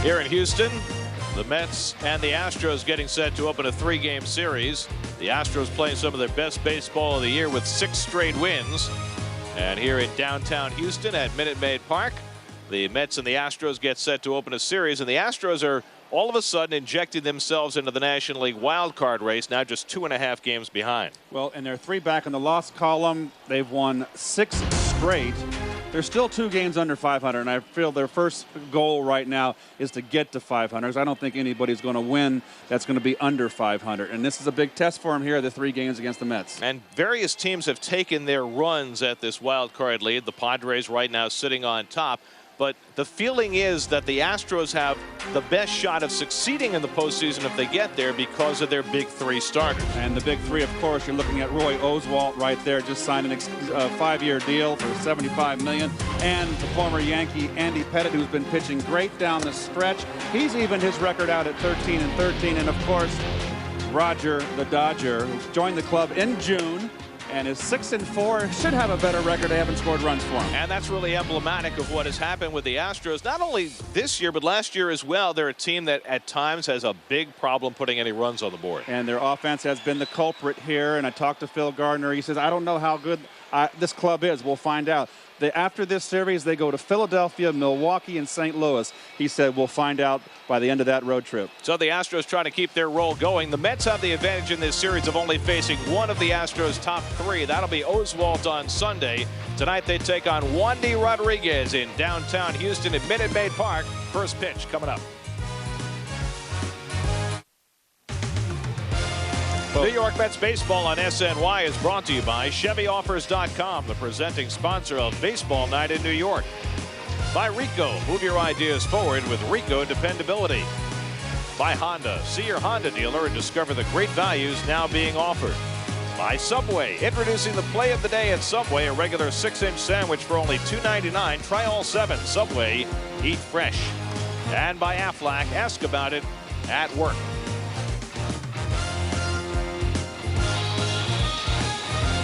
Here in Houston, the Mets and the Astros getting set to open a 3-game series. The Astros playing some of their best baseball of the year with 6 straight wins. And here in downtown Houston at Minute Maid Park, the Mets and the Astros get set to open a series, and the Astros are all of a sudden injecting themselves into the National League wild card race, now just 2.5 games behind. Well, and they're 3 back in the loss column. They've won 6 straight. They're still 2 games under 500, and I feel their first goal right now is to get to 500. I don't think anybody's going to win that's going to be under 500, and this is a big test for them here, the 3 games against the Mets. And various teams have taken their runs at this wild card lead. The Padres right now sitting on top. But the feeling is that the Astros have the best shot of succeeding in the postseason if they get there because of their big 3 starters. And the big 3, of course, you're looking at Roy Oswalt right there, just signed a 5-year deal for $75 million. And the former Yankee Andy Pettitte, who's been pitching great down the stretch. He's evened his record out at 13-13. And, of course, Roger the Dodger, who joined the club in June and is 6-4, should have a better record. They haven't scored runs for him. And that's really emblematic of what has happened with the Astros, not only this year, but last year as well. They're a team that at times has a big problem putting any runs on the board. And their offense has been the culprit here. And I talked to Phil Gardner. He says, I don't know how good this club is. We'll find out. After this series, they go to Philadelphia, Milwaukee, and St. Louis. He said, we'll find out by the end of that road trip. So the Astros trying to keep their roll going. The Mets have the advantage in this series of only facing one of the Astros' top 3. That'll be Oswalt on Sunday. Tonight they take on Wandy Rodriguez in downtown Houston at Minute Maid Park. First pitch coming up. New York Mets baseball on SNY is brought to you by ChevyOffers.com, the presenting sponsor of Baseball Night in New York. By Rico, move your ideas forward with Rico dependability. By Honda, see your Honda dealer and discover the great values now being offered. By Subway, introducing the play of the day at Subway, a regular 6-inch sandwich for only $2.99. Try all 7. Subway, eat fresh. And by Aflac, ask about it at work.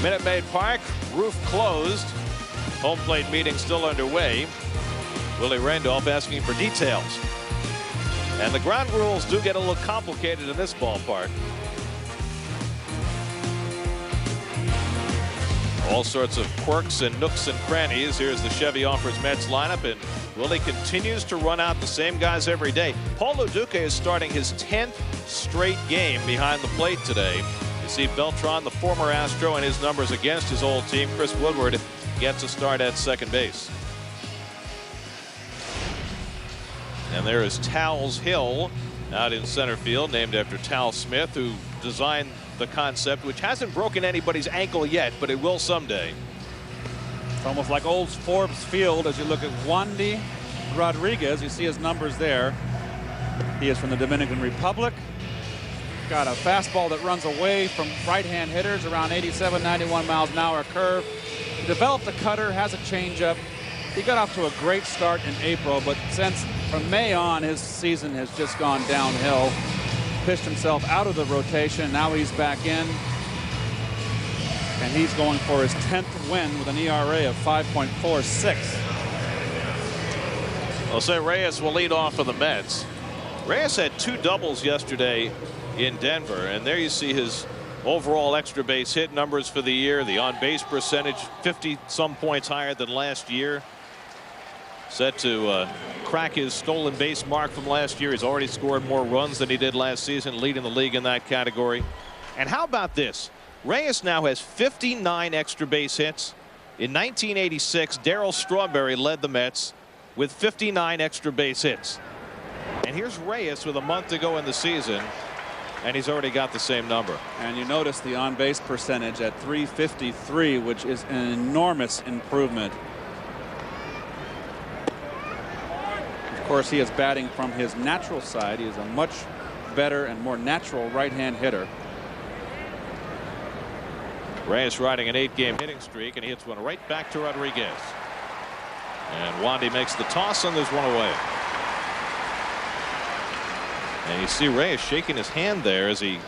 Minute Maid Park, roof closed. Home plate meeting still underway. Willie Randolph asking for details. And the ground rules do get a little complicated in this ballpark. All sorts of quirks and nooks and crannies. Here's the Chevy Offers Mets lineup, and Willie continues to run out the same guys every day. Paul Lo Duque is starting his 10th straight game behind the plate today. You see Beltran, the former Astro, and his numbers against his old team. Chris Woodward gets a start at second base. And there is Towles Hill out in center field, named after Tal Smith, who designed the concept, which hasn't broken anybody's ankle yet, but it will someday. It's almost like old Forbes Field as you look at Wandy Rodriguez. You see his numbers there. He is from the Dominican Republic. Got a fastball that runs away from right-hand hitters around 87, 91 miles an hour curve. He developed a cutter, has a changeup. He got off to a great start in April, but since from May on, his season has just gone downhill. Pitched himself out of the rotation. Now he's back in. And he's going for his 10th win with an ERA of 5.46. Jose Reyes will lead off for the Mets. Reyes had 2 doubles yesterday in Denver, and there you see his overall extra base hit numbers for the year. The on base percentage 50-some points higher than last year. Set to crack his stolen base mark from last year. He's already scored more runs than he did last season, leading the league in that category. And how about this? Reyes now has 59 extra base hits. In 1986, Darryl Strawberry led the Mets with 59 extra base hits. And here's Reyes with a month to go in the season, and he's already got the same number. And you notice the on-base percentage at .353, which is an enormous improvement. Of course, he is batting from his natural side. He is a much better and more natural right-hand hitter. Reyes riding an 8-game hitting streak, and he hits one right back to Rodriguez. And Wandy makes the toss, and there's one away. And you see Reyes shaking his hand there as he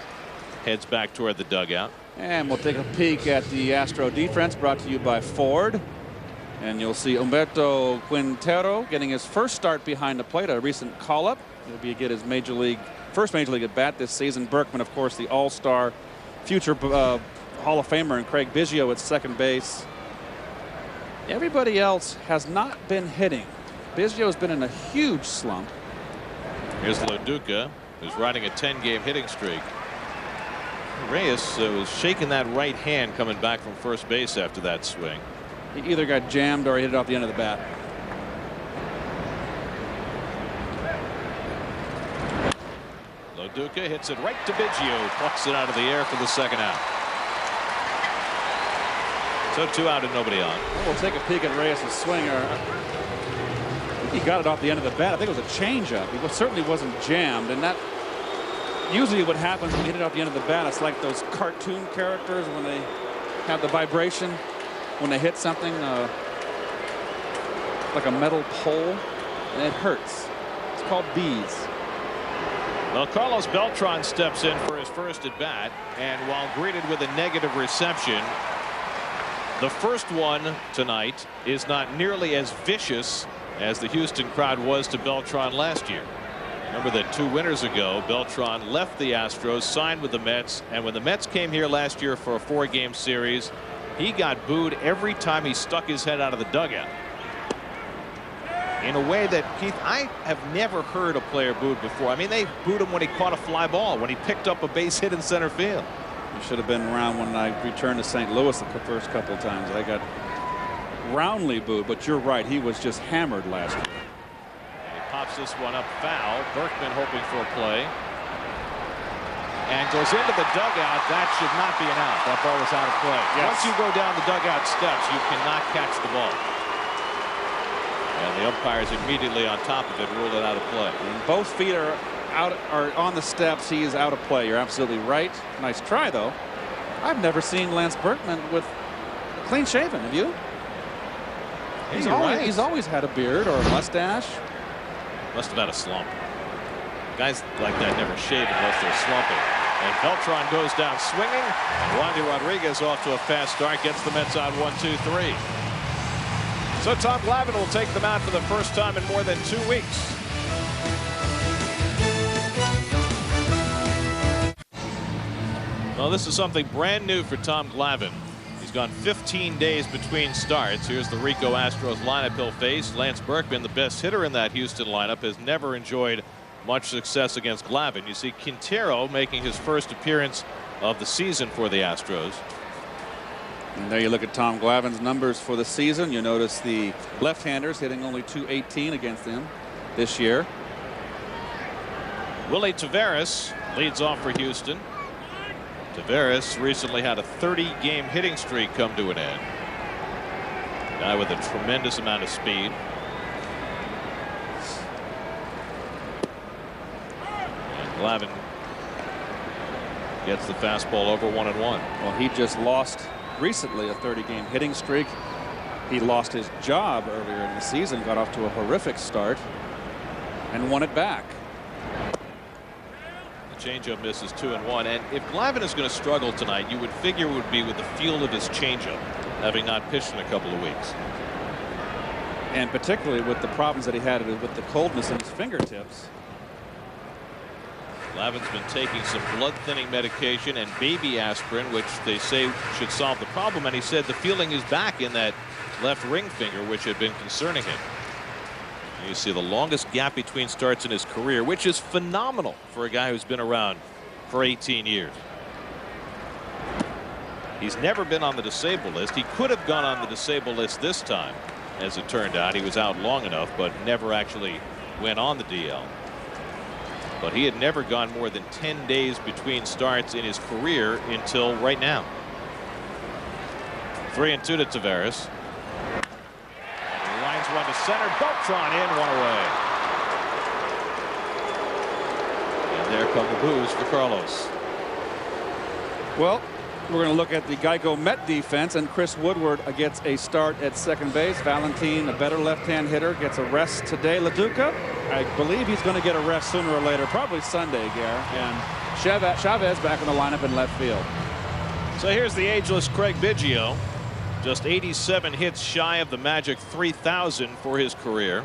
heads back toward the dugout. And we'll take a peek at the Astro defense, brought to you by Ford. And you'll see Humberto Quintero getting his first start behind the plate, a recent call-up. He'll get his first major league at bat this season. Berkman, of course, the all-star, future Hall of Famer, and Craig Biggio at second base. Everybody else has not been hitting. Biggio's been in a huge slump. Here's Loduca, who's riding a 10-game hitting streak. Reyes was shaking that right hand coming back from first base after that swing. He either got jammed or he hit it off the end of the bat. Loduca hits it right to Biggio, plucks it out of the air for the second out. So 2 out and nobody on. We'll take a peek at Reyes' swing. I think he got it off the end of the bat. I think it was a changeup. He certainly wasn't jammed, and that usually what happens when you hit it off the end of the bat. It's like those cartoon characters when they have the vibration when they hit something like a metal pole, and it hurts. It's called bees. Well, Carlos Beltran steps in for his first at bat, and while greeted with a negative reception, the first one tonight is not nearly as vicious as the Houston crowd was to Beltran last year. Remember that 2 winters ago, Beltran left the Astros, signed with the Mets, and when the Mets came here last year for a 4-game series, he got booed every time he stuck his head out of the dugout. In a way that, Keith, I have never heard a player booed before. I mean, they booed him when he caught a fly ball, when he picked up a base hit in center field. You should have been around when I returned to St. Louis the first couple of times. I got roundly booed, but you're right. He was just hammered last year. He pops this one up foul. Berkman hoping for a play. And goes into the dugout. That should not be an out. That ball is out of play. Yes. Once you go down the dugout steps, you cannot catch the ball. And the umpires immediately on top of it ruled it out of play. And both feet are on the steps. He is out of play. You're absolutely right. Nice try, though. I've never seen Lance Berkman with clean shaven. Have you? He's always had a beard or a mustache. Must have had a slump. Guys like that never shave unless they're slumping. And Beltran goes down swinging. And Wandy Rodriguez off to a fast start, gets the Mets on 1-2-3. So Tom Glavine will take them out for the first time in more than 2 weeks. Well, this is something brand new for Tom Glavine. He's gone 15 days between starts. Here's the Rico Astros lineup he'll face. Lance Berkman, the best hitter in that Houston lineup, has never enjoyed much success against Glavine. You see Quintero making his first appearance of the season for the Astros. And there you look at Tom Glavine's numbers for the season. You notice the left-handers hitting only .218 against him this year. Willie Taveras leads off for Houston. Taveras recently had a 30-game hitting streak come to an end. Guy with a tremendous amount of speed. And Glavine gets the fastball over 1-1. Well, he just lost recently a 30-game hitting streak. He lost his job earlier in the season, got off to a horrific start, and won it back. The changeup misses 2-1. And if Glavine is going to struggle tonight, you would figure it would be with the feel of his changeup, having not pitched in a couple of weeks. And particularly with the problems that he had with the coldness in his fingertips. Glavine's been taking some blood thinning medication and baby aspirin, which they say should solve the problem. And he said the feeling is back in that left ring finger, which had been concerning him. You see the longest gap between starts in his career, which is phenomenal for a guy who's been around for 18 years. He's never been on the disabled list. He could have gone on the disabled list this time. As it turned out, he was out long enough, but never actually went on the DL. But he had never gone more than 10 days between starts in his career until right now. 3-2 to Taveras. He lines one to center. Beltran in, one away. And there come the boos for Carlos. Well, we're going to look at the Geico Met defense, and Chris Woodward gets a start at second base. Valentin, a better left-hand hitter, gets a rest today. Loduca, I believe he's going to get a rest sooner or later, probably Sunday, Gare. And Chavez back in the lineup in left field. So here's the ageless Craig Biggio. Just 87 hits shy of the magic 3,000 for his career.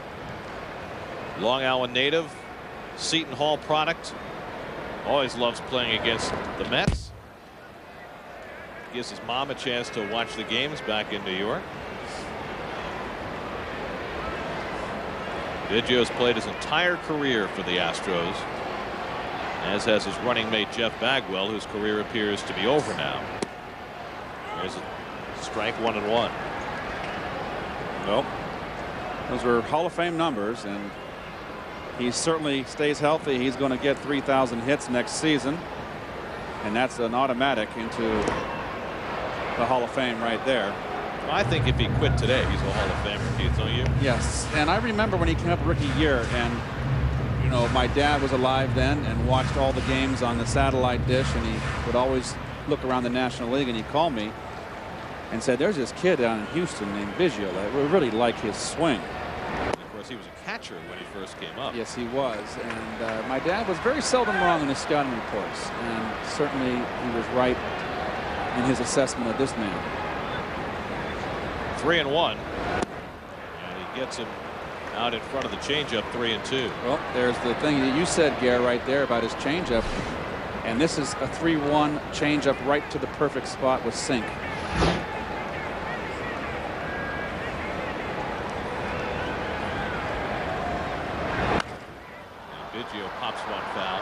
Long Island native, Seton Hall product. Always loves playing against the Mets. Gives his mom a chance to watch the games back in New York. Biggio's played his entire career for the Astros, as has his running mate Jeff Bagwell, whose career appears to be over now. There's a strike, 1-1. Well, those are Hall of Fame numbers, and he certainly stays healthy. He's going to get 3,000 hits next season, and that's an automatic into the Hall of Fame right there. I think if he quit today, he's a Hall of Famer, Keith, don't you? Yes, and I remember when he came up rookie year, and you know, my dad was alive then and watched all the games on the satellite dish, and he would always look around the National League, and he called me and said, there's this kid down in Houston named Biggio. We really like his swing. Of course, he was a catcher when he first came up. Yes, he was, and my dad was very seldom wrong in his scouting reports, and certainly he was right in his assessment of this man. 3-1, and he gets him out in front of the changeup, 3-2. Well, there's the thing that you said, Gare, right there about his changeup, and this is a 3-1 changeup right to the perfect spot with sink. And Biggio pops one foul.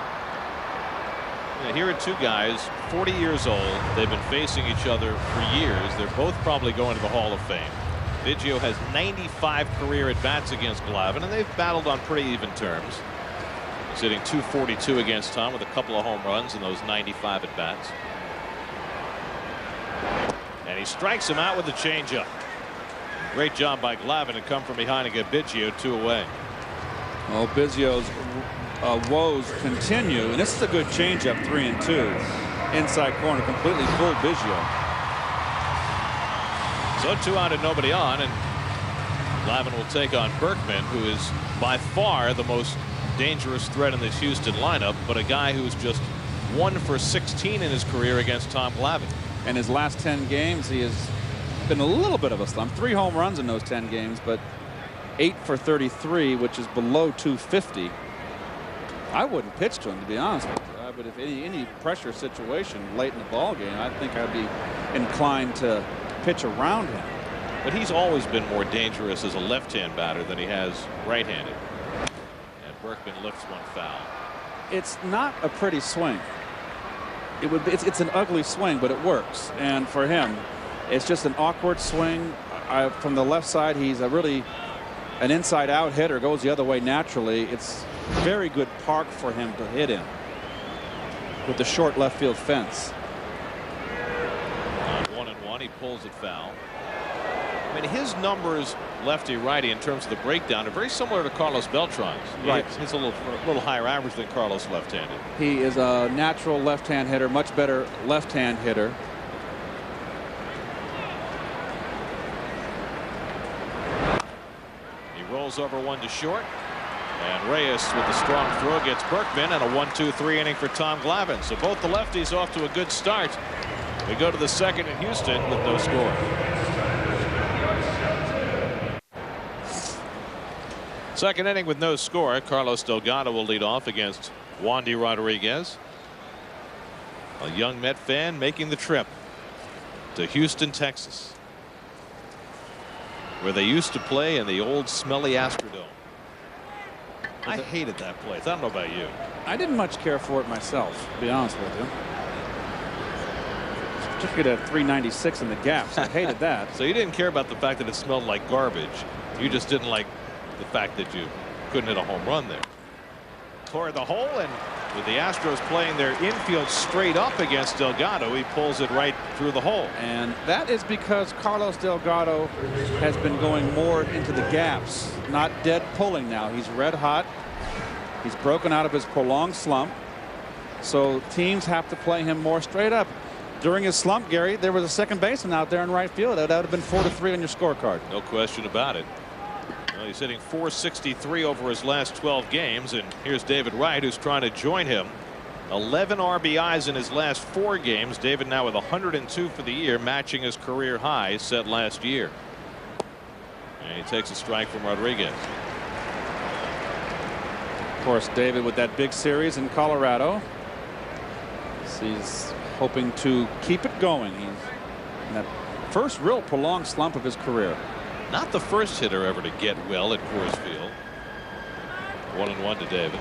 Yeah, here are two guys, 40 years old. They've been facing each other for years. They're both probably going to the Hall of Fame. Biggio has 95 career at-bats against Glavine, and they've battled on pretty even terms. He's hitting .242 against Tom with a couple of home runs in those 95 at-bats. And he strikes him out with the changeup. Great job by Glavine to come from behind and get Biggio 2 away. Well, Biggio's woes continue, and this is a good changeup, 3-2. Inside corner, completely fooled Biggio. So 2 out and nobody on, and Glavine will take on Berkman, who is by far the most dangerous threat in this Houston lineup, but a guy who's just 1 for 16 in his career against Tom Glavine. And his last 10 games, he has been a little bit of a slump. 3 home runs in those 10 games, but 8 for 33, which is below .250. I wouldn't pitch to him, to be honest with you. But if any pressure situation late in the ball game, I think I'd be inclined to pitch around him. But he's always been more dangerous as a left-hand batter than he has right-handed. And Berkman lifts one foul. It's not a pretty swing. It's an ugly swing, but it works. And for him, it's just an awkward swing. From the left side, he's really an inside-out hitter, goes the other way naturally. It's very good park for him to hit in with the short left field fence. On 1-1, he pulls it foul. I mean, his numbers, lefty righty, in terms of the breakdown, are very similar to Carlos Beltran's. Right. He's a little higher average than Carlos left-handed. He is a natural left-hand hitter, much better left-hand hitter. He rolls over one to short. And Reyes with the strong throw gets Berkman, and a 1-2-3 inning for Tom Glavine. So both the lefties off to a good start. We go to the second in Houston with no score. Second inning with no score. Carlos Delgado will lead off against Wandy Rodriguez. A young Met fan making the trip to Houston, Texas, where they used to play in the old smelly Astrodome. I hated that place. I don't know about you. I didn't much care for it myself, to be honest with you. Particularly at 396 in the gaps. I hated that. So you didn't care about the fact that it smelled like garbage. You just didn't like the fact that you couldn't hit a home run there. Toward the hole, and with the Astros playing their infield straight up against Delgado, he pulls it right through the hole. And that is because Carlos Delgado has been going more into the gaps, not dead pulling now. He's red hot. He's broken out of his prolonged slump. So teams have to play him more straight up. During his slump, Gary, there was a second baseman out there in right field. That would have been 4-3 on your scorecard. No question about it. Well, he's hitting .463 over his last 12 games, and here's David Wright, who's trying to join him 11 RBIs in his last 4 games. David now with 102 for the year, matching his career high set last year. And he takes a strike from Rodriguez. Of course, David with that big series in Colorado. He's hoping to keep it going. He's in that first real prolonged slump of his career. Not the first hitter ever to get well at Coors Field. 1-1 to David.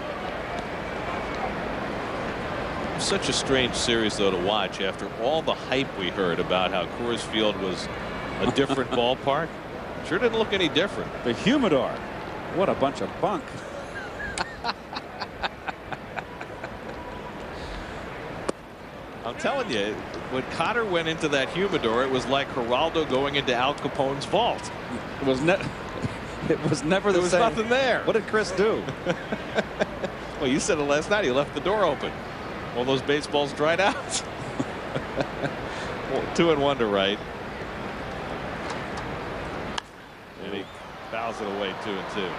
Such a strange series, though, to watch after all the hype we heard about how Coors Field was a different ballpark. Sure didn't look any different. The humidor. What a bunch of bunk. I'm telling you, when Cotter went into that humidor, it was like Geraldo going into Al Capone's vault. It was never the same. There was nothing there. What did Chris do? Well, you said it last night. He left the door open. All those baseballs dried out. 2-1 to Wright. And he fouls it away 2-2.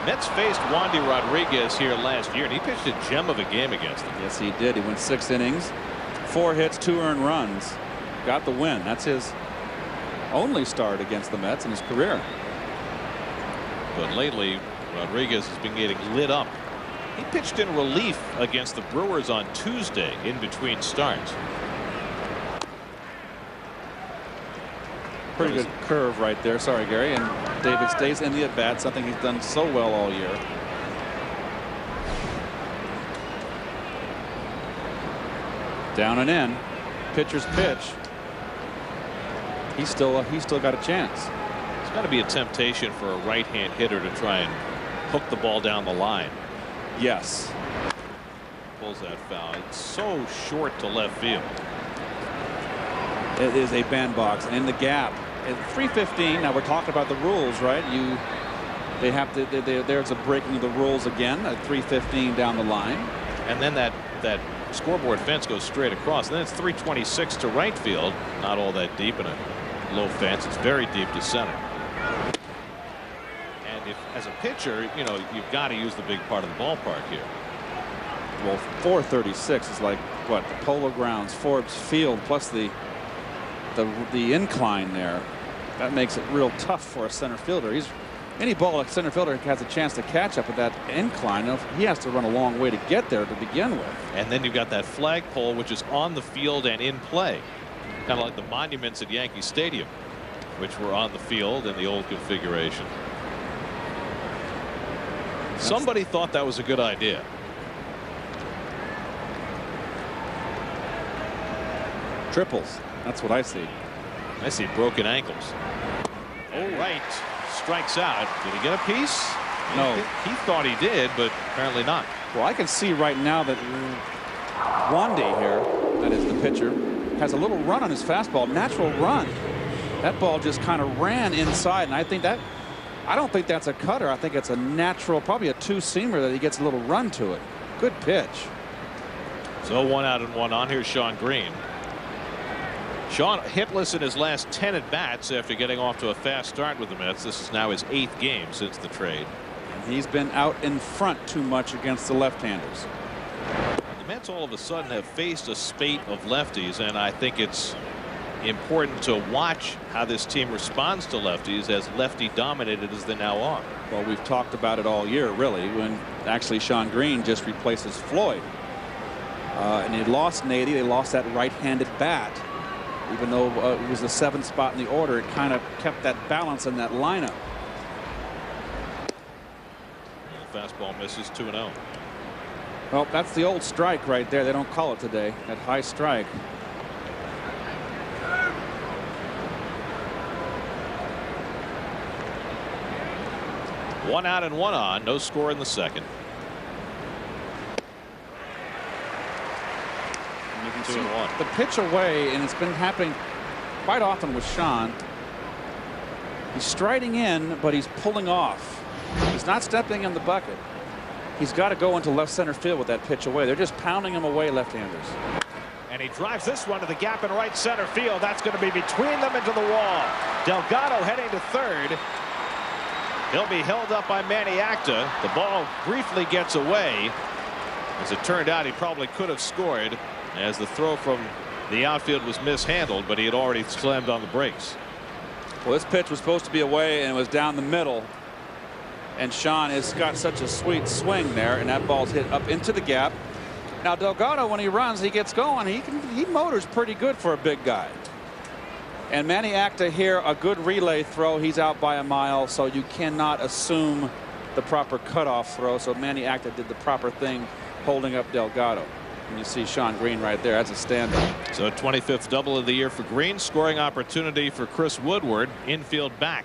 Mets faced Wandy Rodriguez here last year, and he pitched a gem of a game against them. Yes, he did. He went 6 innings, 4 hits, 2 earned runs. Got the win. That's his only start against the Mets in his career. But lately, Rodriguez has been getting lit up. He pitched in relief against the Brewers on Tuesday in between starts. Pretty good curve right there. Sorry, Gary. And David stays in the at bat, something he's done so well all year. Down and in. Pitcher's pitch. He's still got a chance. It's got to be a temptation for a right-hand hitter to try and hook the ball down the line. Yes. Pulls that foul. It's so short to left field. It is a bandbox in the gap at 3:15. Now we're talking about the rules, right? They have to. There's a breaking of the rules again at 3:15 down the line. And then that scoreboard fence goes straight across. And then it's 326 to right field. Not all that deep in a low fence. It's very deep to center. And if, as a pitcher, you know, you've got to use the big part of the ballpark here. Well, 436 is like what, the Polo Grounds, Forbes Field, plus the incline there. That makes it real tough for a center fielder. Any ball a center fielder has a chance to catch up with that incline. He has to run a long way to get there to begin with. And then you've got that flagpole, which is on the field and in play, kind of like the monuments at Yankee Stadium, which were on the field in the old configuration. Somebody thought that was a good idea. Triples. That's what I see. I see broken ankles. Oh, Wright strikes out. Did he get a piece? No. He thought he did, but apparently not. Well, I can see right now that Wandy here, that is the pitcher, has a little run on his fastball, natural run. That ball just kind of ran inside, and I don't think that's a cutter. I think it's a natural, probably a two-seamer that he gets a little run to it. Good pitch. So 1 out and 1 on. Here's Sean Green. Sean hitless in his last 10 at bats after getting off to a fast start with the Mets. This is now his 8th game since the trade. He's been out in front too much against the left-handers. The Mets all of a sudden have faced a spate of lefties, and I think it's important to watch how this team responds to lefties, as lefty dominated as they now are. Well, we've talked about it all year, really, when actually Sean Green just replaces Floyd. And they lost Nady. They lost that right-handed bat. Even though it was the 7th spot in the order, it kind of kept that balance in that lineup. The fastball misses 2-0. Well, that's the old strike right there. They don't call it today. That high strike. One out and 1 on. No score in the second. You can see the pitch away, and it's been happening quite often with Sean. He's striding in, but he's pulling off. He's not stepping in the bucket. He's got to go into left center field with that pitch away. They're just pounding him away, left-handers. And he drives this one to the gap in right center field. That's going to be between them into the wall. Delgado heading to third. He'll be held up by Manny Acta. The ball briefly gets away. As it turned out, he probably could have scored, as the throw from the outfield was mishandled, but he had already slammed on the brakes. Well, this pitch was supposed to be away, and it was down the middle. And Sean has got such a sweet swing there, and that ball's hit up into the gap. Now Delgado, when he runs, he gets going. He motors pretty good for a big guy. And Manny Acta here, a good relay throw. He's out by a mile, so you cannot assume the proper cutoff throw. So Manny Acta did the proper thing, holding up Delgado. And you see Shawn Green right there. That's a standout. So 25th double of the year for Green. Scoring opportunity for Chris Woodward. Infield back.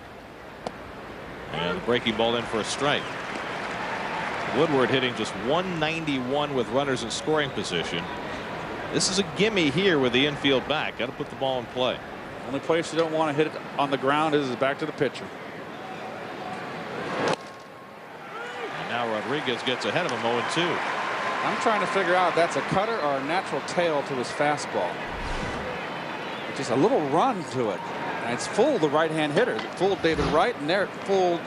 And the breaking ball in for a strike. Woodward hitting just 191 with runners in scoring position. This is a gimme here with the infield back. Got to put the ball in play. Only place you don't want to hit it on the ground is back to the pitcher. And now Rodriguez gets ahead of him 0-2. I'm trying to figure out if that's a cutter or a natural tail to his fastball. Just a little run to it. And it's fooled the right-hand hitters. It fooled David Wright, and there it fooled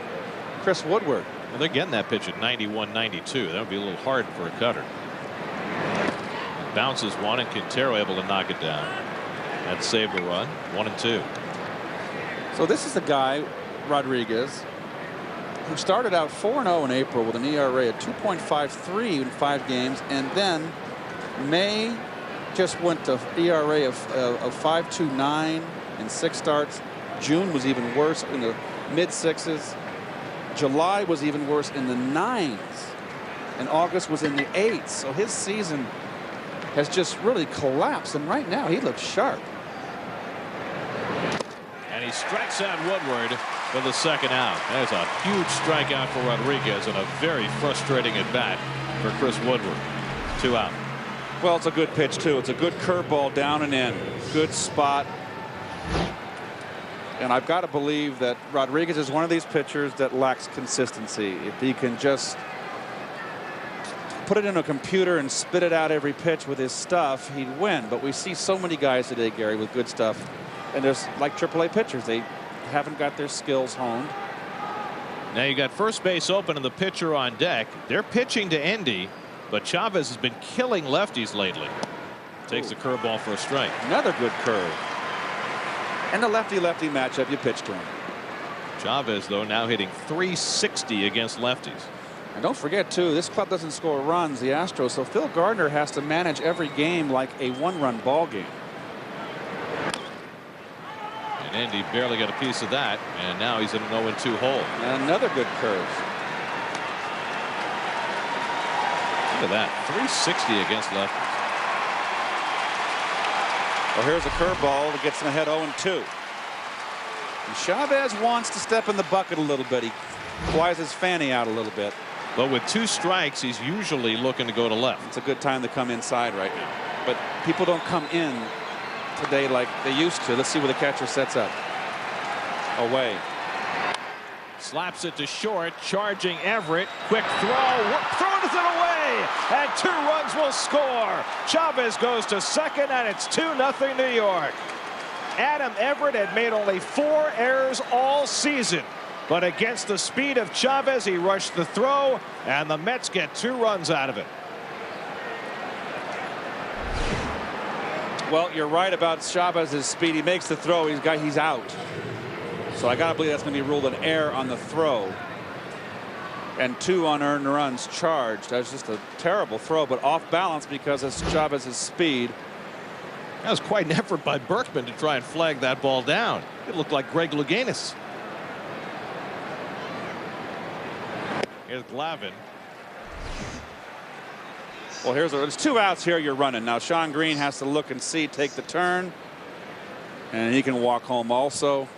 Chris Woodward. Well, they're getting that pitch at 91-92. That would be a little hard for a cutter. Bounces one, and Quintero able to knock it down. That saved a run. 1-2. So this is the guy, Rodriguez, who started out 4-0 in April with an ERA at 2.53 in 5 games, and then May just went to ERA of 5.29 in 6 starts. June was even worse in the mid-6s. July was even worse in the 9s, and August was in the 8s. So his season has just really collapsed, and right now he looks sharp. And he strikes out Woodward for the second out. There's a huge strikeout for Rodriguez and a very frustrating at bat for Chris Woodward. 2 out. Well, it's a good pitch too. It's a good curveball down and in. Good spot. And I've got to believe that Rodriguez is one of these pitchers that lacks consistency. If he can just put it in a computer and spit it out every pitch with his stuff, he'd win. But we see so many guys today, Gary, with good stuff. And there's like AAA pitchers. They haven't got their skills honed. Now you got first base open and the pitcher on deck. They're pitching to Endy, but Chavez has been killing lefties lately. Takes the curveball for a strike. Another good curve. And the lefty-lefty matchup, you pitch to him. Chavez, though, now hitting .360 against lefties. And don't forget, too, this club doesn't score runs, the Astros, so Phil Gardner has to manage every game like a one-run ball game. And Endy barely got a piece of that, and now he's in an 0-2 hole. And another good curve. Look at that, .360 against lefties. Well, here's a curveball that gets him ahead 0-2. And Chavez wants to step in the bucket a little bit. He flies his fanny out a little bit. But with 2 strikes, he's usually looking to go to left. It's a good time to come inside right now. But people don't come in today like they used to. Let's see where the catcher sets up. Away. Slaps it to short, charging Everett. Quick throw, throws it away, and 2 runs will score. Chavez goes to second, and it's 2-0 New York. Adam Everett had made only 4 errors all season, but against the speed of Chavez, he rushed the throw, and the Mets get 2 runs out of it. Well, you're right about Chavez's speed. He makes the throw. He's out. So I got to believe that's going to be ruled an error on the throw. And 2 unearned runs charged. That's just a terrible throw, but off balance because of Chavez's speed. That was quite an effort by Berkman to try and flag that ball down. It looked like Greg Louganis. Here's Glavine. Well, there's 2 outs here. You're running. Now Shawn Green has to look and see, take the turn. And he can walk home also.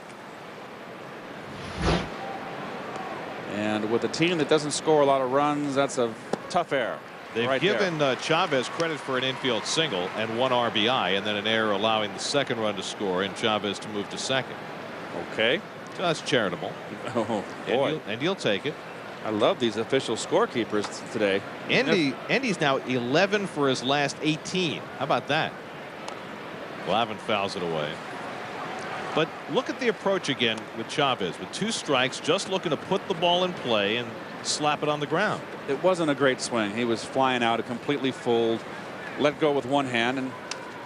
And with a team that doesn't score a lot of runs, that's a tough error. They've given Chavez credit for an infield single and 1 RBI, and then an error allowing the second run to score and Chavez to move to second. Okay. So that's charitable. Oh, boy. And you'll take it. I love these official scorekeepers today. Endy's now 11 for his last 18. How about that? Glavine fouls it away. But look at the approach again with Chavez with 2 strikes, just looking to put the ball in play, and slap it on the ground. It wasn't a great swing. He was flying out, completely fooled, let go with one hand, and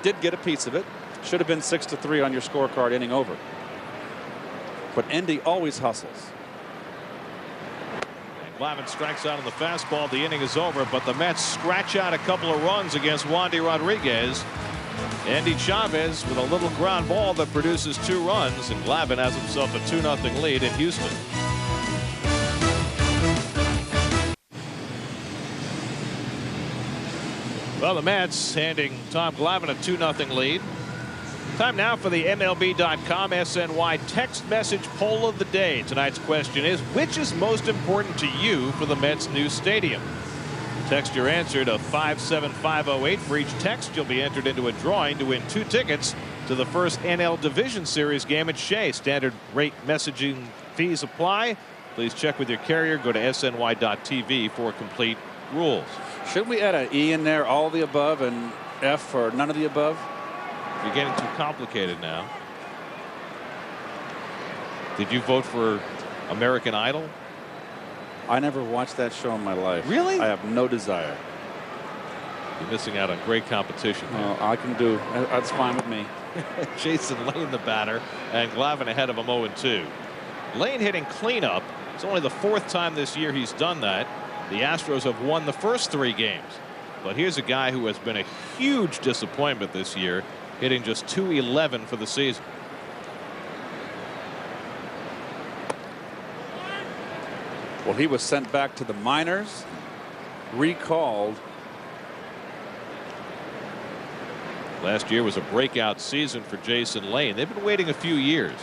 did get a piece of it. Should have been 6-3 on your scorecard inning over. But Endy always hustles. Glavine strikes out on the fastball. The inning is over, but the Mets scratch out a couple of runs against Wandy Rodriguez. Andy Chavez with a little ground ball that produces 2 runs, and Glavine has himself a 2-0 lead in Houston. Well, the Mets handing Tom Glavine a 2-0 lead. Time now for the MLB.com SNY text message poll of the day. Tonight's question is, which is most important to you for the Mets' new stadium? Text your answer to 57508. For each text, you'll be entered into a drawing to win 2 tickets to the first NL Division Series game at Shea. Standard rate messaging fees apply. Please check with your carrier. Go to sny.tv for complete rules. Should we add an E in there, all the above, and F for none of the above? You're getting too complicated now. Did you vote for American Idol? I never watched that show in my life. Really? I have no desire. You're missing out on great competition. I can do. That's fine with me. Jason Lane, the batter, and Glavine ahead of him 0-2. Lane hitting cleanup. It's only the 4th time this year he's done that. The Astros have won the first 3 games. But here's a guy who has been a huge disappointment this year, hitting just .211 for the season. Well, he was sent back to the minors, recalled. Last year was a breakout season for Jason Lane. They've been waiting a few years.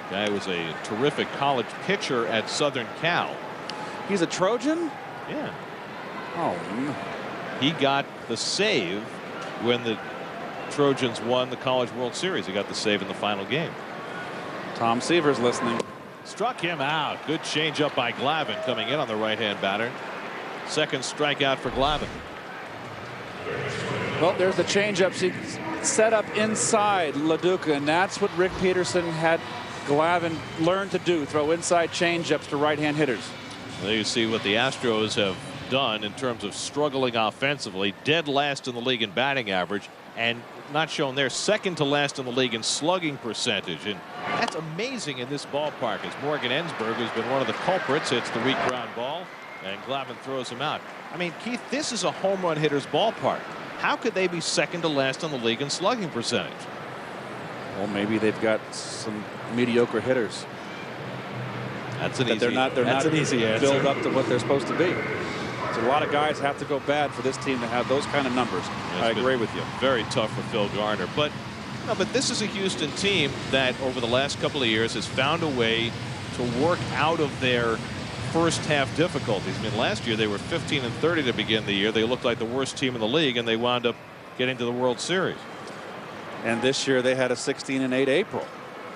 Guy was a terrific college pitcher at Southern Cal. He's a Trojan? Yeah. Oh, no. He got the save when the Trojans won the College World Series. He got the save in the final game. Tom Seaver's listening. Struck him out. Good changeup by Glavine coming in on the right-hand batter. Second strikeout for Glavine. Well, there's the changeup. Set up inside LaDuca, and that's what Rick Peterson had Glavine learn to do, throw inside changeups to right-hand hitters. There you see what the Astros have done in terms of struggling offensively. Dead last in the league in batting average, and not shown there, second to last in the league in slugging percentage. And that's amazing in this ballpark, as Morgan Ensberg has been one of the culprits. Hits the weak ground ball, and Glavine throws him out. I mean, Keith, this is a home run hitter's ballpark. How could they be second to last in the league in slugging percentage? Well, maybe they've got some mediocre hitters. That's an easy. They're not an easy answer. Build up to what they're supposed to be. So a lot of guys have to go bad for this team to have those kind of numbers. I agree with you. Very tough for Phil Garner, but this is a Houston team that over the last couple of years has found a way to work out of their first half difficulties. I mean, last year they were 15-30 to begin the year. They looked like the worst team in the league, and they wound up getting to the World Series. And this year they had a 16-8 April,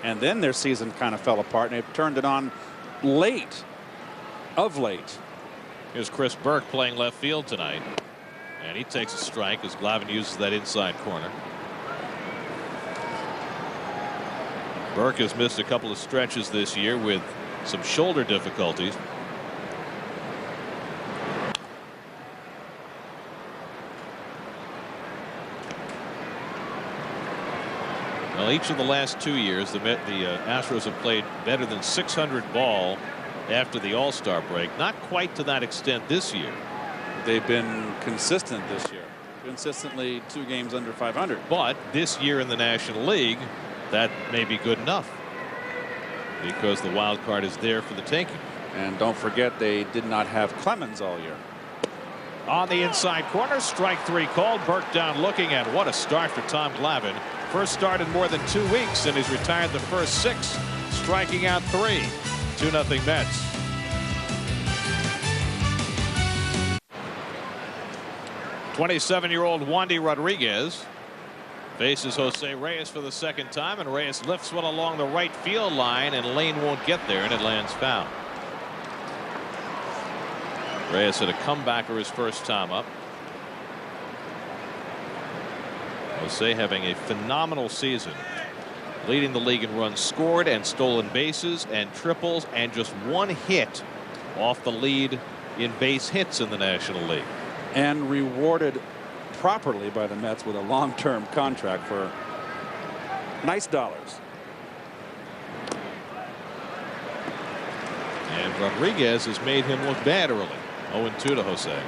and then their season kind of fell apart, and they've turned it on late. Here's Chris Burke playing left field tonight, and he takes a strike as Glavine uses that inside corner. Burke has missed a couple of stretches this year with some shoulder difficulties. Well, each of the last 2 years, the Astros have played better than .600 ball after the All-Star break. Not quite to that extent this year. They've been consistent this year. Consistently 2 games under .500. But this year in the National League, that may be good enough, because the wild card is there for the taking. And don't forget, they did not have Clemens all year. On the inside corner, strike 3 called. Burke down looking, and what a start for Tom Glavine. First start in more than 2 weeks, and he's retired the first 6, striking out 3. 2-0 Mets. '27-year-old Wandy Rodriguez faces Jose Reyes for the second time, and Reyes lifts one along the right field line, and Lane won't get there, and it lands foul. Reyes had a comebacker his first time up. Jose having a phenomenal season. leading the league in runs scored and stolen bases and triples, and just one hit off the lead in base hits in the National League. And rewarded properly by the Mets with a long-term contract for nice dollars. And Rodriguez has made him look bad early. 0-2 to Jose.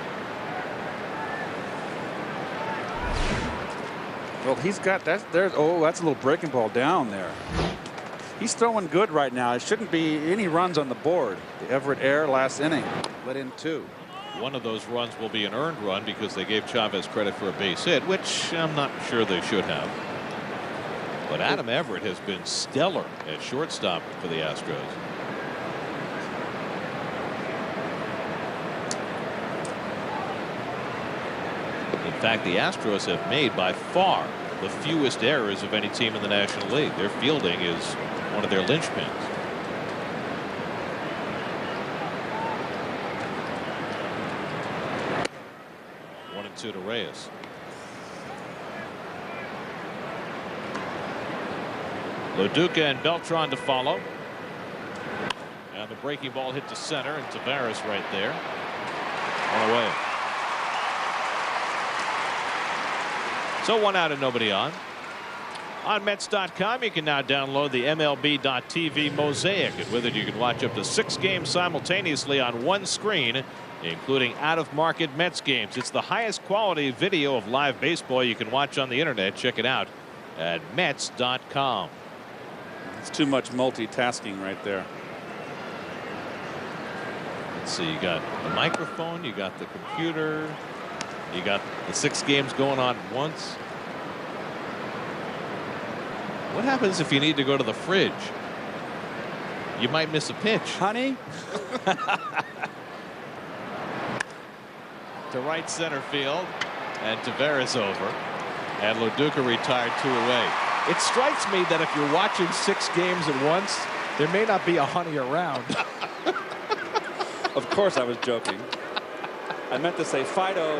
Well, he's got that. There's that's a little breaking ball down there. He's throwing good right now. It shouldn't be any runs on the board. The Everett error last inning let in 2. One of those runs will be an earned run because they gave Chavez credit for a base hit, which I'm not sure they should have. But Adam Everett has been stellar at shortstop for the Astros. In fact, the Astros have made by far the fewest errors of any team in the National League. Their fielding is one of their linchpins. One and 2 to Reyes. Loduca and Beltran to follow. And the breaking ball hit to center, and Tavares right there. On away. So 1 out and nobody on. On Mets.com, you can now download the MLB.TV Mosaic, and with it you can watch up to 6 games simultaneously on one screen, including out-of-market Mets games. It's the highest quality video of live baseball you can watch on the internet. Check it out at Mets.com. It's too much multitasking right there. Let's see, you got the microphone, you got the computer, you got the 6 games going on at once. What happens if you need to go to the fridge? You might miss a pitch. Honey? To right center field, and Tavares over, and Loduca retired 2 away. It strikes me that if you're watching 6 games at once, there may not be a honey around. Of course I was joking. I meant to say Fido.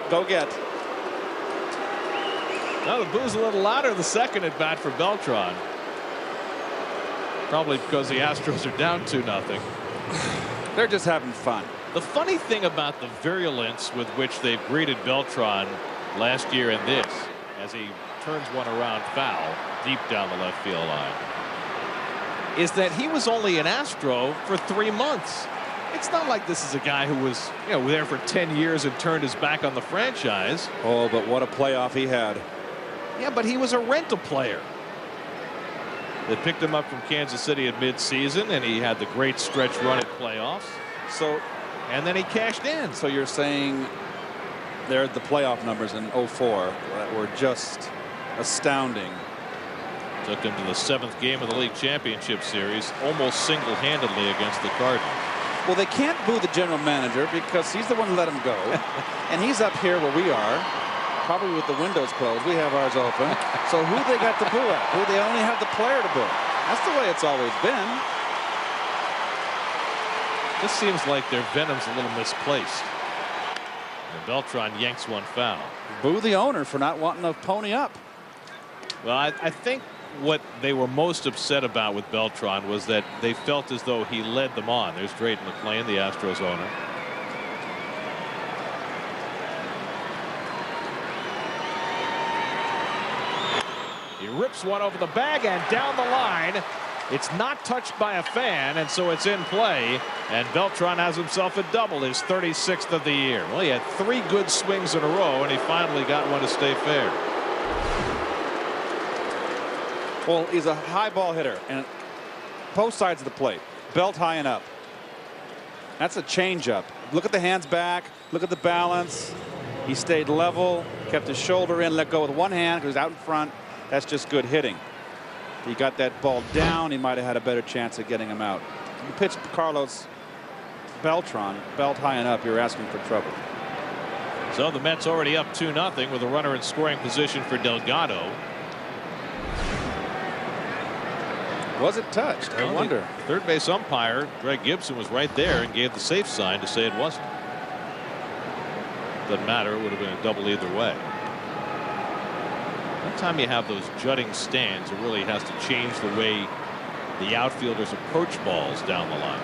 Go get. Now the boo's a little louder the second at bat for Beltran. Probably because the Astros are down 2-0. They're just having fun. The funny thing about the virulence with which they've greeted Beltran last year and this, as he turns one around foul deep down the left field line, is that he was only an Astro for 3 months. It's not like this is a guy who was, there for 10 years and turned his back on the franchise. Oh, but what a playoff he had. Yeah, but he was a rental player. They picked him up from Kansas City at midseason, and he had the great stretch run at playoffs. And then he cashed in. So you're saying the playoff numbers in 04 that were just astounding. Took him to the 7th game of the league championship series, almost single-handedly against the Cardinals. Well, they can't boo the general manager because he's the one who let him go. And he's up here where we are, probably with the windows closed. We have ours open. So who they got to boo at? Who they only have the player to boo? That's the way it's always been. This seems like their venom's a little misplaced. And Beltran yanks one foul. Boo the owner for not wanting to pony up. Well, I think what they were most upset about with Beltran was that they felt as though he led them on. There's Drayton McClain, the Astros owner. He rips one over the bag and down the line. It's not touched by a fan, and so it's in play. And Beltran has himself a double, his 36th of the year. Well, he had 3 good swings in a row, and he finally got one to stay fair. Well, he's a high ball hitter, and both sides of the plate, belt high and up. That's a changeup. Look at the hands back. Look at the balance. He stayed level, kept his shoulder in, let go with one hand because he's out in front. That's just good hitting. If he got that ball down, he might have had a better chance of getting him out. You pitch Carlos Beltran, belt high and up, you're asking for trouble. So the Mets already up 2-0 with a runner in scoring position for Delgado. Was it touched? I wonder. Third base umpire Greg Gibson was right there and gave the safe sign to say it wasn't. Doesn't matter. It would have been a double either way. anytime you have those jutting stands, it really has to change the way the outfielders approach balls down the line.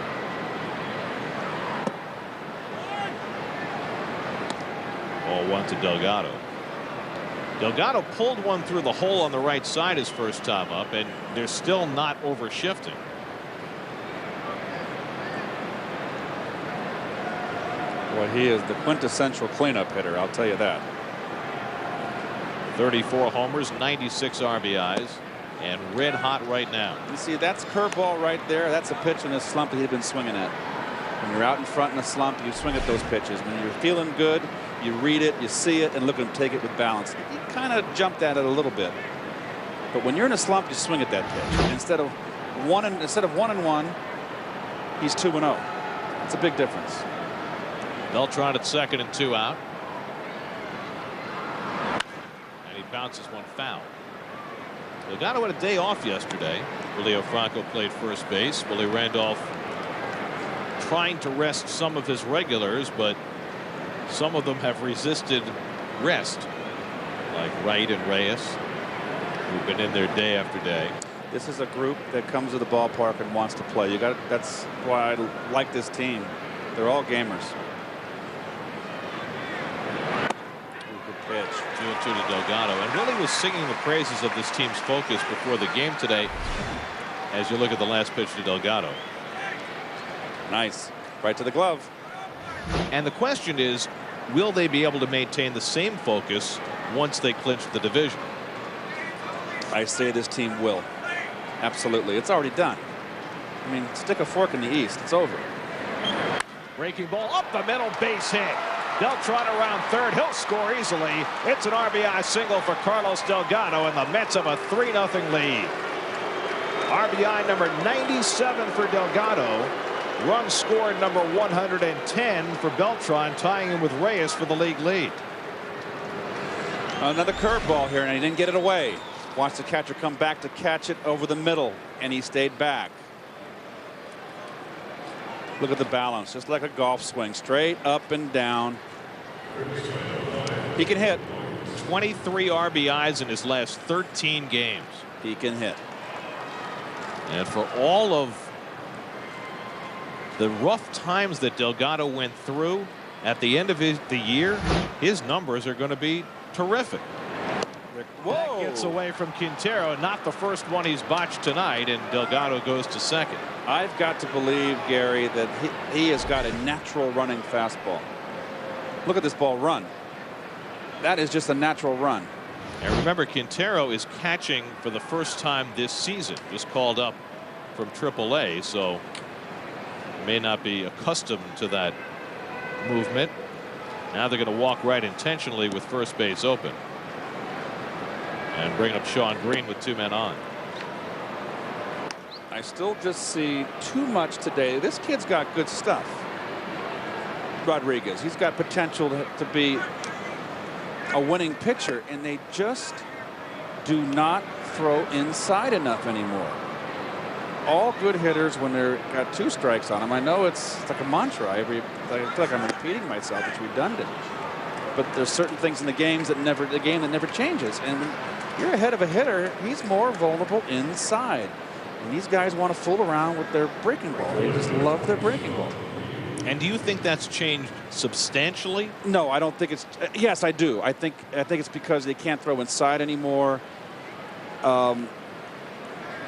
Ball 1 to Delgado. Delgado pulled one through the hole on the right side his first time up, and they're still not over shifting. Well, he is the quintessential cleanup hitter, I'll tell you that. 34 homers, 96 RBIs, and red hot right now. You see, that's curveball right there. That's a pitch in a slump that he'd been swinging at. When you're out in front in a slump, you swing at those pitches. When you're feeling good, you read it, you see it, and look at him take it with balance. He kind of jumped at it a little bit. But when you're in a slump, you swing at that pitch. Instead of 1-1, he's 2-0. It's a big difference. Beltran at second and 2 out. And he bounces one foul. Delgado had a day off yesterday. Julio Franco played first base. Willie Randolph trying to rest some of his regulars, but some of them have resisted rest, like Wright and Reyes, who've been in there day after day. This is a group that comes to the ballpark and wants to play. That's why I like this team. They're all gamers. Good pitch. 2-2 to Delgado, and Willie was singing the praises of this team's focus before the game today. As you look at the last pitch to Delgado. Nice, right to the glove. And the question is, will they be able to maintain the same focus once they clinch the division? I say this team will. Absolutely. It's already done. I mean, stick a fork in the East. It's over. Breaking ball up the middle, base hit. Beltran around third. He'll score easily. It's an RBI single for Carlos Delgado, and the Mets have a 3-0 lead. RBI number 97 for Delgado. Run scored number 110 for Beltran, tying him with Reyes for the league lead. Another curveball here, and he didn't get it away. Watch the catcher come back to catch it over the middle, and he stayed back. Look at the balance, just like a golf swing, straight up and down. He can hit. 23 RBIs in his last 13 games. He can hit. And for all of the rough times that Delgado went through at the end of the year, his numbers are going to be terrific. Whoa. That gets away from Quintero, not the first one he's botched tonight, and Delgado goes to second. I've got to believe, Gary, that he has got a natural running fastball. Look at this ball run. That is just a natural run. And remember, Quintero is catching for the first time this season, just called up from AAA, so may not be accustomed to that movement. Now they're going to walk right intentionally with first base open. And bring up Sean Green with 2 men on. I still just see too much today. This kid's got good stuff. Rodriguez, he's got potential to be a winning pitcher, and they just do not throw inside enough anymore. All good hitters, when they're got 2 strikes on them, I know it's like a mantra. I feel like I'm repeating myself. It's redundant. But there's certain things in the games that the game that never changes. And when you're ahead of a hitter, he's more vulnerable inside. And these guys want to fool around with their breaking ball. They just love their breaking ball. And do you think that's changed substantially? No, I don't think it's. Yes, I do. I think it's because they can't throw inside anymore.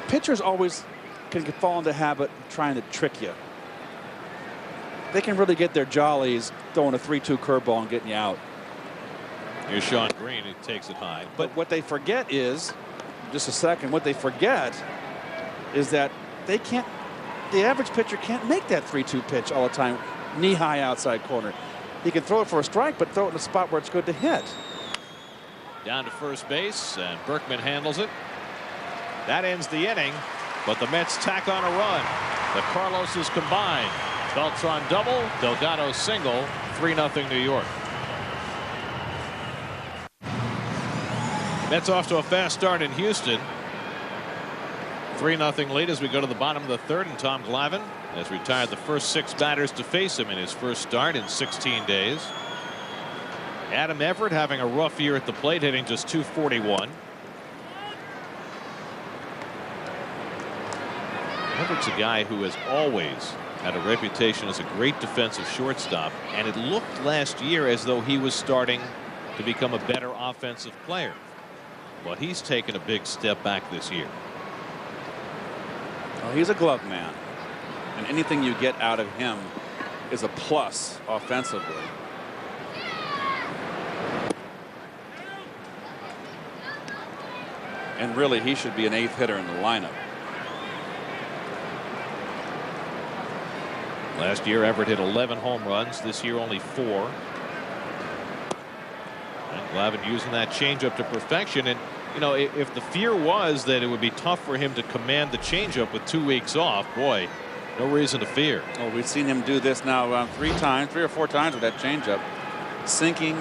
Pitchers always can fall into the habit of trying to trick you. They can really get their jollies throwing a 3-2 curveball and getting you out. Here's Sean Green, who takes it high. But what they forget is, just a second, what they forget is that they can't, the average pitcher can't make that 3-2 pitch all the time, knee-high outside corner. He can throw it for a strike, but throw it in a spot where it's good to hit. Down to first base, and Berkman handles it. That ends the inning, but the Mets tack on a run. The Carloses combine. Beltran double, Delgado single, 3-0 New York. Mets off to a fast start in Houston. 3-0 lead as we go to the bottom of the third, and Tom Glavine has retired the first 6 batters to face him in his first start in 16 days. Adam Everett having a rough year at the plate, hitting just .241. Everett's a guy who has always had a reputation as a great defensive shortstop, and it looked last year as though he was starting to become a better offensive player. But he's taken a big step back this year. Well, he's a glove man, and anything you get out of him is a plus offensively. And really, he should be an 8th hitter in the lineup. Last year, Everett hit 11 home runs. This year, only 4. And Glavine using that changeup to perfection. And, you know, if the fear was that it would be tough for him to command the changeup with 2 weeks off, boy, no reason to fear. Oh, we've seen him do this now around 3 or 4 times with that changeup, sinking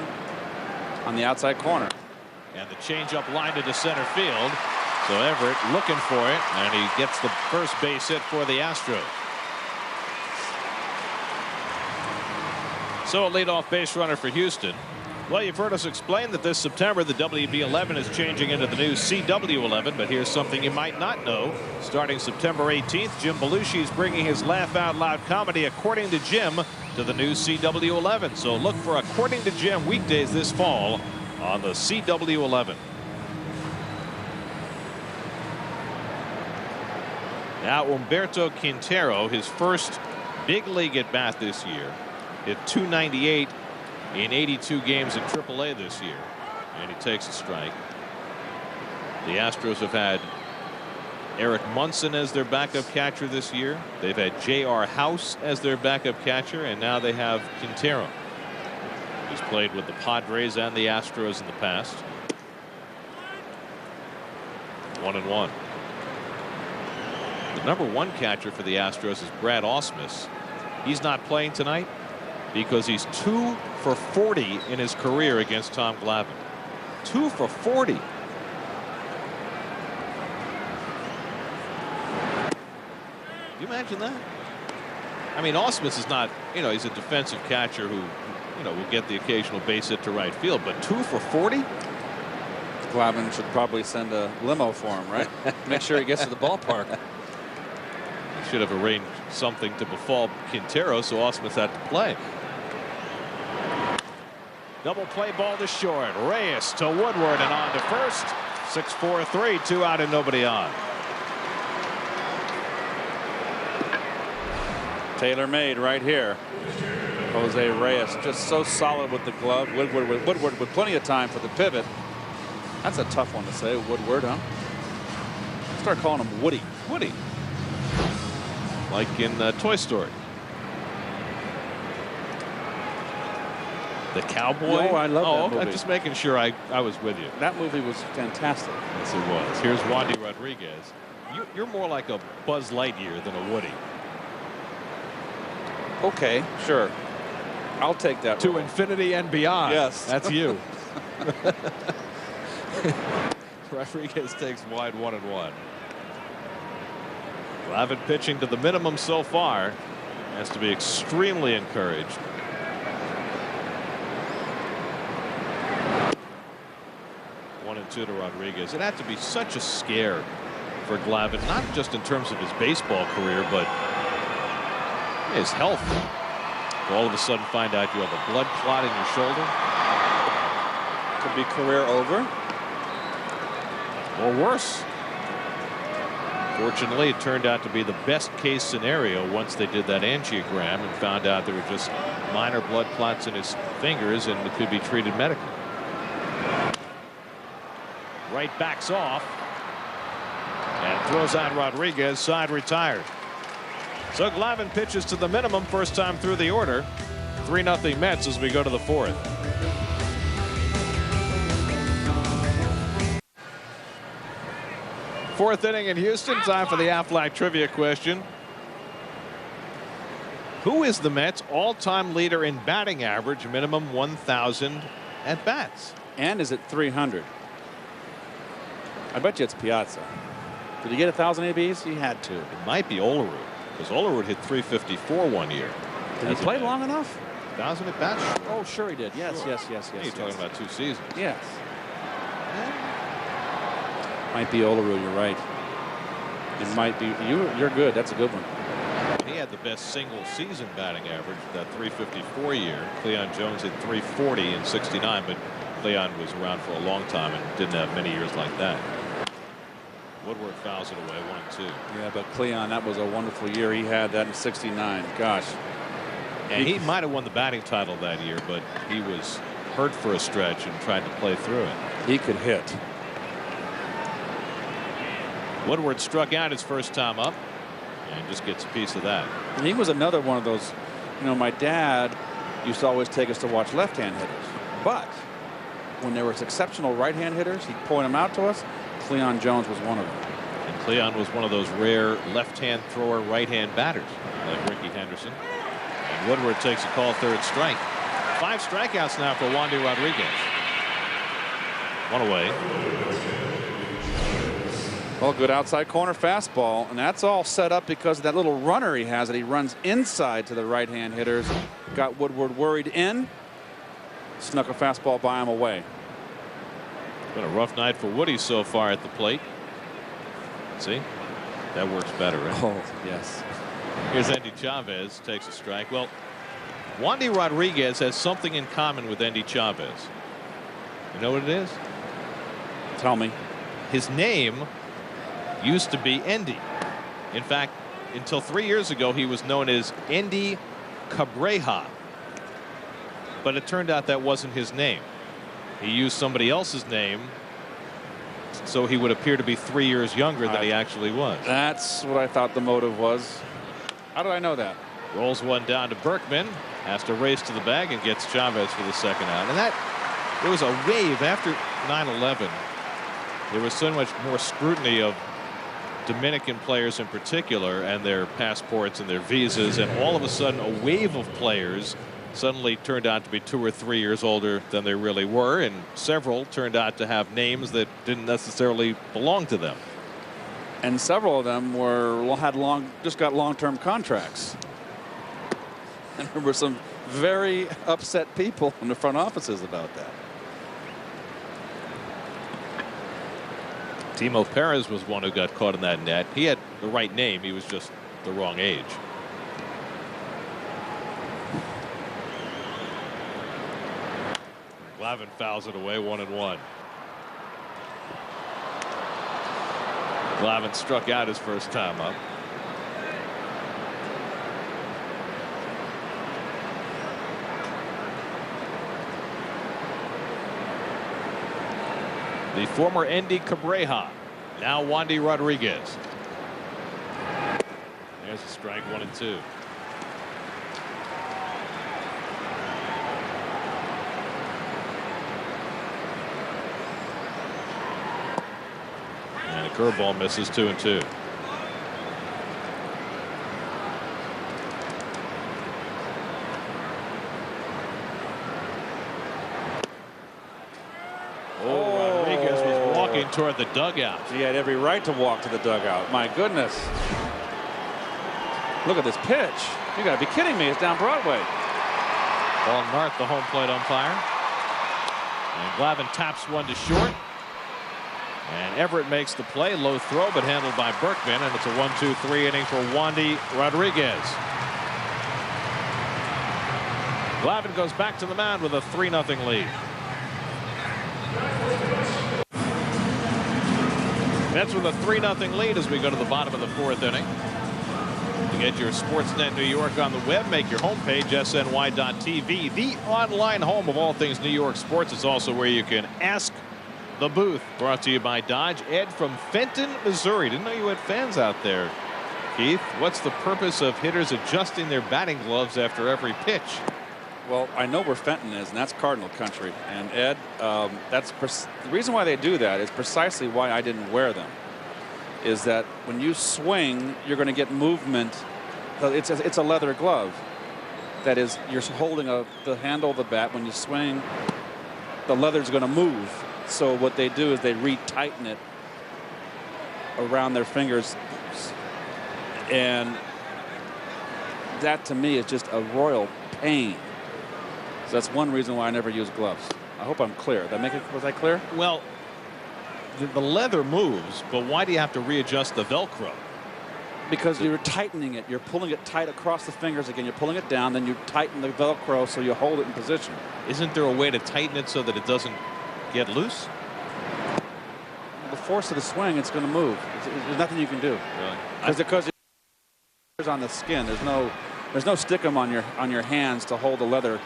on the outside corner. And the changeup lined into center field. So Everett looking for it, and he gets the first base hit for the Astros. So a leadoff base runner for Houston. Well, you've heard us explain that this September the WB11 is changing into the new CW11, but here's something you might not know. Starting September 18th, Jim Belushi is bringing his laugh out loud comedy According to Jim to the new CW11. So look for According to Jim weekdays this fall on the CW11. Now Humberto Quintero, his first big league at bat this year, hit .298 in 82 games in AAA this year, and he takes a strike. The Astros have had Eric Munson as their backup catcher this year. They've had J.R. House as their backup catcher, and now they have Quintero. He's played with the Padres and the Astros in the past. 1-1. The #1 catcher for the Astros is Brad Ausmus. He's not playing tonight because he's 2 for 40 in his career against Tom Glavine. 2 for 40. Can you imagine that? I mean, Ausmus is not, you know, he's a defensive catcher who, you know, will get the occasional base hit to right field, but 2 for 40? Glavine should probably send a limo for him, right? Make sure he gets to the ballpark. He should have arranged something to befall Quintero so Ausmus had to play. Double play ball to short. Reyes to Woodward and on to first. 6-4-3, 2 out and nobody on. Tailor-made right here. Jose Reyes just so solid with the glove. Woodward with plenty of time for the pivot. That's a tough one to say, Woodward, huh? Start calling him Woody. Woody. Like in Toy Story. The Cowboy? Oh, I love that movie. I'm just making sure I was with you. That movie was fantastic. Yes, it was. Here's Wandy Rodriguez. You're more like a Buzz Lightyear than a Woody. Okay, sure. I'll take that. To infinity and beyond. Yes. That's you. Rodriguez takes wide 1-1. Glavine pitching to the minimum so far. Has to be extremely encouraged. One and 2 to Rodriguez. It had to be such a scare for Glavine, not just in terms of his baseball career, but his health. All of a sudden find out you have a blood clot in your shoulder. Could be career over. Or worse. Fortunately, it turned out to be the best case scenario once they did that angiogram and found out there were just minor blood clots in his fingers and it could be treated medically. Wright backs off and throws out Rodriguez, side retired. So Glavine pitches to the minimum first time through the order. 3-0 Mets as we go to the 4th. Fourth inning in Houston. Time for the Aflac trivia question. Who is the Mets all-time leader in batting average, minimum 1,000 at bats? And is it 300? I bet you it's Piazza. Did he get 1,000 ABs? He had to. It might be Olerud, because Olerud hit 354 one year. Did he play long enough? 1,000 at bats? Oh, sure he did. Yes, Sure. yes. You're talking about 2 seasons. Yes. Might be Olerud, you're right. It might be. You're good. That's a good one. He had the best single season batting average, that 354 year. Cleon Jones hit 340 in '69, but Cleon was around for a long time and didn't have many years like that. Woodward fouls it away, 1-2. Yeah, but Cleon, that was a wonderful year. He had that in '69. Gosh. And he might have won the batting title that year, but he was hurt for a stretch and tried to play through it. He could hit. Woodward struck out his first time up and just gets a piece of that. He was another one of those. My dad used to always take us to watch left-hand hitters, but when there was exceptional right-hand hitters, he'd point them out to us. Cleon Jones was one of them. And Cleon was one of those rare left-hand thrower, right-hand batters like Ricky Henderson. And Woodward takes a call, third strike. 5 strikeouts now for Wandy Rodriguez. One away. Well, good outside corner fastball, and that's all set up because of that little runner he has. That he runs inside to the right-hand hitters. Got Woodward worried in. Snuck a fastball by him away. It's been a rough night for Woody so far at the plate. See, that works better, right? Oh, yes. Here's Endy Chavez, takes a strike. Well, Wandy Rodriguez has something in common with Endy Chavez. You know what it is? Tell me. His name used to be Endy. In fact, until 3 years ago, he was known as Endy Cabreja. But it turned out that wasn't his name. He used somebody else's name so he would appear to be 3 years younger than he actually was. That's what I thought the motive was. How did I know that? Rolls one down to Berkman. Has to race to the bag and gets Chavez for the second out. And that, there was a wave after 9/11. There was so much more scrutiny of Dominican players in particular and their passports and their visas, and all of a sudden a wave of players suddenly turned out to be 2 or 3 years older than they really were, and several turned out to have names that didn't necessarily belong to them. And several of them just got long-term contracts. And there were some very upset people in the front offices about that. Timo Perez was one who got caught in that net. He had the right name. He was just the wrong age. Glavine fouls it away, 1-1. Glavine struck out his first time up. The former Endy Cabreja, now Wandy Rodriguez. There's a strike, 1-2. And a curveball misses, 2-2. Toward the dugout. He had every right to walk to the dugout. My goodness. Look at this pitch. You got to be kidding me. It's down Broadway. Ball north, the home plate umpire. And Glavine taps one to short. And Everett makes the play. Low throw, but handled by Berkman. And it's a 1-2-3 inning for Wandy Rodriguez. Glavine goes back to the mound with a 3-0 lead. Mets with a 3-0 lead as we go to the bottom of the 4th inning. To get your Sportsnet New York on the web, make your homepage SNY.TV, the online home of all things New York sports. It's also where you can ask the booth. Brought to you by Dodge. Ed from Fenton, Missouri. Didn't know you had fans out there, Keith. What's the purpose of hitters adjusting their batting gloves after every pitch? Well, I know where Fenton is, and that's Cardinal country. And Ed, that's the reason why they do that is precisely why I didn't wear them. Is that when you swing, you're going to get movement. It's a leather glove. That is, you're holding the handle of the bat. When you swing, the leather's going to move. So what they do is they retighten it around their fingers, and that to me is just a royal pain. So that's one reason why I never use gloves. I hope I'm clear. Was I clear? Well, the leather moves, but why do you have to readjust the Velcro? Because you're tightening it. You're pulling it tight across the fingers again. You're pulling it down, then you tighten the Velcro so you hold it in position. Isn't there a way to tighten it so that it doesn't get loose? The force of the swing, it's going to move. There's nothing you can do. Really? Because it's on the skin. There's no stickum on your hands to hold the leather.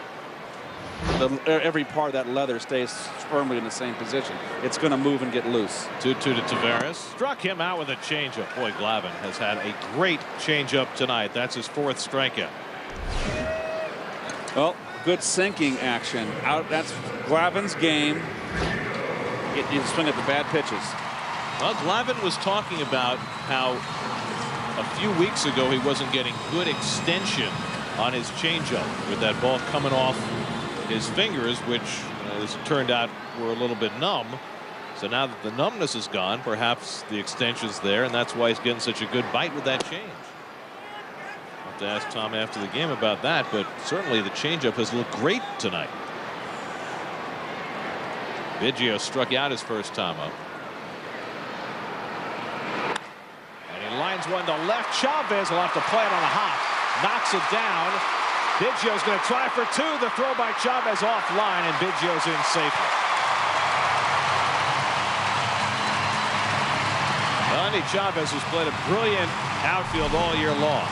Every part of that leather stays firmly in the same position. It's going to move and get loose. 2-2 to Taveras. Struck him out with a changeup. Boy, Glavine has had a great changeup tonight. That's his 4th strikeout. Well, good sinking action. That's Glavine's game. You swing at the bad pitches. Well, Glavine was talking about how a few weeks ago he wasn't getting good extension on his changeup with that ball coming off his fingers, which, as it turned out, were a little bit numb. So now that the numbness is gone, perhaps the extension's there, and that's why he's getting such a good bite with that change. I'll have to ask Tom after the game about that, but certainly the changeup has looked great tonight. Biggio struck out his first time up. And he lines one to left. Chavez will have to play it on a hop. Knocks it down. Biggio's going to try for 2. The throw by Chavez offline, and Biggio's in safely. Well, Andy Chavez has played a brilliant outfield all year long.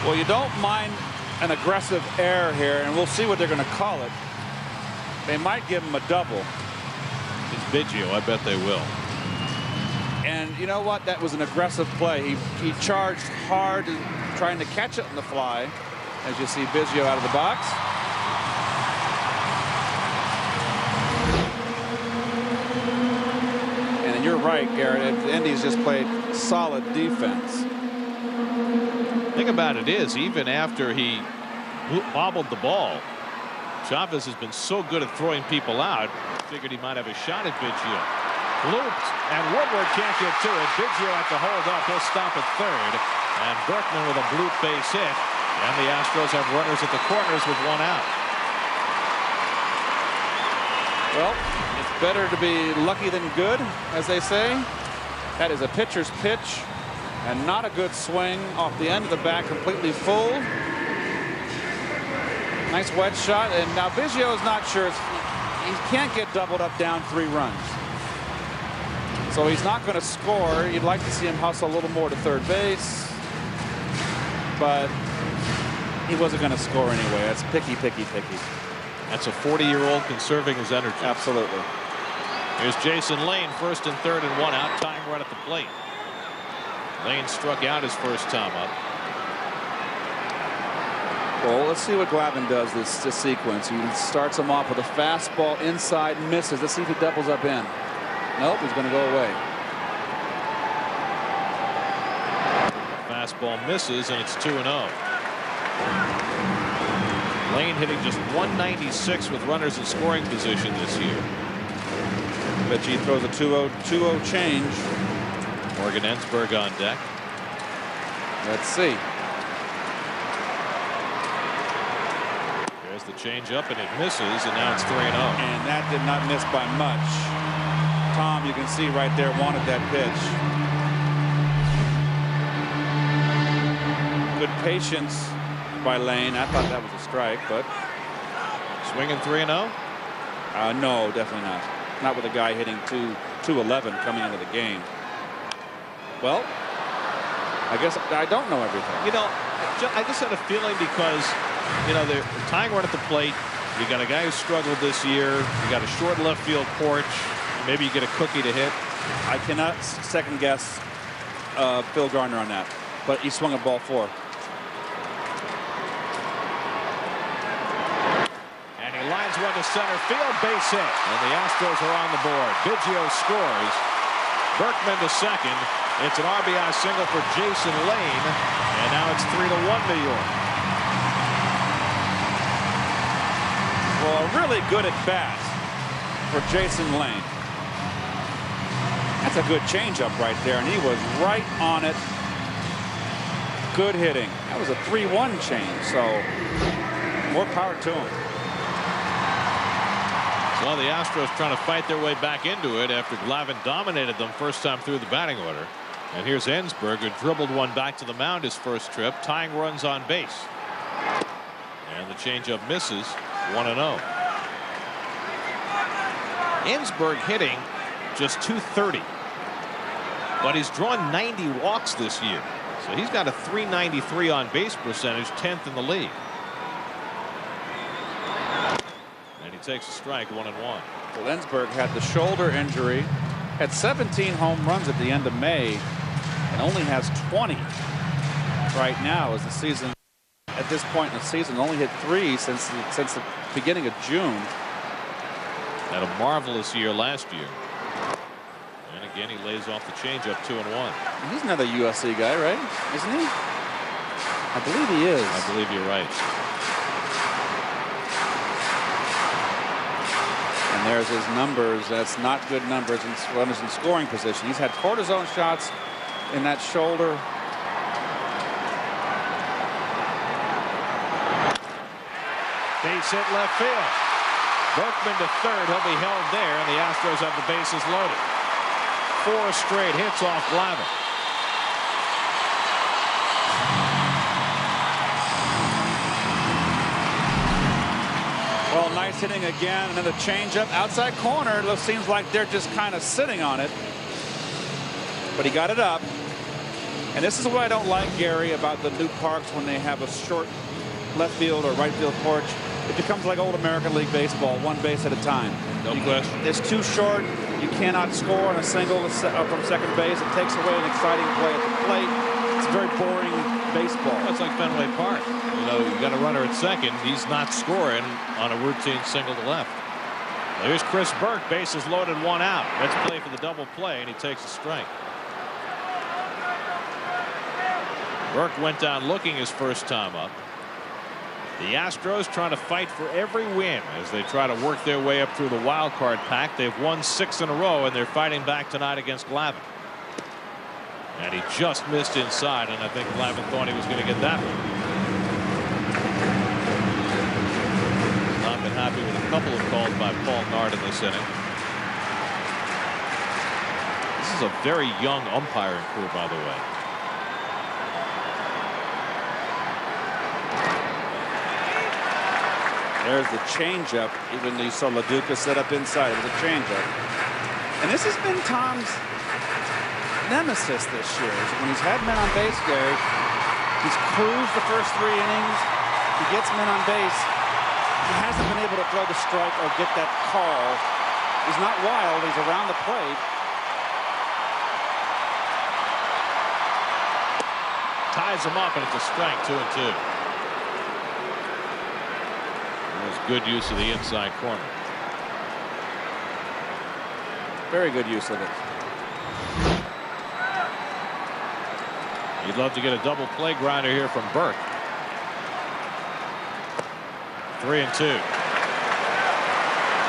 Well, you don't mind an aggressive error here, and we'll see what they're going to call it. They might give him a double. It's Biggio. I bet they will. And you know what? That was an aggressive play. He charged hard, trying to catch it in the fly. As you see Biggio out of the box. And you're right, Garrett. The Indies just played solid defense. The thing about it is, even after he bobbled the ball, Chavez has been so good at throwing people out. Figured he might have a shot at Biggio. Looped, and Woodward can't get to it. Biggio at the hold up. He'll stop at 3rd. And Berkman with a bloop base hit. And the Astros have runners at the corners with 1 out. Well, it's better to be lucky than good, as they say. That is a pitcher's pitch, and not a good swing off the end of the bat, completely full. Nice wet shot, and now Biggio is not sure. He can't get doubled up down 3 runs. So he's not going to score. You'd like to see him hustle a little more to 3rd base. But he wasn't going to score anyway. That's picky. That's a 40-year-old conserving his energy. Absolutely. Here's Jason Lane, 1st and 3rd and 1 out, tying right at the plate. Lane struck out his first time up. Well, let's see what Glavine does this sequence. He starts him off with a fastball inside, misses. Let's see if he doubles up in. Nope, he's going to go away. Fastball misses, and it's 2-0. Lane hitting just 196 with runners in scoring position this year. Bet he throws a 2-0 change. Morgan Ensberg on deck. Let's see. There's the changeup, and it misses, and now it's 3-0. And that did not miss by much. Tom, you can see right there, wanted that pitch. Good patience by Lane. I thought that was a strike, but Swinging 3-0? no, definitely not. Not with a guy hitting 211 coming into the game. Well, I guess I don't know everything. You know, I just had a feeling because, you know, they're tying run at the plate. You got a guy who struggled this year. You got a short left field porch. Maybe you get a cookie to hit. I cannot second guess Phil Garner on that, but he swung a ball 4. And he lines one to center field, base hit. And the Astros are on the board. Biggio scores. Berkman to second. It's an RBI single for Jason Lane. And now it's 3-1 New York. Well, a really good at bat for Jason Lane. That's a good changeup right there, and he was right on it. Good hitting. That was a 3-1 change, so more power to him. Well, the Astros trying to fight their way back into it after Glavine dominated them first time through the batting order. And here's Ensberg, who dribbled one back to the mound his first trip, tying runs on base. And the changeup misses. 1-0. Ensberg hitting just .230, but he's drawn 90 walks this year, so he's got a .393 on base percentage, 10th in the league. And he takes a strike, 1-1. Well, Ensberg had the shoulder injury, had 17 home runs at the end of May, and only has 20 right now as the season. At this point in the season, only hit 3 since the beginning of June. Had a marvelous year last year. And again, he lays off the changeup, 2-1. He's another USC guy, right? Isn't he? I believe he is. I believe you're right. And there's his numbers. That's not good numbers in runners in scoring position. He's had cortisone shots in that shoulder. Base hit left field. Berkman to third. He'll be held there, and the Astros have the bases loaded. 4 straight hits off Glavine. Well, nice hitting again, and then the changeup outside corner. It seems like they're just kind of sitting on it, but he got it up. And this is what I don't like, Gary, about the new parks when they have a short left field or right field porch. It becomes like old American League baseball, one base at a time. No question. It's too short. You cannot score on a single from second base. It takes away an exciting play at the plate. It's very boring baseball. It's like Fenway Park. You know, you got a runner at second. He's not scoring on a routine single to left. Well, here's Chris Burke. Bases loaded, 1 out. Let's play for the double play, and he takes a strike. Burke went down looking his first time up. The Astros trying to fight for every win as they try to work their way up through the wild card pack. They've won 6 in a row, and they're fighting back tonight against Glavine. And he just missed inside, and I think Glavine thought he was going to get that one. Not been happy with a couple of calls by Paul Nard in this inning. This is a very young umpiring crew, by the way. There's the changeup, even though you saw LaDuca set up inside. It was a changeup. And this has been Tom's nemesis this year. When he's had men on base, Gary, he's cruised the first 3 innings. He gets men on base. He hasn't been able to throw the strike or get that call. He's not wild. He's around the plate. Ties him up, and it's a strike, 2-2. Good use of the inside corner. Very good use of it. You'd love to get a double play grinder here from Burke. 3-2.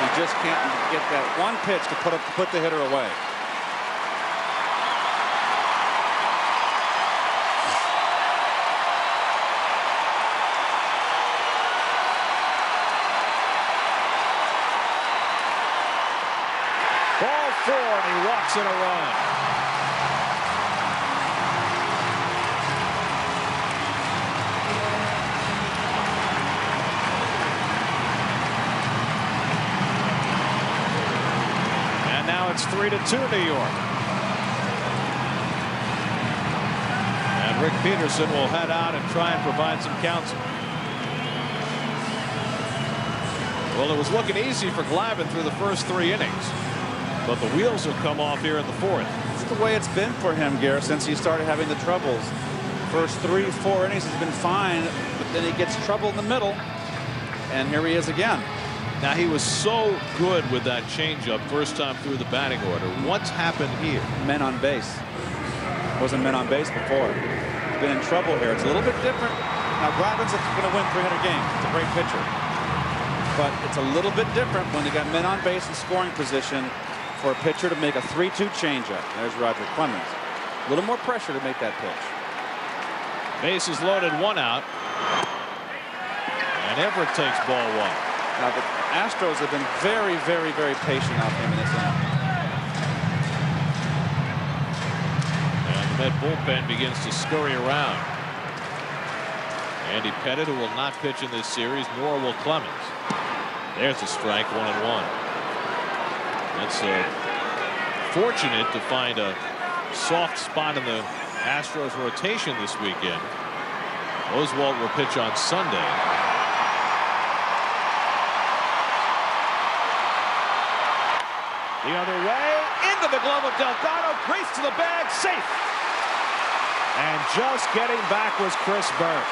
He just can't get that one pitch to put the hitter away. Ball 4, and he walks in a run. And now it's 3-2 New York. And Rick Peterson will head out and try and provide some counsel. Well, it was looking easy for Glavine through the first 3 innings. But the wheels have come off here in the 4th. It's the way it's been for him, Garrett, since he started having the troubles. First 3-4 innings has been fine, but then he gets trouble in the middle, and here he is again. Now, he was so good with that changeup first time through the batting order. What's happened here? Men on base. Wasn't men on base before. Been in trouble here. It's a little bit different. Now, Glavine's going to win 300 games. It's a great pitcher. But it's a little bit different when they got men on base in scoring position for a pitcher to make a 3-2 changeup. There's Roger Clemens. A little more pressure to make that pitch. Bases loaded, 1 out. And Everett takes ball 1. Now the Astros have been very, very, very patient out him in this inning. And the Met bullpen begins to scurry around. Andy Pettit, who will not pitch in this series, nor will Clemens. There's a strike, 1-1. That's fortunate to find a soft spot in the Astros rotation this weekend. Oswalt will pitch on Sunday. The other way, into the glove of Delgado, crease to the bag, safe. And just getting back was Chris Burke.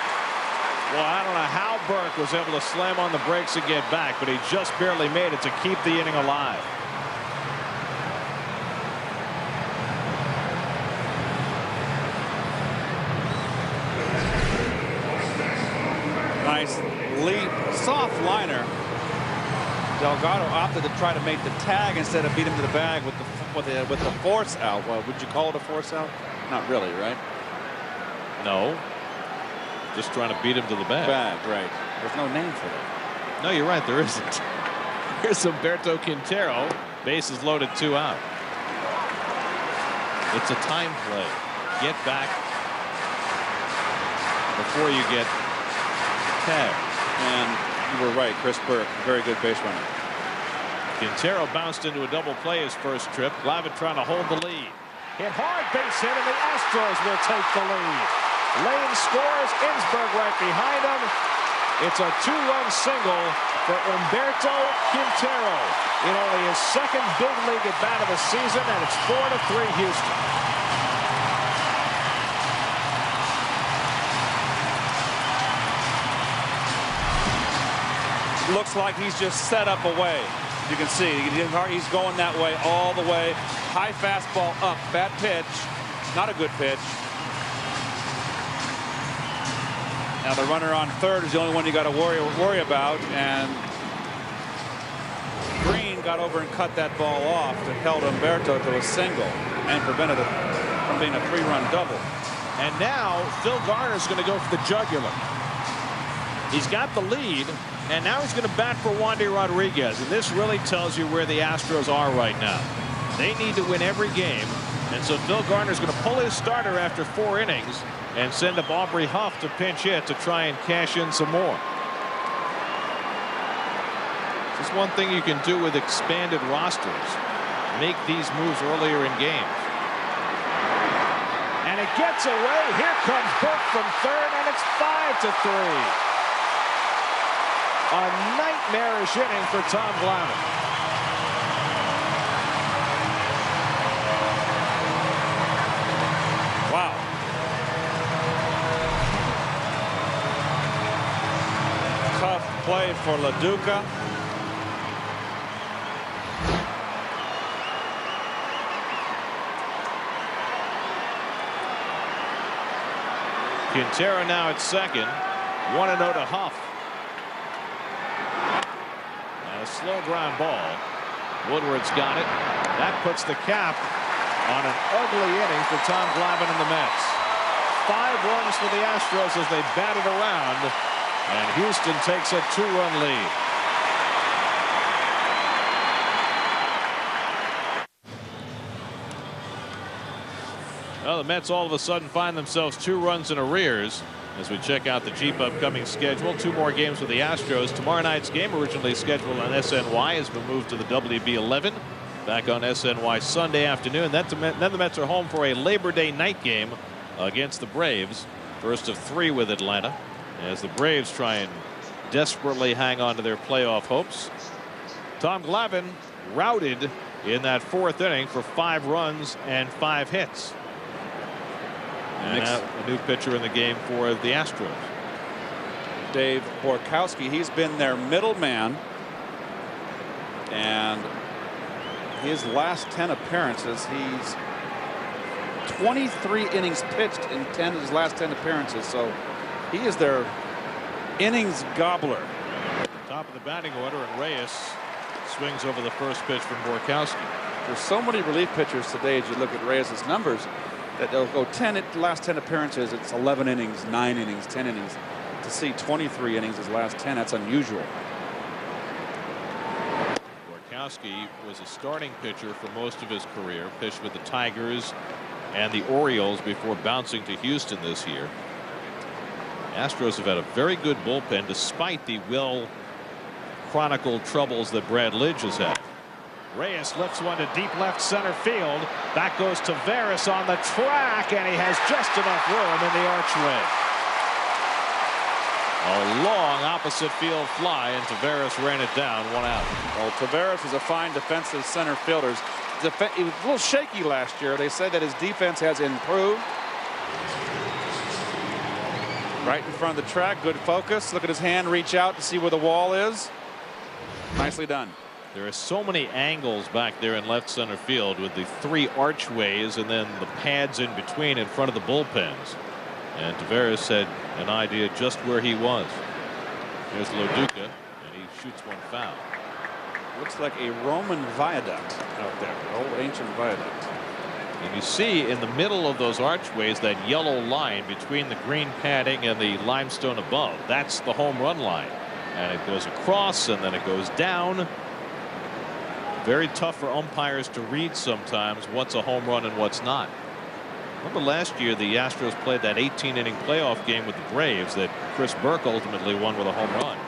Well, I don't know how Burke was able to slam on the brakes and get back, but he just barely made it to keep the inning alive. Nice lead, soft liner. Delgado opted to try to make the tag instead of beat him to the bag with the force out. Well, would you call it a force out? Not really, right? No. Just trying to beat him to the bag. Right. There's no name for that. No, you're right. There isn't. Here's Humberto Quintero. Bases loaded, 2 out. It's a time play. Get back before you get tagged. And you were right. Chris Burke, very good base runner. Quintero bounced into a double play his first trip. Glavine trying to hold the lead. Hit hard, base hit, and the Astros will take the lead. Lane scores, Innsberg right behind him. It's a 2-run single for Humberto Quintero in only his second big league at bat of the season, and it's 4-3 Houston. Looks like he's just set up away. You can see he's going that way all the way. High fastball up, bad pitch, not a good pitch. Now the runner on third is the only one you got to worry about, and Green got over and cut that ball off to held Humberto to a single and prevented it from being a 3-run double. And now Phil Garner's going to go for the jugular. He's got the lead, and now he's going to bat for Wandy Rodriguez, and this really tells you where the Astros are right now. They need to win every game, and so Phil Garner's going to pull his starter after 4 innings and send up Aubrey Huff to pinch hit to try and cash in some more. Just one thing you can do with expanded rosters. Make these moves earlier in games. And it gets away. Here comes Burke from third, and it's 5-3. A nightmarish inning for Tom Glavine. Wow. Tough play for LaDuca. Quintero now at second. 1-0 to Huff. And a slow ground ball. Woodward's got it. That puts the cap on an ugly inning for Tom Glavine and the Mets. 5 runs for the Astros as they batted around, and Houston takes a 2-run lead. Well, the Mets all of a sudden find themselves 2 runs in arrears as we check out the Jeep upcoming schedule. 2 more games with the Astros. Tomorrow night's game, originally scheduled on SNY, has been moved to the WB11. Back on SNY Sunday afternoon. Then the Mets are home for a Labor Day night game against the Braves. First of 3 with Atlanta, as the Braves try and desperately hang on to their playoff hopes. Tom Glavine routed in that 4th inning for 5 runs and 5 hits. And a new pitcher in the game for the Astros. Dave Borkowski, he's been their middleman, and his last 10 appearances, he's 23 innings pitched in 10 of his last 10 appearances. So he is their innings gobbler. Top of the batting order, and Reyes swings over the first pitch from Borkowski. There's so many relief pitchers today, as you look at Reyes' numbers, that they'll go 10 last 10 appearances. It's 11 innings, 9 innings, 10 innings. To see 23 innings his last 10, that's unusual. Borkowski was a starting pitcher for most of his career. Pitched with the Tigers and the Orioles before bouncing to Houston this year. Astros have had a very good bullpen despite the well-chronicled troubles that Brad Lidge has had. Reyes lifts one to deep left center field. Back goes Taveras on the track, and he has just enough room in the archway. A long opposite field fly, and Taveras ran it down, 1 out. Well, Taveras is a fine defensive center fielder. He was a little shaky last year. They said that his defense has improved. Right in front of the track, good focus. Look at his hand reach out to see where the wall is. Nicely done. There are so many angles back there in left center field with the 3 archways and then the pads in between in front of the bullpens. And Taveras had an idea just where he was. Here's Loduca, and he shoots one foul. Looks like a Roman viaduct out there, an old ancient viaduct. And you see in the middle of those archways that yellow line between the green padding and the limestone above. That's the home run line. And it goes across and then it goes down. Very tough for umpires to read sometimes what's a home run and what's not. Remember last year the Astros played that 18-inning playoff game with the Braves that Chris Burke ultimately won with a home run.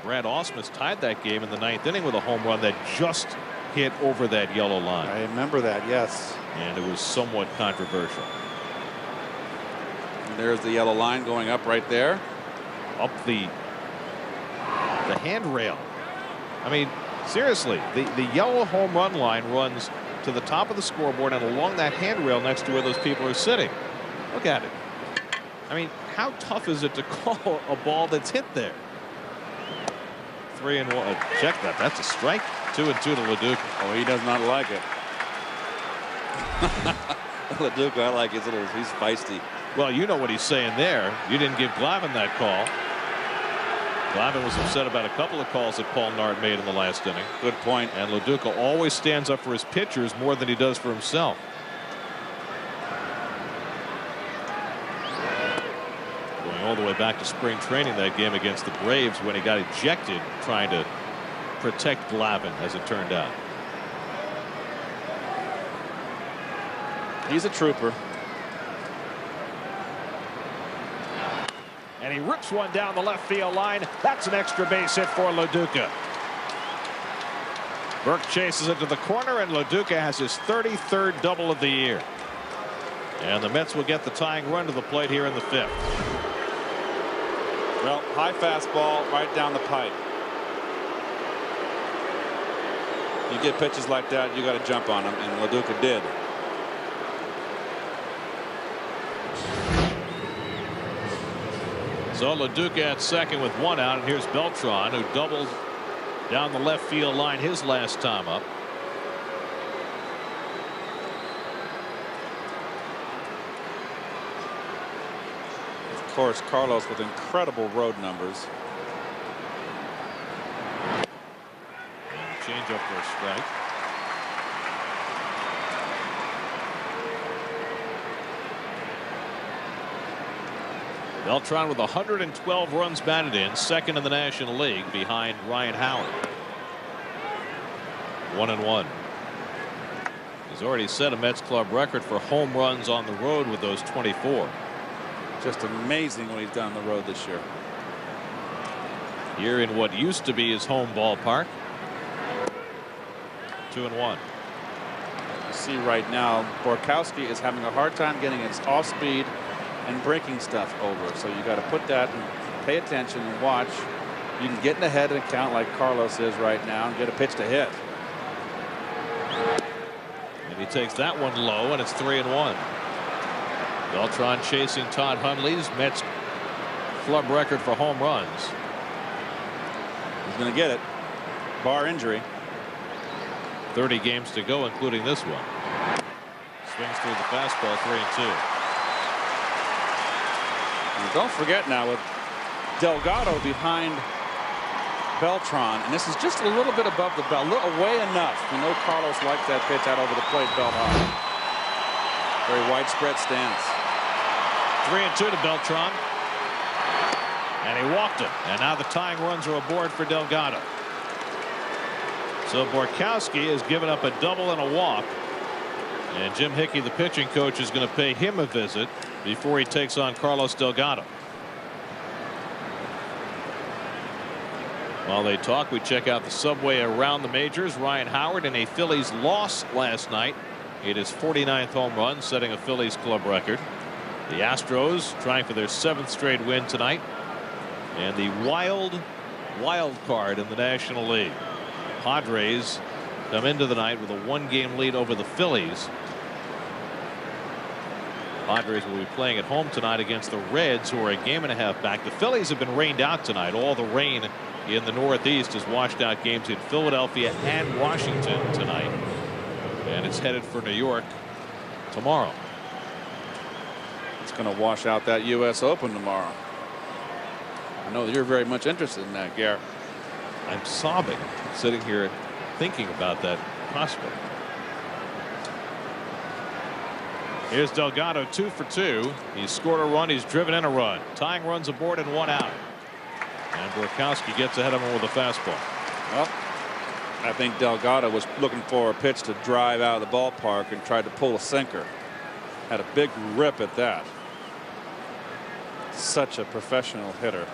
Brad Ausmus tied that game in the 9th inning with a home run that just hit over that yellow line. I remember that, yes. And it was somewhat controversial. And there's the yellow line going up right there. Up the handrail. I mean, seriously, the yellow home run line runs to the top of the scoreboard and along that handrail next to where those people are sitting. Look at it. I mean, how tough is it to call a ball that's hit there? 3-1. Check that. That's a strike. 2-2 to Loduca. Oh, he does not like it. Loduca, I like his little. He's feisty. Well, you know what he's saying there. You didn't give Glavine that call. Glavine was upset about a couple of calls that Paul Nart made in the last inning. Good point. And Loduca always stands up for his pitchers more than he does for himself. Going all the way back to spring training, that game against the Braves when he got ejected trying to protect Glavine, as it turned out. He's a trooper. And he rips one down the left field line. That's an extra base hit for Loduca. Burke chases it to the corner, and Loduca has his 33rd double of the year. And the Mets will get the tying run to the plate here in the 5th. Well, high fastball right down the pipe. You get pitches like that, you got to jump on them, and Loduca did. So Loduca at second with 1 out, and here's Beltran, who doubled down the left field line his last time up. Of course, Carlos with incredible road numbers. Change up for a strike. Beltran with 112 runs batted in, second in the National League behind Ryan Howard. 1-1. He's already set a Mets club record for home runs on the road with those 24. Just amazing what he's done on the road this year. Here in what used to be his home ballpark. 2-1. You see right now, Borkowski is having a hard time getting his off speed and breaking stuff over. So you got to put that and pay attention and watch. You can get in the head and count like Carlos is right now and get a pitch to hit. And he takes that one low, and it's 3-1. Beltran chasing Todd Hundley's Mets club record for home runs. He's going to get it, bar injury. 30 games to go, including this one. Swings through the fastball, 3-2. And don't forget now with Delgado behind Beltran, and this is just a little bit above the belt, away enough. We know Carlos likes that pitch out over the plate, belt high. Very widespread stance. 3-2 to Beltran. And he walked him. And now the tying runs are aboard for Delgado. So Borkowski has given up a double and a walk. And Jim Hickey, the pitching coach, is going to pay him a visit before he takes on Carlos Delgado. While they talk, we check out the subway around the majors. Ryan Howard in a Phillies loss last night. It is 49th home run, setting a Phillies club record. The Astros trying for their 7th straight win tonight. And the wild card in the National League. Padres come into the night with a 1-game lead over the Phillies. Padres will be playing at home tonight against the Reds, who are a 1.5 back. The Phillies have been rained out tonight. All the rain in the Northeast has washed out games in Philadelphia and Washington tonight. And it's headed for New York tomorrow. It's going to wash out that U.S. Open tomorrow. I know that you're very much interested in that, Gare. I'm sobbing sitting here thinking about that prospect. Here's Delgado, 2 for 2. He's scored a run. He's driven in a run. Tying runs aboard and 1 out. And Borkowski gets ahead of him with a fastball. Well, I think Delgado was looking for a pitch to drive out of the ballpark and tried to pull a sinker. Had a big rip at that. Such a professional hitter.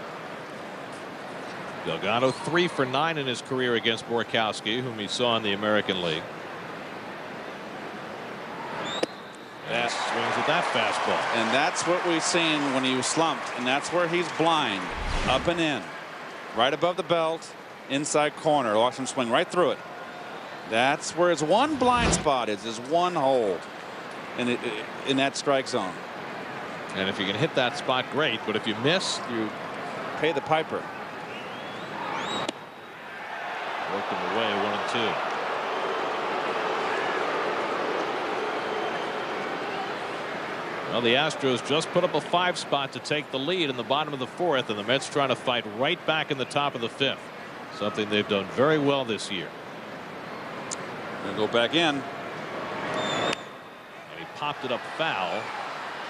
Delgado 3 for 9 in his career against Borkowski, whom he saw in the American League. And swings with that fastball. And that's what we've seen when he was slumped. And that's where he's blind. Up and in. Right above the belt. Inside corner. Watch him swing right through it. That's where his one blind spot is. His one hole in that strike zone. And if you can hit that spot, great. But if you miss, you pay the piper. Worked him away, 1-2. Well, the Astros just put up a 5 spot to take the lead in the bottom of the 4th, and the Mets trying to fight right back in the top of the 5th. Something they've done very well this year. Gonna go back in. And he popped it up foul.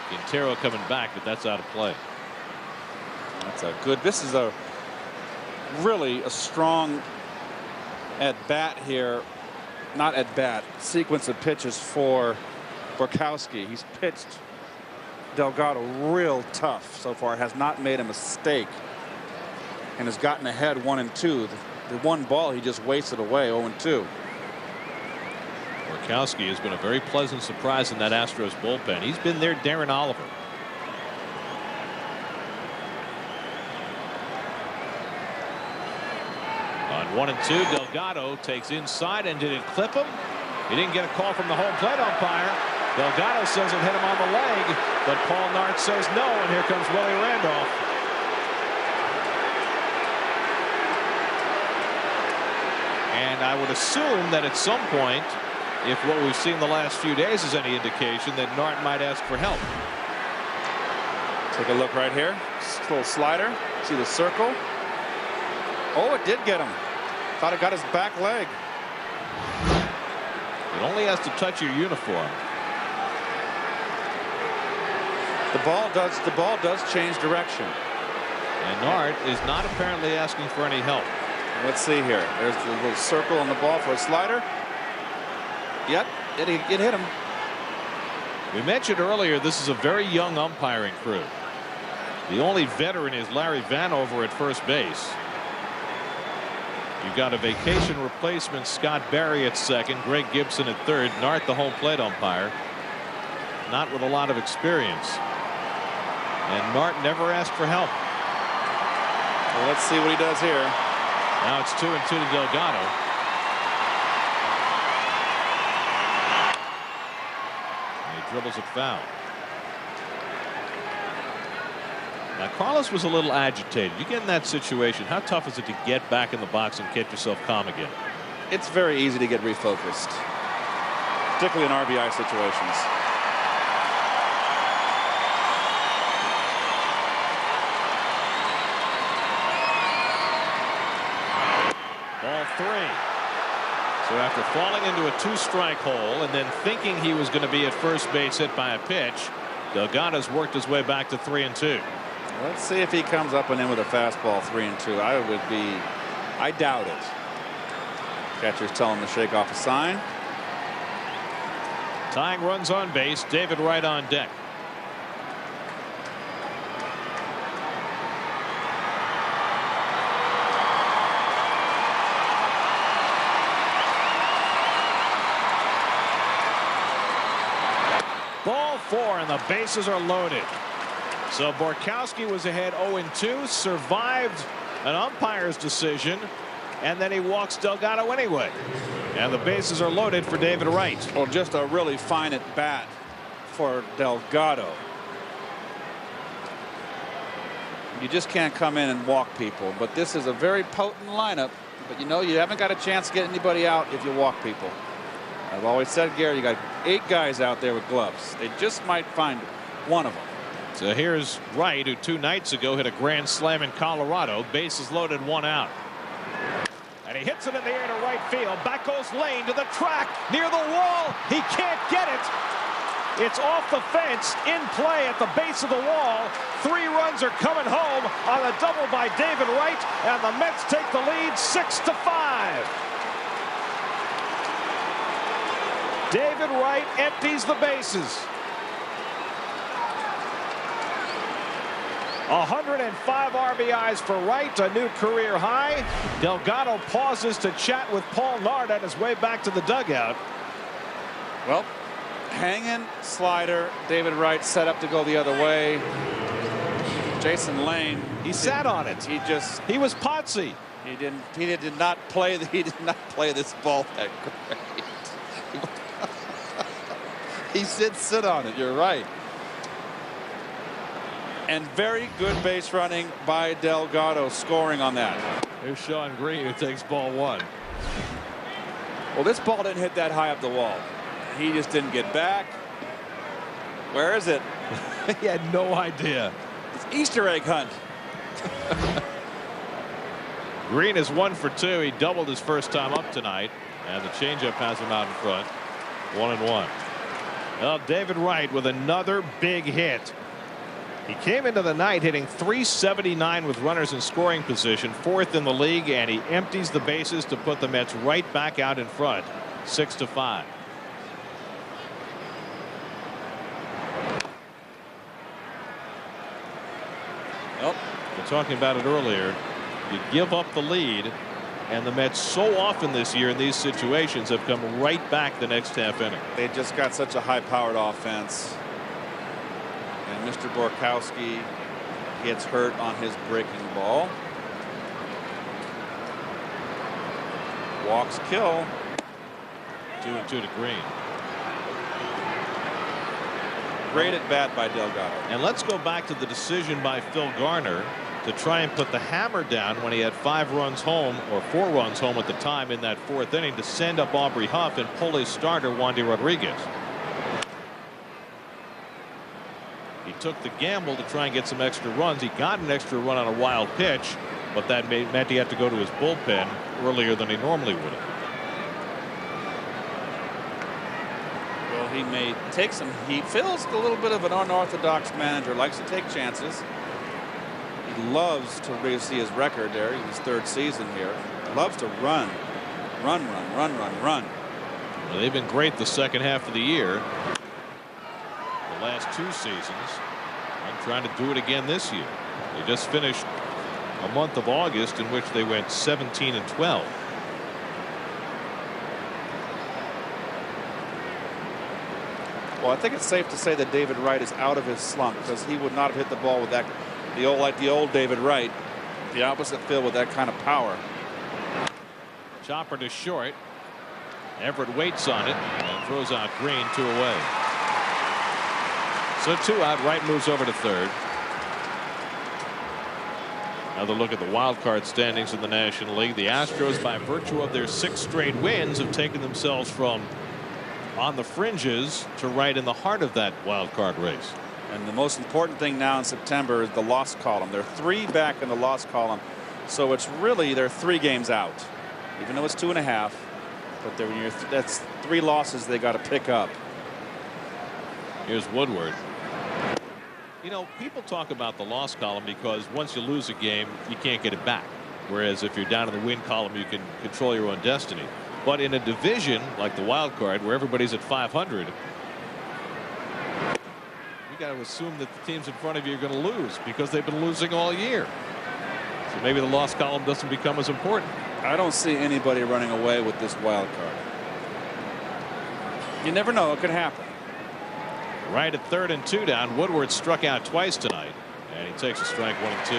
Quintero coming back, but that's out of play. That's a good. This is a really a strong at bat here. Not at bat. Sequence of pitches for Borkowski. He's pitched Delgado real tough so far. Has not made a mistake. And has gotten ahead 1-2. The one ball he just wasted away, 0-2. Borkowski has been a very pleasant surprise in that Astros bullpen. He's been there, Darren Oliver. On 1-2, Delgado takes inside, and did it clip him? He didn't get a call from the home plate umpire. Delgado says it hit him on the leg, but Paul Nart says no, and here comes Willie Randolph. And I would assume that at some point, if what we've seen the last few days is any indication, that Nart might ask for help. Take a look right here. Little slider. See the circle? Oh, it did get him. Thought it got his back leg. It only has to touch your uniform. The ball does change direction. And Nart is not apparently asking for any help. Let's see here. There's the little circle on the ball for a slider. Yep, it hit him. We mentioned earlier this is a very young umpiring crew. The only veteran is Larry Vanover at first base. You've got a vacation replacement, Scott Barry at second, Greg Gibson at third, Nart the home plate umpire. Not with a lot of experience. And Nart never asked for help. Well, let's see what he does here. Now it's 2-2 to Delgado. And he dribbles it foul. Now Carlos was a little agitated. You get in that situation, how tough is it to get back in the box and get yourself calm again? It's very easy to get refocused, particularly in RBI situations. Ball 3. So after falling into a 2-strike hole and then thinking he was going to be at first base hit by a pitch, Delgado's worked his way back to 3-2. Let's see if he comes up and in with a fastball. 3-2. I doubt it. Catcher's telling him to shake off a sign. Tying runs on base. David Wright on deck. Ball 4 and the bases are loaded. So Borkowski was ahead 0-2, survived an umpire's decision, and then he walks Delgado anyway. And the bases are loaded for David Wright. Well, just a really fine at bat for Delgado. You just can't come in and walk people, but this is a very potent lineup. But you know, you haven't got a chance to get anybody out if you walk people. I've always said, Gary, you got 8 guys out there with gloves. They just might find one of them. So here's Wright, who 2 nights ago hit a grand slam in Colorado. Bases loaded, 1 out. And he hits it in the air to right field. Back goes Lane to the track near the wall. He can't get it. It's off the fence, in play at the base of the wall. 3 runs are coming home on a double by David Wright, and the Mets take the lead 6-5. David Wright empties the bases. 105 RBIs for Wright, a new career high. Delgado pauses to chat with Paul Nard on his way back to the dugout. Well, hanging slider. David Wright set up to go the other way. Jason Lane, he sat on it. He was potsy. He did not play this ball that great. He did sit on it. You're right. And very good base running by Delgado, scoring on that. Here's Sean Green, who takes ball 1. Well, this ball didn't hit that high up the wall. He just didn't get back. Where is it? He had no idea. It's Easter egg hunt. Green is 1 for 2. He doubled his first time up tonight, and the changeup has him out in front. 1-1. Well, David Wright with another big hit. He came into the night hitting .379 with runners in scoring position, 4th in the league, and he empties the bases to put the Mets right back out in front, 6-5. Well, we're talking about it earlier. You give up the lead, and the Mets so often this year in these situations have come right back the next half inning. They just got such a high-powered offense. And Mr. Borkowski gets hurt on his breaking ball. Walks kill. 2-2 to Green. Great at bat by Delgado. And let's go back to the decision by Phil Garner to try and put the hammer down when he had 5 runs home, or 4 runs home at the time in that 4th inning, to send up Aubrey Huff and pull his starter Wandy Rodriguez. He took the gamble to try and get some extra runs. He got an extra run on a wild pitch, but that meant he had to go to his bullpen earlier than he normally would have. Well, he may take some heat. Phil's a little bit of an unorthodox manager, likes to take chances. He loves to really see his record there. His 3rd season here. Loves to run. Run. Well, they've been great the second half of the year. The last 2 seasons. I'm trying to do it again this year. They just finished a month of August in which they went 17-12. Well, I think it's safe to say that David Wright is out of his slump, because he would not have hit the ball with that, like the old David Wright, the opposite field, with that kind of power. Chopper to short. Everett waits on it and throws out Green, 2 away. So 2 out. Wright moves over to 3rd. Another look at the wild card standings in the National League. The Astros, by virtue of their 6 straight wins, have taken themselves from on the fringes to right in the heart of that wild card race. And the most important thing now in September is the loss column. They're 3 back in the loss column, so it's really they're 3 games out, even though it's 2.5. But that's 3 losses they got to pick up. Here's Woodward. You know, people talk about the loss column because once you lose a game, you can't get it back. Whereas if you're down in the win column, you can control your own destiny. But in a division like the wild card, where everybody's at 500, you got to assume that the teams in front of you are going to lose because they've been losing all year. So maybe the loss column doesn't become as important. I don't see anybody running away with this wild card. You never know. It could happen. Right at 3rd and 2 down. Woodward struck out twice tonight, and he takes a strike 1 and 2.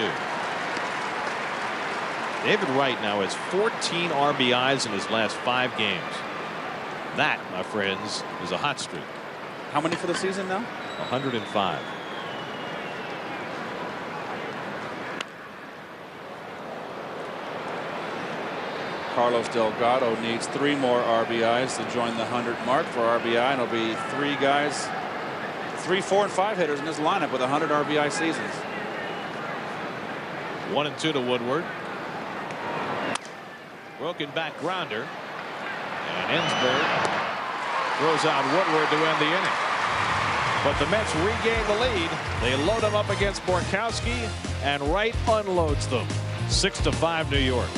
David Wright now has 14 RBIs in his last 5 games. That, my friends, is a hot streak. How many for the season now? 105. Carlos Delgado needs 3 more RBIs to join the 100 mark for RBI, and it'll be 3 guys, 3, 4, and 5 hitters in this lineup with 100 RBI seasons. 1 and 2 to Woodward. Broken back grounder, and Ensberg throws out Woodward to end the inning. But the Mets regain the lead. They load him up against Borkowski, and Wright unloads them. 6-5 New York.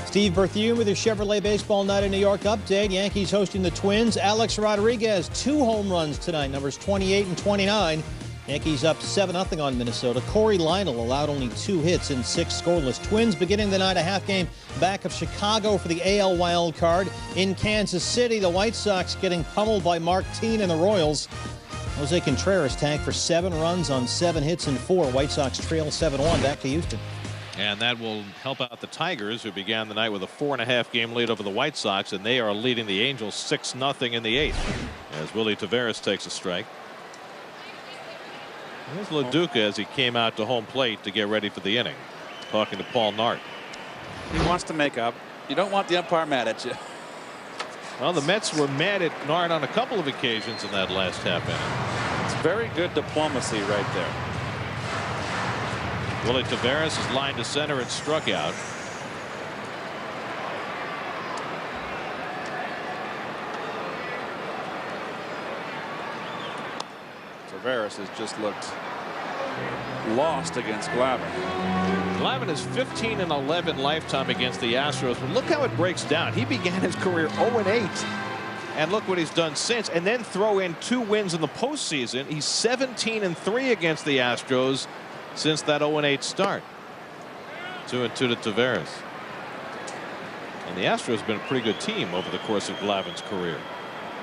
Steve Berthiaume with your Chevrolet Baseball Night in New York update. Yankees hosting the Twins. Alex Rodriguez, 2 home runs tonight, numbers 28 and 29. Yankees up 7-0 on Minnesota. Corey Lionel allowed only 2 hits in 6 scoreless. Twins beginning the night a half game back of Chicago for the AL wild card. In Kansas City, the White Sox getting pummeled by Mark Teen and the Royals. Jose Contreras tagged for 7 runs on 7 hits and 4. White Sox trail 7-1 back to Houston. And that will help out the Tigers, who began the night with a 4.5 game lead over the White Sox, and they are leading the Angels 6-0 in the 8th as Willie Taveras takes a strike. Here's LaDuca as he came out to home plate to get ready for the inning, talking to Paul Nart. He wants to make up. You don't want the umpire mad at you. Well, the Mets were mad at Nart on a couple of occasions in that last half inning. It's very good diplomacy right there. Willie Taveras is lined to center and struck out. Taveras has just looked lost against Glavine. Glavine is 15 and 11 lifetime against the Astros, but look how it breaks down. He began his career 0-8, and look what he's done since. And then throw in 2 wins in the postseason. He's 17 and 3 against the Astros since that 0-8 start. 2-2 to Taveras. And the Astros have been a pretty good team over the course of Glavine's career.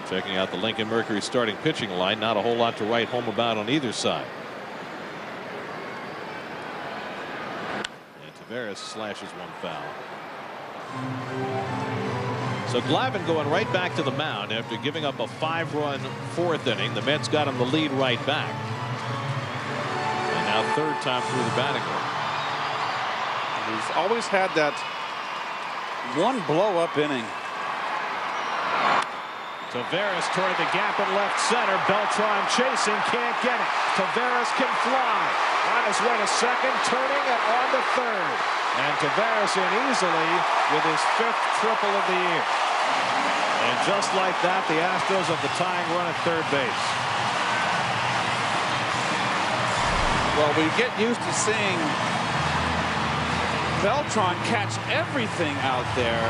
Checking out the Lincoln Mercury starting pitching line. Not a whole lot to write home about on either side. And Taveras slashes 1 foul. So Glavine going right back to the mound after giving up a 5-run 4th inning. The Mets got him the lead right back. And now 3rd time through the batting order. He's always had that one blow-up inning. Taveras toward the gap in left center. Beltran chasing, can't get it. Taveras can fly. On his way to second, turning and on to 3rd. And Taveras in easily with his 5th triple of the year. And just like that, the Astros have the tying run at 3rd base. Well, we get used to seeing Beltran catch everything out there,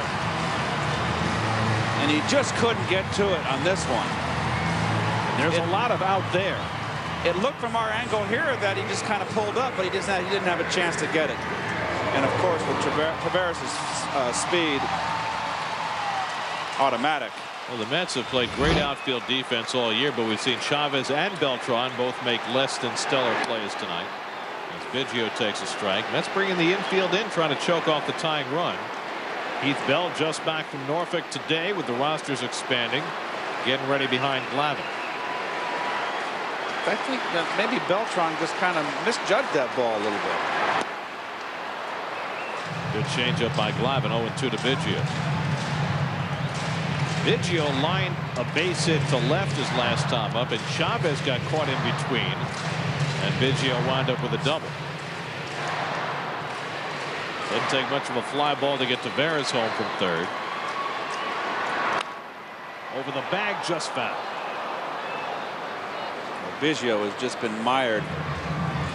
and he just couldn't get to it on this one. There's a lot of out there. It looked from our angle here that he just kind of pulled up, but he didn't have a chance to get it. And of course, with Taveras' speed, automatic. Well, the Mets have played great outfield defense all year, but we've seen Chavez and Beltran both make less than stellar plays tonight. As Biggio takes a strike. Mets bringing the infield in, trying to choke off the tying run. Heath Bell just back from Norfolk today with the rosters expanding, getting ready behind Glavine. I think that maybe Beltran just kind of misjudged that ball a little bit. Good changeup by Glavine. 0-2 to Biggio. Biggio lined a base hit to left his last time up, and Chavez got caught in between, and Biggio wound up with a double. Didn't take much of a fly ball to get Taveras home from 3rd. Over the bag, just foul. Well, Biggio has just been mired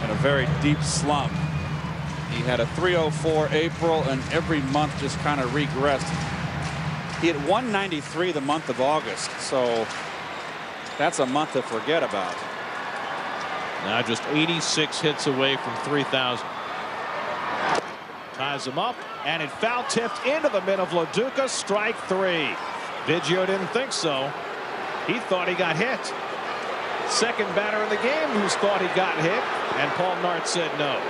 in a very deep slump. He had a 304 April, and every month just kind of regressed. He had 193 the month of August, so that's a month to forget about. Now just 86 hits away from 3,000. Ties him up, and it foul tipped into the mid of LaDuca. Strike 3. Biggio didn't think so. He thought he got hit. Second batter in the game who thought he got hit, and Paul Nart said no.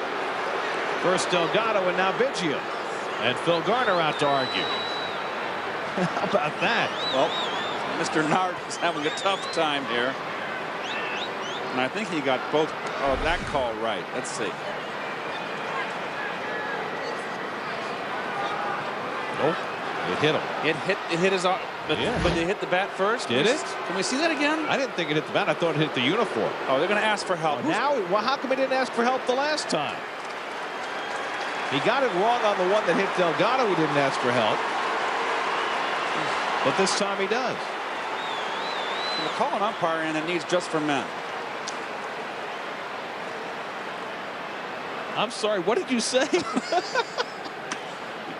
First Delgado and now Biggio, and Phil Garner out to argue. How about that? Well, Mr. Nart is having a tough time here, and I think he got both that call right. Let's see. Oh, it hit him. It hit his arm. But they hit the bat first. Did it? Can we see that again? I didn't think it hit the bat. I thought it hit the uniform. Oh, they're going to ask for help. Well, how come he didn't ask for help the last time? He got it wrong on the one that hit Delgado. He didn't ask for help. But this time he does. The call an umpire, and it needs just for men. I'm sorry, what did you say? You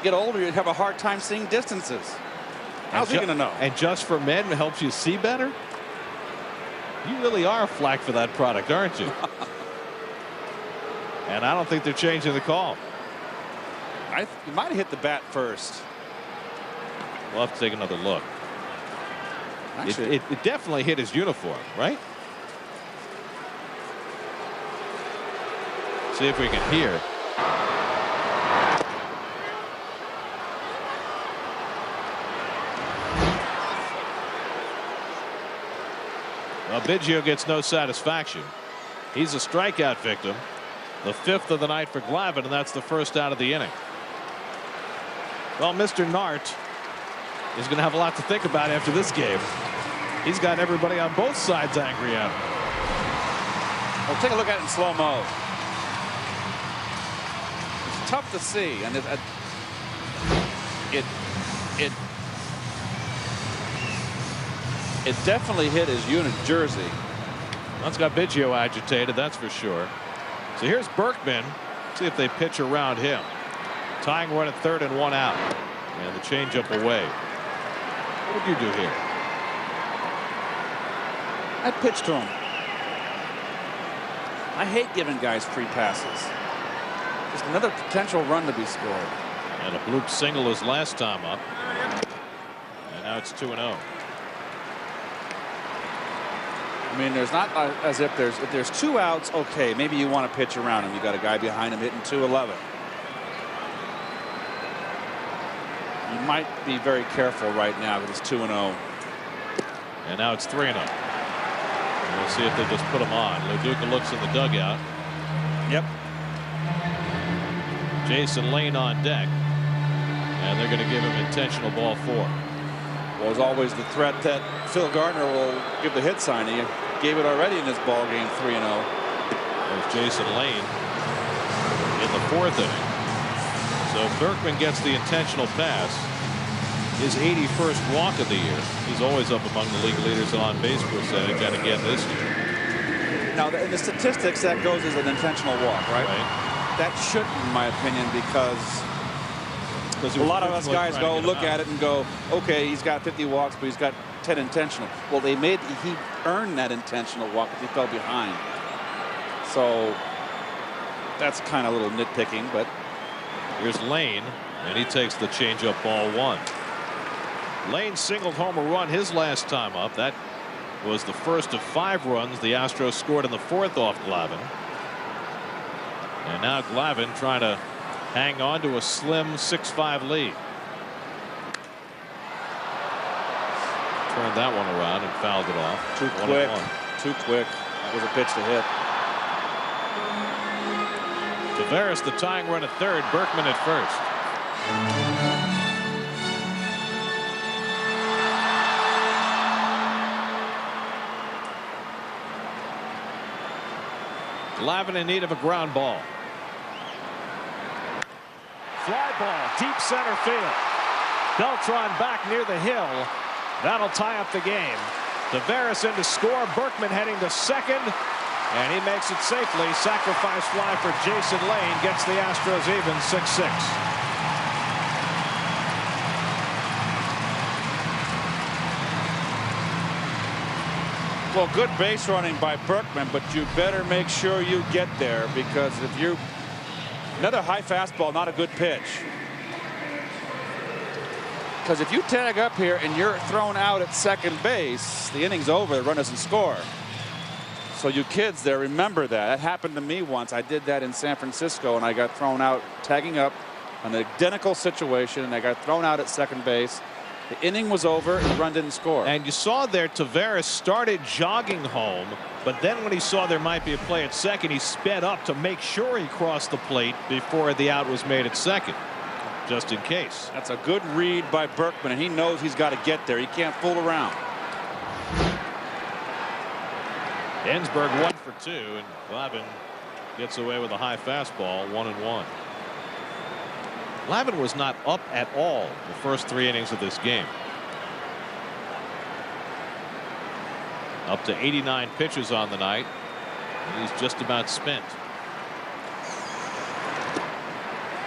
get older, you have a hard time seeing distances. How's he going to know? And just for men helps you see better? You really are flack for that product, aren't you? And I don't think they're changing the call. You might have hit the bat first. We'll have to take another look. Actually, it definitely hit his uniform, right? See if we can hear. Well, Biggio gets no satisfaction. He's a strikeout victim. The 5th of the night for Glavine, and that's the first out of the inning. Well, Mr. Nart is going to have a lot to think about after this game. He's got everybody on both sides angry at him. Well, take a look at it in slow-mo. It's tough to see, and it definitely hit his unit jersey. That's got Biggio agitated, that's for sure. So here's Berkman. See if they pitch around him. Tying run at 3rd and 1 out. And the changeup away. What would you do here? I'd pitch to him. I hate giving guys free passes. Just another potential run to be scored. And a bloop single his last time up. And now it's 2-0. I mean, there's not as if there's 2 outs. Okay, maybe you want to pitch around him. You got a guy behind him hitting .211. You might be very careful right now because it's 2-0. And now it's 3-0. We'll see if they just put him on. LaDuca looks in the dugout. Yep. Jason Lane on deck. And they're going to give him intentional ball 4. Well, there's always the threat that Phil Garner will give the hit sign. He gave it already in this ball game, 3-0. There's Jason Lane in the 4th inning. So Berkman gets the intentional pass. His 81st walk of the year. He's always up among the league leaders on base percentage, and again this year. Now, in the statistics, that goes as an intentional walk, right? That shouldn't, in my opinion, because a lot of us guys go look at it and go, okay, he's got 50 walks, but he's got 10 intentional. Well, he earned that intentional walk if he fell behind. So that's kind of a little nitpicking, but here's Lane, and he takes the changeup ball 1. Lane singled home a run his last time up. That was the first of 5 runs the Astros scored in the 4th off Glavine. And now Glavine trying to hang on to a slim 6-5 lead. Turned that one around and fouled it off. Too quick. Too quick. That was a pitch to hit. Taveras the tying run at 3rd. Berkman at 1st. Glavine in need of a ground ball. Fly ball, deep center field. Beltran back near the hill. That'll tie up the game. Taveras in to score. Berkman heading to 2nd. And he makes it safely. Sacrifice fly for Jason Lane. Gets the Astros even 6-6. Well, good base running by Berkman, but you better make sure you get there, because if you another high fastball, not a good pitch. Because if you tag up here and you're thrown out at second base, the inning's over. The run doesn't score. So you kids there, remember that. That happened to me once. I did that in San Francisco, and I got thrown out tagging up an identical situation, and I got thrown out at second base. The inning was over, and the run didn't score. And you saw there Taveras started jogging home, but then when he saw there might be a play at second, he sped up to make sure he crossed the plate before the out was made at second, just in case. That's a good read by Berkman, and he knows he's got to get there. He can't fool around. Ensberg 1 for 2, and Glavine gets away with a high fastball, 1-1. Glavine was not up at all the first 3 innings of this game. Up to 89 pitches on the night. He's just about spent.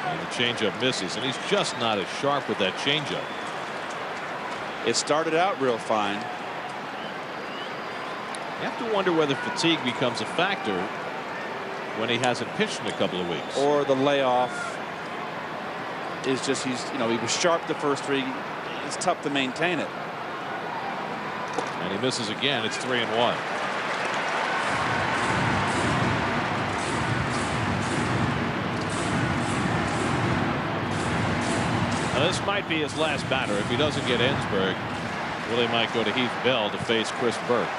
And the changeup misses, and he's just not as sharp with that changeup. It started out real fine. You have to wonder whether fatigue becomes a factor when he hasn't pitched in a couple of weeks. Or the layoff is just, he was sharp the first 3. It's tough to maintain it. And he misses again. It's 3-1. Now this might be his last batter. If he doesn't get Ensberg, Willie might go to Heath Bell to face Chris Burke.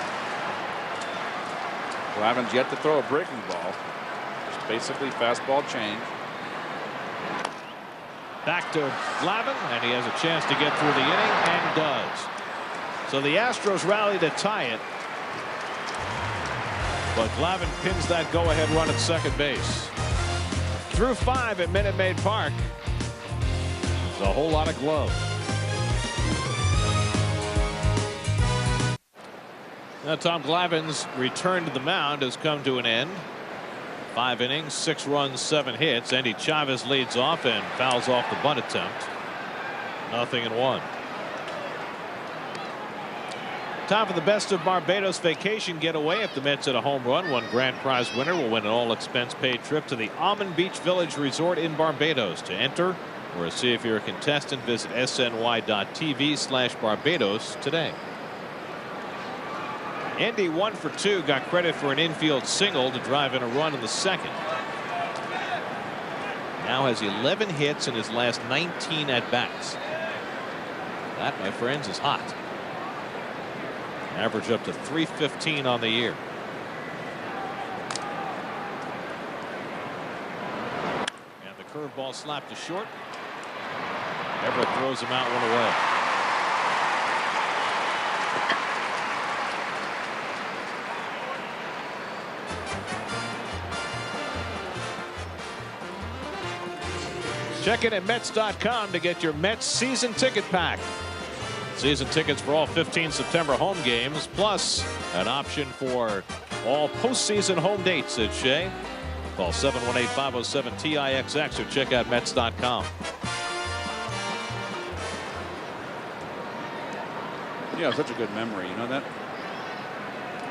Glavine's yet to throw a breaking ball. Just basically fastball change. Back to Glavine, and he has a chance to get through the inning, and does. So the Astros rally to tie it, but Glavine pins that go-ahead run at second base. Through 5 at Minute Maid Park. There's a whole lot of glove. Now Tom Glavine's return to the mound has come to an end. 5 innings, 6 runs, 7 hits. Andy Chavez leads off and fouls off the bunt attempt. 0-1. Time for the Best of Barbados vacation getaway. If the Mets hit a home run, one grand prize winner will win an all-expense-paid trip to the Almond Beach Village Resort in Barbados. To enter or see if you're a contestant, visit sny.tv/Barbados today. Andy 1 for 2 got credit for an infield single to drive in a run in the second. Now has 11 hits in his last 19 at-bats. That, my friends, is hot. Average up to .315 on the year. And the curveball slapped to short. Everett throws him out, 1 away. Check in at Mets.com to get your Mets season ticket pack. Season tickets for all 15 September home games, plus an option for all postseason home dates at Shea. Call 718-507-TIXX or check out Mets.com. Yeah, such a good memory. You know that?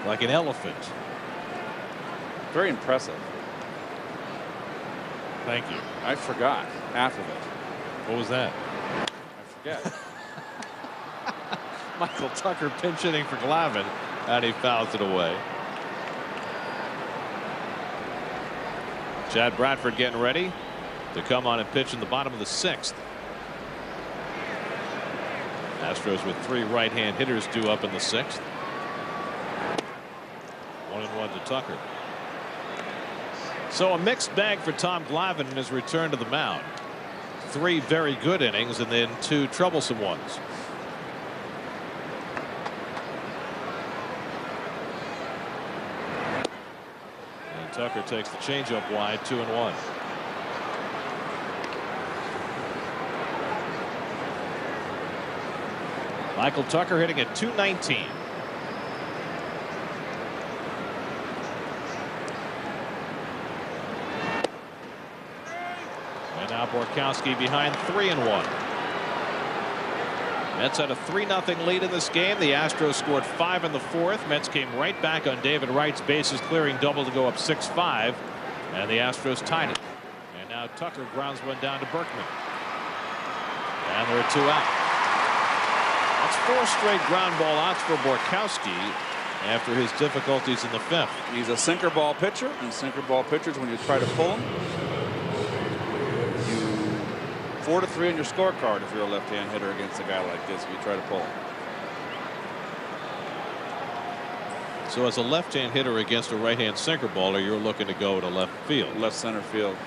Like an elephant. Very impressive. Thank you. I forgot half of it. What was that? I forget. Michael Tucker pinch hitting for Glavine, and he fouls it away. Chad Bradford getting ready to come on and pitch in the bottom of the 6th. Astros with 3 right-hand hitters due up in the 6th. 1-1 to Tucker. So a mixed bag for Tom Glavine in his return to the mound. 3 very good innings and then 2 troublesome ones. And Tucker takes the changeup wide, 2-1. Michael Tucker hitting at .219. And now Borkowski behind 3-1. Mets had a 3-0 lead in this game. The Astros scored 5 in the 4th. Mets came right back on David Wright's bases clearing double to go up 6-5. And the Astros tied it. And now Tucker grounds one down to Berkman. And there are 2 out. That's 4 straight ground ball outs for Borkowski after his difficulties in the 5th. He's a sinker ball pitcher, and sinker ball pitchers, when you try to pull him, 4-3 on your scorecard if you're a left-hand hitter against a guy like this if you try to pull him. So as a left-hand hitter against a right-hand sinker baller, you're looking to go to left field. Left center field.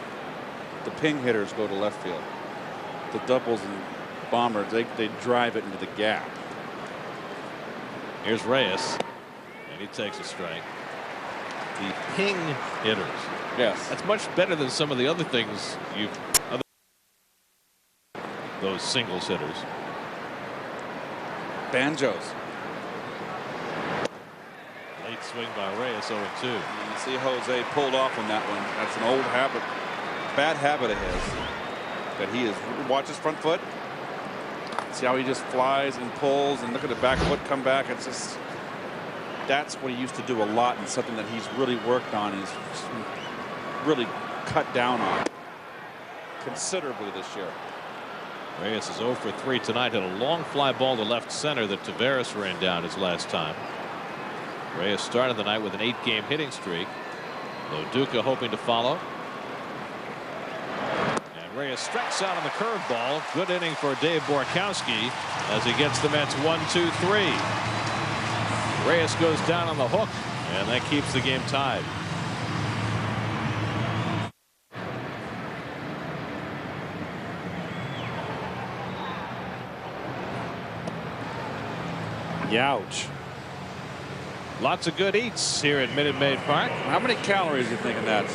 The ping hitters go to left field. The doubles and bombers, they drive it into the gap. Here's Reyes, and he takes a strike. The ping hitters. Yes. That's much better than some of the other things those singles hitters. Banjos. Late swing by Reyes, 0-2. You see Jose pulled off on that one. That's an old habit, bad habit of his. That he is. Watch his front foot. See how he just flies and pulls, and look at the back foot come back. It's just, that's what he used to do a lot, and something that he's really worked on, and he's really cut down on considerably this year. Reyes is 0 for 3 tonight. Hit a long fly ball to left center that Taveras ran down his last time. Reyes started the night with an 8-game hitting streak. Loduca hoping to follow. And Reyes strikes out on the curveball. Good inning for Dave Borkowski as he gets the Mets 1-2-3. Reyes goes down on the hook, and that keeps the game tied. Youch. Lots of good eats here at Minute Maid Park. How many calories do you think in that?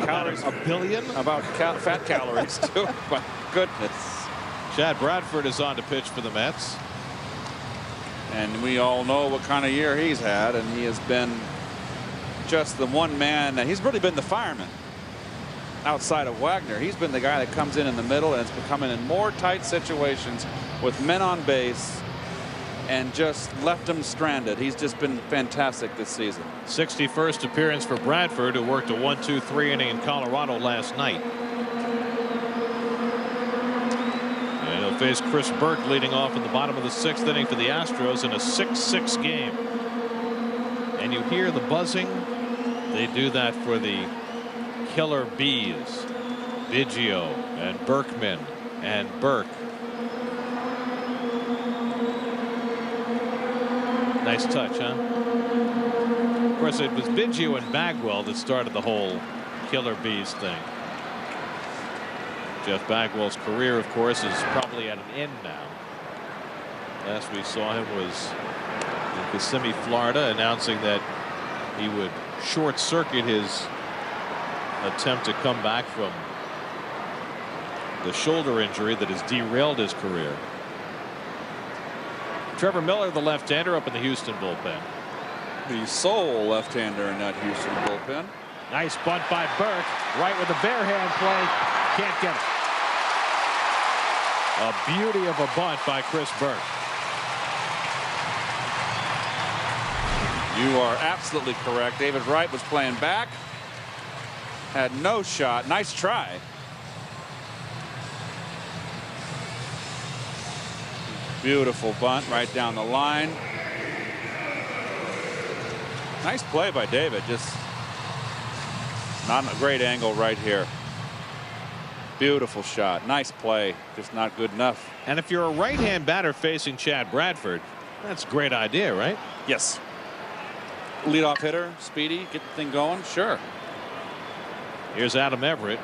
Calories, a billion? About fat calories too. My goodness. Chad Bradford is on to pitch for the Mets. And we all know what kind of year he's had, and he has been just the one man. He's really been the fireman outside of Wagner. He's been the guy that comes in the middle and it's becoming in more tight situations with men on base and just left them stranded. He's just been fantastic this season. 61st appearance for Bradford, who worked a 1-2-3 inning in Colorado last night. And he'll face Chris Burke leading off in the bottom of the 6th inning for the Astros in a 6-6 game. And you hear the buzzing. They do that for the killer bees. Biggio and Berkman and Burke. Nice touch, huh? Of course, it was Biggio and Bagwell that started the whole killer bees thing. Jeff Bagwell's career, of course, is probably at an end now. Last we saw him was in Kissimmee, Florida, announcing that he would short circuit his attempt to come back from the shoulder injury that has derailed his career. Trevor Miller, the left-hander, up in the Houston bullpen. The sole left-hander in that Houston bullpen. Nice bunt by Burke. Right with a bare hand play. Can't get it. A beauty of a bunt by Chris Burke. You are absolutely correct. David Wright was playing back. Had no shot. Nice try. Beautiful bunt right down the line. Nice play by David. Just not a great angle right here. Beautiful shot. Nice play. Just not good enough. And if you're a right-hand batter facing Chad Bradford, that's a great idea, right? Yes. Leadoff hitter, speedy, get the thing going. Sure. Here's Adam Everett.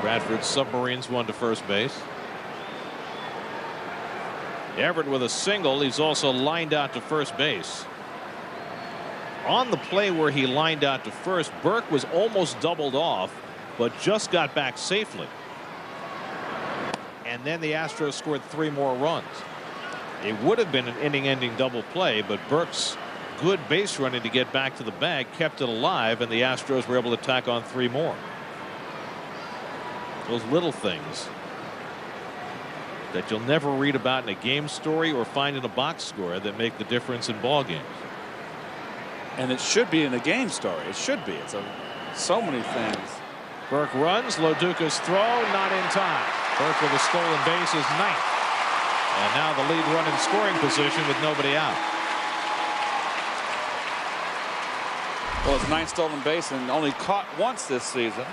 Bradford's Submarines won to first base. Everett with a single. He's also lined out to first base. On the play where he lined out to first, Burke was almost doubled off, but just got back safely. And then the Astros scored 3 more runs. It would have been an inning-ending double play, but Burke's good base running to get back to the bag kept it alive, and the Astros were able to tack on 3 more. Those little things that you'll never read about in a game story or find in a box score that make the difference in ball games. And it should be in a game story. It should be. It's so many things. Burke runs. Loduca's throw not in time. Burke with a stolen base is 9th. And now the lead run in scoring position with nobody out. Well, it's 9th stolen base and only caught once this season.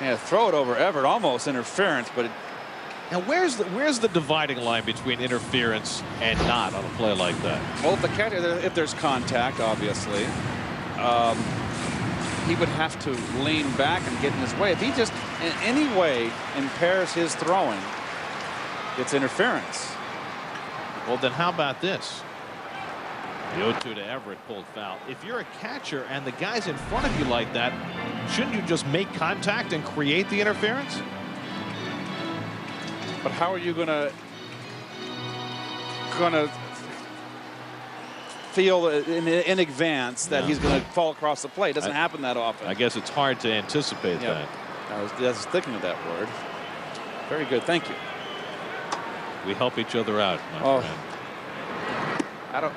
Yeah, throw it over Everett, almost interference, but now where's the dividing line between interference and not on a play like that? well, if the catcher, if there's contact, obviously, he would have to lean back and get in his way. If he just in any way impairs his throwing, it's interference. Well, then how about this? The 0-2 to Everett pulled foul. If you're a catcher and the guy's in front of you like that, shouldn't you just make contact and create the interference? But how are you gonna feel in advance that he's going to fall across the plate? It doesn't happen that often. I guess it's hard to anticipate that. I was thinking of that word. Very good. Thank you. We help each other out, my friend. I don't.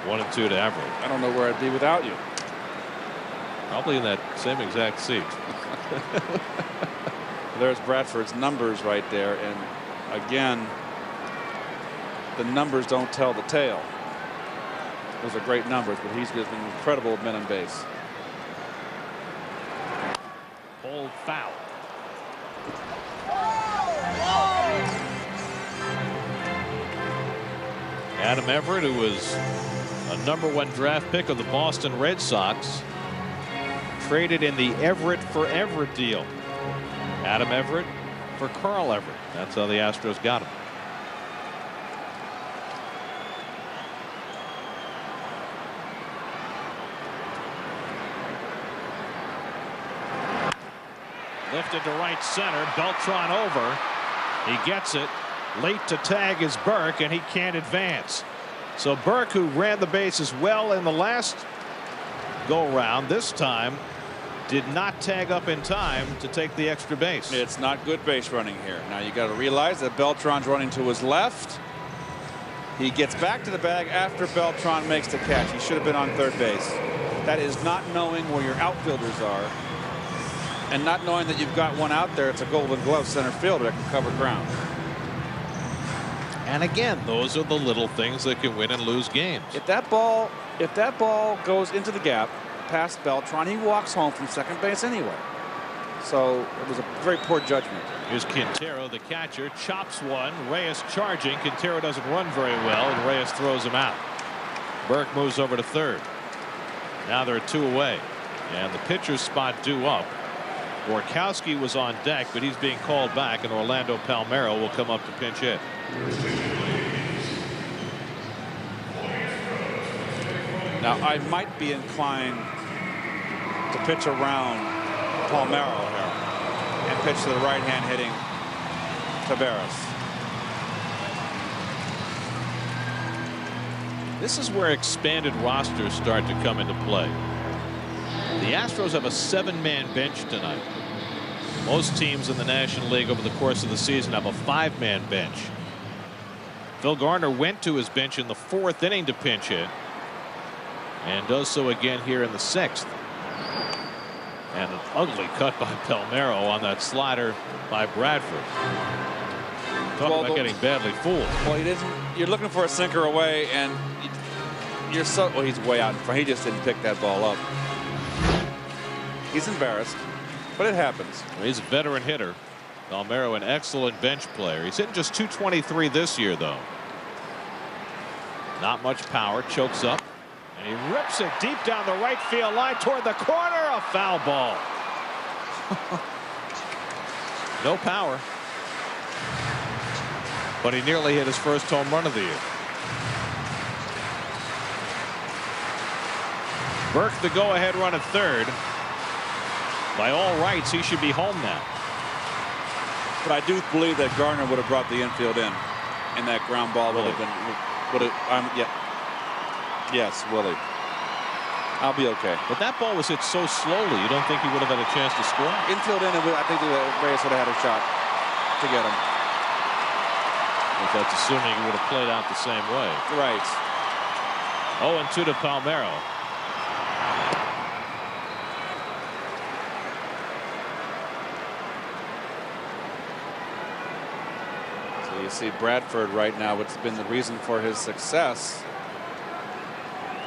1-2 to Everett. I don't know where I'd be without you. Probably in that same exact seat. There's Bradford's numbers right there, and again, the numbers don't tell the tale. Those are great numbers, but he's just been incredible at men on base. Hold foul. Adam Everett, who was a #1 draft pick of the Boston Red Sox, traded in the Everett for Everett deal. Adam Everett for Carl Everett. That's how the Astros got him. Lifted to right center. Beltran over. He gets it. Late to tag is Burke, and he can't advance. So Burke, who ran the bases well in the last go-round, this time did not tag up in time to take the extra base. It's not good base running here. Now you got to realize that Beltran's running to his left. He gets back to the bag after Beltran makes the catch. He should have been on third base. That is not knowing where your outfielders are and not knowing that you've got one out there. It's a Golden Glove center fielder that can cover ground. And again, those are the little things that can win and lose games. If that ball goes into the gap past Beltran, he walks home from second base anyway. So it was a very poor judgment. Here's Quintero, the catcher, chops one. Reyes charging. Quintero doesn't run very well, and Reyes throws him out. Burke moves over to third. Now there are 2 away, and the pitcher's spot due up. Gorkowski was on deck, but he's being called back, and Orlando Palmeiro will come up to pinch hit. Now I might be inclined to pitch around Palmeiro here and pitch to the right hand hitting Taveras. This is where expanded rosters start to come into play. The Astros have a 7-man bench tonight. Most teams in the National League over the course of the season have a 5-man bench. Phil Garner went to his bench in the 4th inning to pinch hit, and does so again here in the 6th. And an ugly cut by Palmeiro on that slider by Bradford. Talk about getting badly fooled. Well, he didn't. You're looking for a sinker away, and you're so. Well, he's way out in front. He just didn't pick that ball up. He's embarrassed, but it happens. Well, he's a veteran hitter. Palmeiro, an excellent bench player. He's hitting just .223 this year, though. Not much power. Chokes up. And he rips it deep down the right field line toward the corner. A foul ball. No power. But he nearly hit his first home run of the year. Burke, the go-ahead run at third. By all rights, he should be home now. But I do believe that Garner would have brought the infield in, and that ground ball would have been. Yes, Willie. I'll be okay. But that ball was hit so slowly, you don't think he would have had a chance to score? Infield in, and I think Reyes would have had a shot to get him. If that's assuming he would have played out the same way. Right. 0-2 to Palmeiro. So you see Bradford right now, what's been the reason for his success,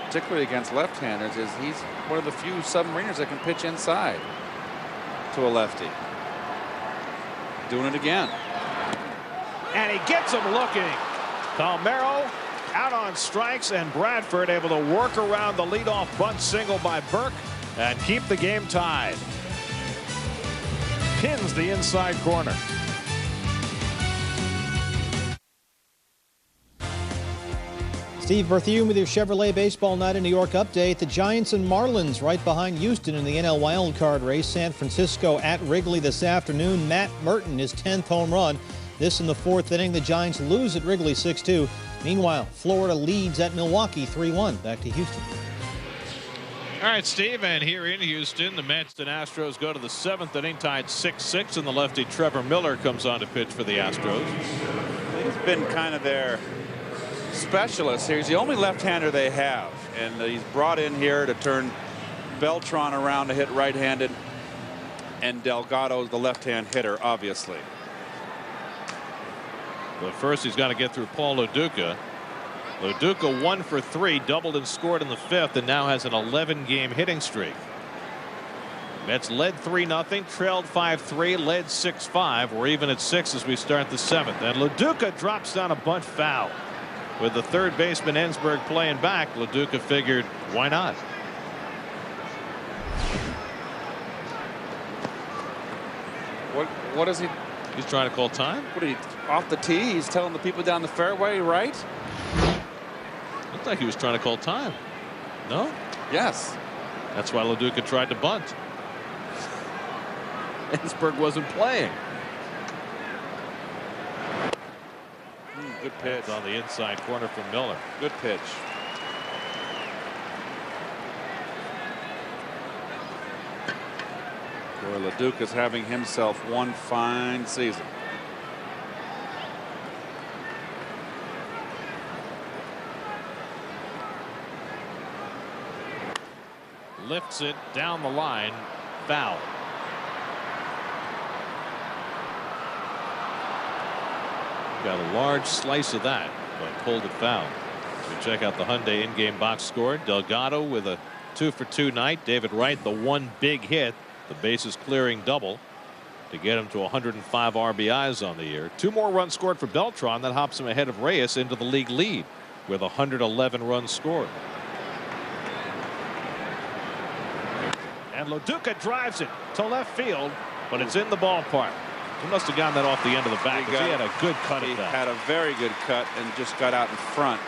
particularly against left-handers, is he's one of the few submariners that can pitch inside to a lefty. Doing it again. And he gets him looking. Palmeiro out on strikes, and Bradford able to work around the leadoff bunt single by Burke and keep the game tied. Pins the inside corner. Steve Berthiaume with your Chevrolet Baseball Night in New York update. The Giants and Marlins right behind Houston in the NL wildcard race. San Francisco at Wrigley this afternoon. Matt Merton, his 10th home run. This in the 4th inning. The Giants lose at Wrigley 6-2. Meanwhile, Florida leads at Milwaukee 3-1. Back to Houston. All right, Steve, and here in Houston, the Mets and Astros go to the 7th inning, tied 6-6, and the lefty Trevor Miller comes on to pitch for the Astros. He's been kind of their specialist here. He's the only left-hander they have, and he's brought in here to turn Beltran around to hit right-handed, and Delgado's the left-hand hitter, obviously. But first, he's got to get through Paul Loduca. Loduca 1 for 3, doubled and scored in the 5th, and now has an 11-game hitting streak. Mets led 3-0, trailed 5-3, led 6-5. We're even at 6 as we start the 7th. And Loduca drops down a bunt foul. With the third baseman Ensberg playing back, Loduca figured, why not? What is he? He's trying to call time. What, he off the tee? He's telling the people down the fairway, right? Looked like he was trying to call time. No? Yes. That's why Loduca tried to bunt. Ensberg wasn't playing. Good pitch. It's on the inside corner from Miller. Good pitch. Boy, Loduca's having himself one fine season. Lifts it down the line. Foul. Got a large slice of that, but pulled it foul. We check out the Hyundai in-game box score. Delgado with a 2-for-2 night. David Wright, the one big hit, the bases clearing double to get him to 105 RBIs on the year. 2 more runs scored for Beltran. That hops him ahead of Reyes into the league lead with 111 runs scored. And Loduca drives it to left field, but it's in the ballpark. He must have gotten that off the end of the bat because he had a good cut He at that. had a very good cut and just got out in front.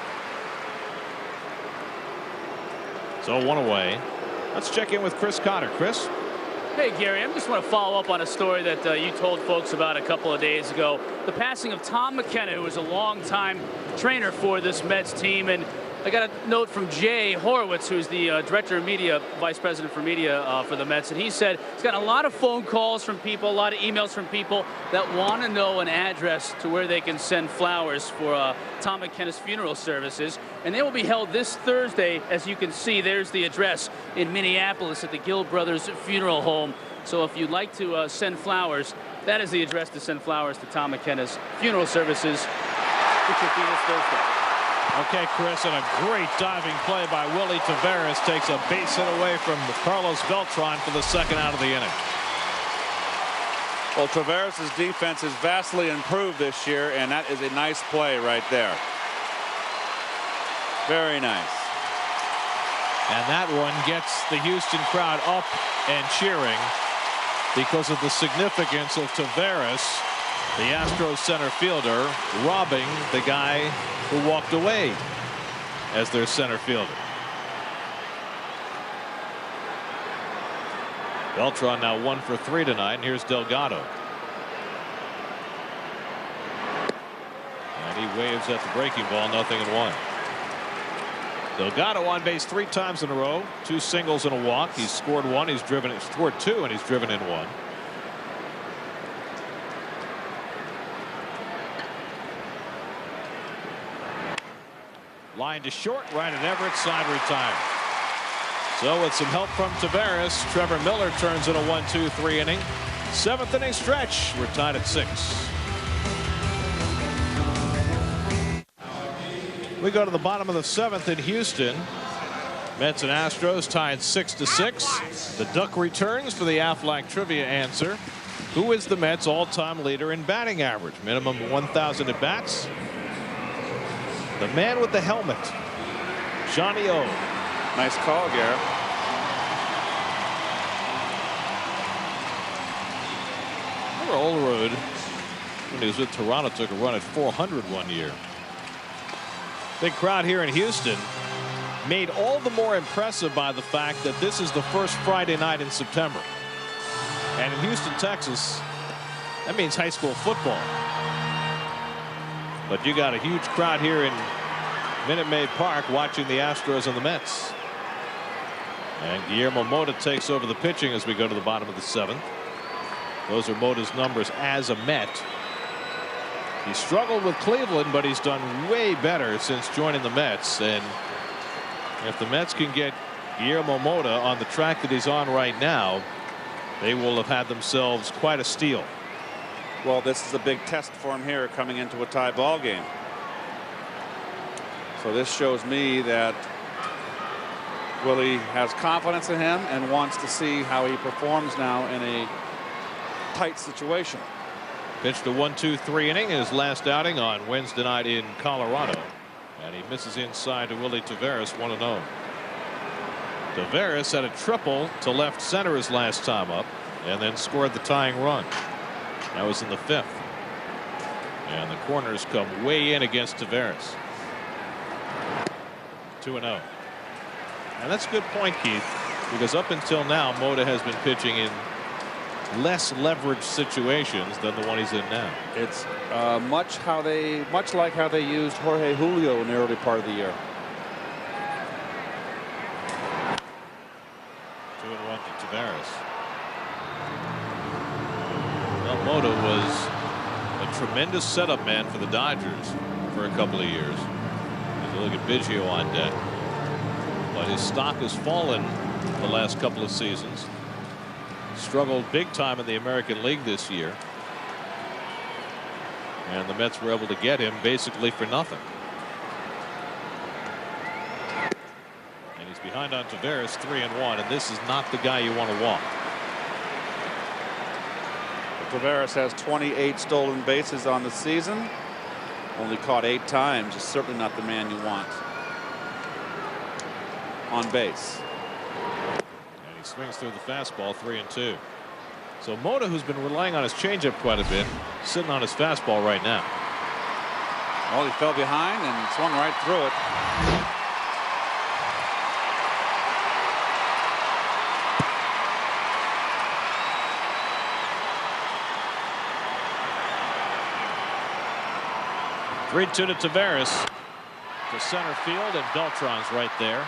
So 1 away. Let's check in with Chris Cotter. Chris. Hey, Gary, I just want to follow up on a story that you told folks about a couple of days ago. The passing of Tom McKenna, who was a longtime trainer for this Mets team. And I got a note from Jay Horowitz, who's the director of media, vice president for media for the Mets. And he said he's gotten a lot of phone calls from people, a lot of emails from people that want to know an address to where they can send flowers for Tom McKenna's funeral services. And they will be held this Thursday. As you can see, there's the address in Minneapolis at the Gill Brothers Funeral Home. So if you'd like to send flowers, that is the address to send flowers to Tom McKenna's funeral services, which will be this Thursday. Okay, Chris, and a great diving play by Willie Taveras takes a base hit away from Carlos Beltran for the 2nd out of the inning. Well, Taveras' defense has vastly improved this year, and that is a nice play right there. Very nice. And that one gets the Houston crowd up and cheering because of the significance of Taveras, the Astros center fielder, robbing the guy who walked away as their center fielder. Beltran now 1 for 3 tonight, and here's Delgado. And he waves at the breaking ball, 0-1. Delgado on base 3 times in a row, 2 singles and a walk. He's scored 1, he's scored 2, and he's driven in 1. Line to short, right at Everett, side retired. So with some help from Taveras, Trevor Miller turns in a 1-2-3 inning. 7th inning stretch. We're tied at 6. We go to the bottom of the 7th in Houston. Mets and Astros tied 6-6. The Duck returns for the Aflac trivia answer. Who is the Mets' all-time leader in batting average? Minimum of 1,000 at bats. The man with the helmet, Johnny O. Nice call, Garrett. Remember Olerud, when he was with Toronto, took a run at 400 one year. Big crowd here in Houston, made all the more impressive by the fact that this is the first Friday night in September. And in Houston, Texas, that means high school football. But you got a huge crowd here in Minute Maid Park watching the Astros and the Mets. And Guillermo Mota takes over the pitching as we go to the bottom of the 7th. Those are Mota's numbers as a Met. He struggled with Cleveland, but he's done way better since joining the Mets. And if the Mets can get Guillermo Mota on the track that he's on right now, they will have had themselves quite a steal. Well, this is a big test for him here coming into a tie ball game. So this shows me that Willie has confidence in him and wants to see how he performs now in a tight situation. Pitched a 1-2-3 inning in his last outing on Wednesday night in Colorado. And he misses inside to Willie Taveras, 1-0. Taveras had a triple to left center his last time up and then scored the tying run. That was in the 5th. And the corners come way in against Taveras. 2-0. And that's a good point, Keith, because up until now, Mota has been pitching in less leveraged situations than the one he's in now. It's much like how they used Jorge Julio in the early part of the year. 2-1 to Taveras. Well, Mota was a tremendous setup man for the Dodgers for a couple of years. You look at Biggio on deck, but his stock has fallen the last couple of seasons. Struggled big time in the American League this year, and the Mets were able to get him basically for nothing. And he's behind on Taveras, 3-1, and this is not the guy you want to walk. Taveras has 28 stolen bases on the season. Only caught 8 times. Is certainly not the man you want on base. And he swings through the fastball, 3-2. So Mota, who's been relying on his changeup quite a bit, sitting on his fastball right now. Well, he fell behind and swung right through it. Three-2 to Taveras to center field, and Beltran's right there.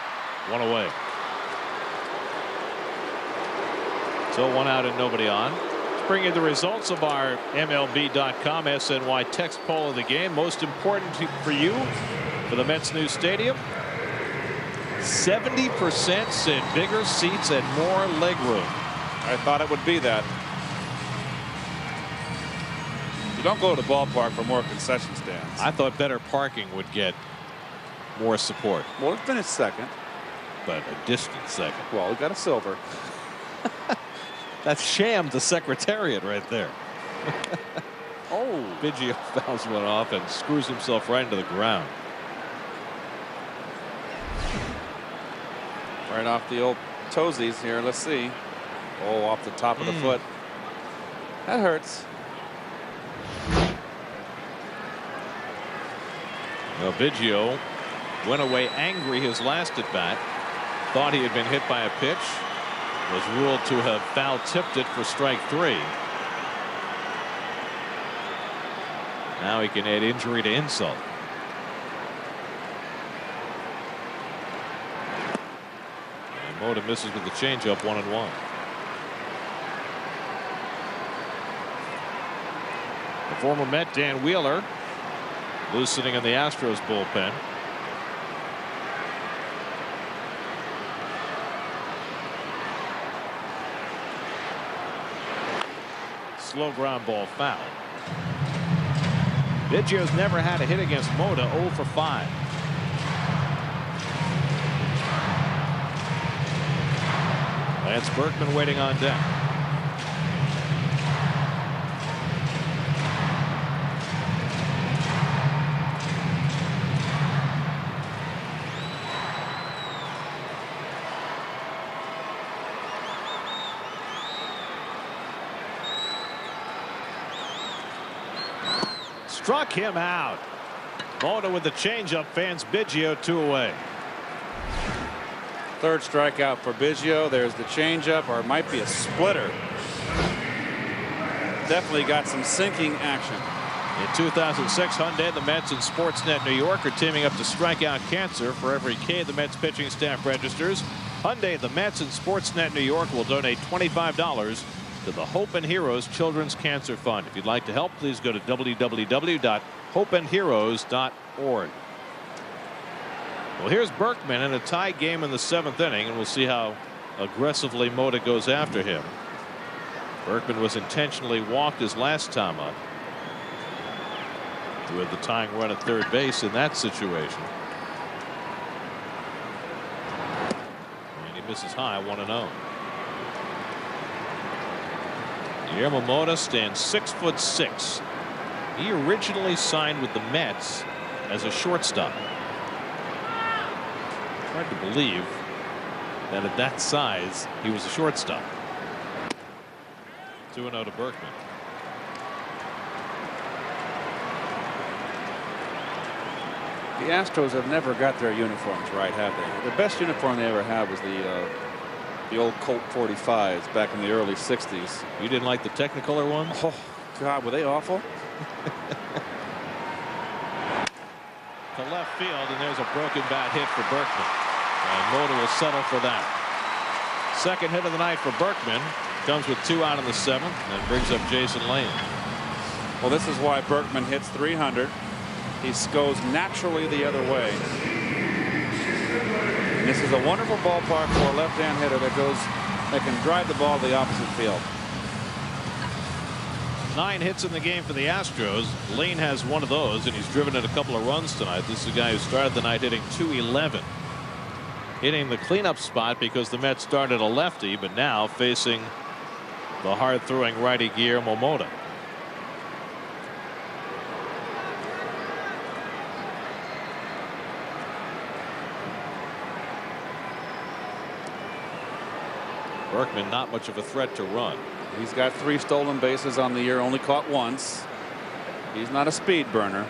1 away. So 1 out and nobody on. Let's bring you the results of our MLB.com SNY text poll of the game. Most important for you for the Mets' new stadium. 70% said bigger seats and more leg room. I thought it would be that. You don't go to the ballpark for more concession stands. I thought better parking would get more support. Well, it's been a second. But a distant second. Well, we got a silver. That's sham the Secretariat right there. Oh. Biggio fouls one off and screws himself right into the ground. Right off the old toesies here. Let's see. Oh, off the top of the foot. That hurts. Well, Biggio went away angry his last at bat. Thought he had been hit by a pitch. Was ruled to have foul tipped it for strike 3. Now he can add injury to insult. And Mota misses with the changeup, 1-1. The former Met Dan Wheeler loosening in the Astros bullpen. slow ground ball foul. Biggio's never had a hit against Mota. 0 for 5. Lance Berkman waiting on deck. Struck him out. Mota with the changeup, fans Biggio 2 away. Third strikeout for Biggio. There's the changeup, or it might be a splitter. Definitely got some sinking action. In 2006, Hyundai, the Mets, and Sportsnet New York are teaming up to strike out cancer. For every K the Mets pitching staff registers, Hyundai, the Mets, and Sportsnet New York will donate $25 to the Hope and Heroes Children's Cancer Fund. If you'd like to help, please go to www.hopeandheroes.org. Well, here's Berkman in a tie game in the 7th inning, and we'll see how aggressively Mota goes after him. Berkman was intentionally walked his last time up. With the tying run at third base in that situation. And he misses high, 1-0. Guillermo Mota stands 6'6". He originally signed with the Mets as a shortstop. Hard to believe that at that size he was a shortstop. 2-0 to Berkman. The Astros have never got their uniforms right, have they? The best uniform they ever had was the old Colt 45s back in the early 60s. You didn't like the Technicolor ones? Oh, God, were they awful? To left field, and there's a broken bat hit for Berkman. And Mota will settle for that. Second hit of the night for Berkman. Comes with 2 out in the 7th, and brings up Jason Lane. Well, this is why Berkman hits 300. He goes naturally the other way. And this is a wonderful ballpark for a left-hand hitter that can drive the ball to the opposite field. 9 hits in the game for the Astros. Lane has one of those, and he's driven in a couple of runs tonight. This is a guy who started the night hitting .211. Hitting the cleanup spot because the Mets started a lefty, but now facing the hard-throwing righty Guillermo Mota. Berkman not much of a threat to run. He's got 3 stolen bases on the year, only caught once. He's not a speed burner.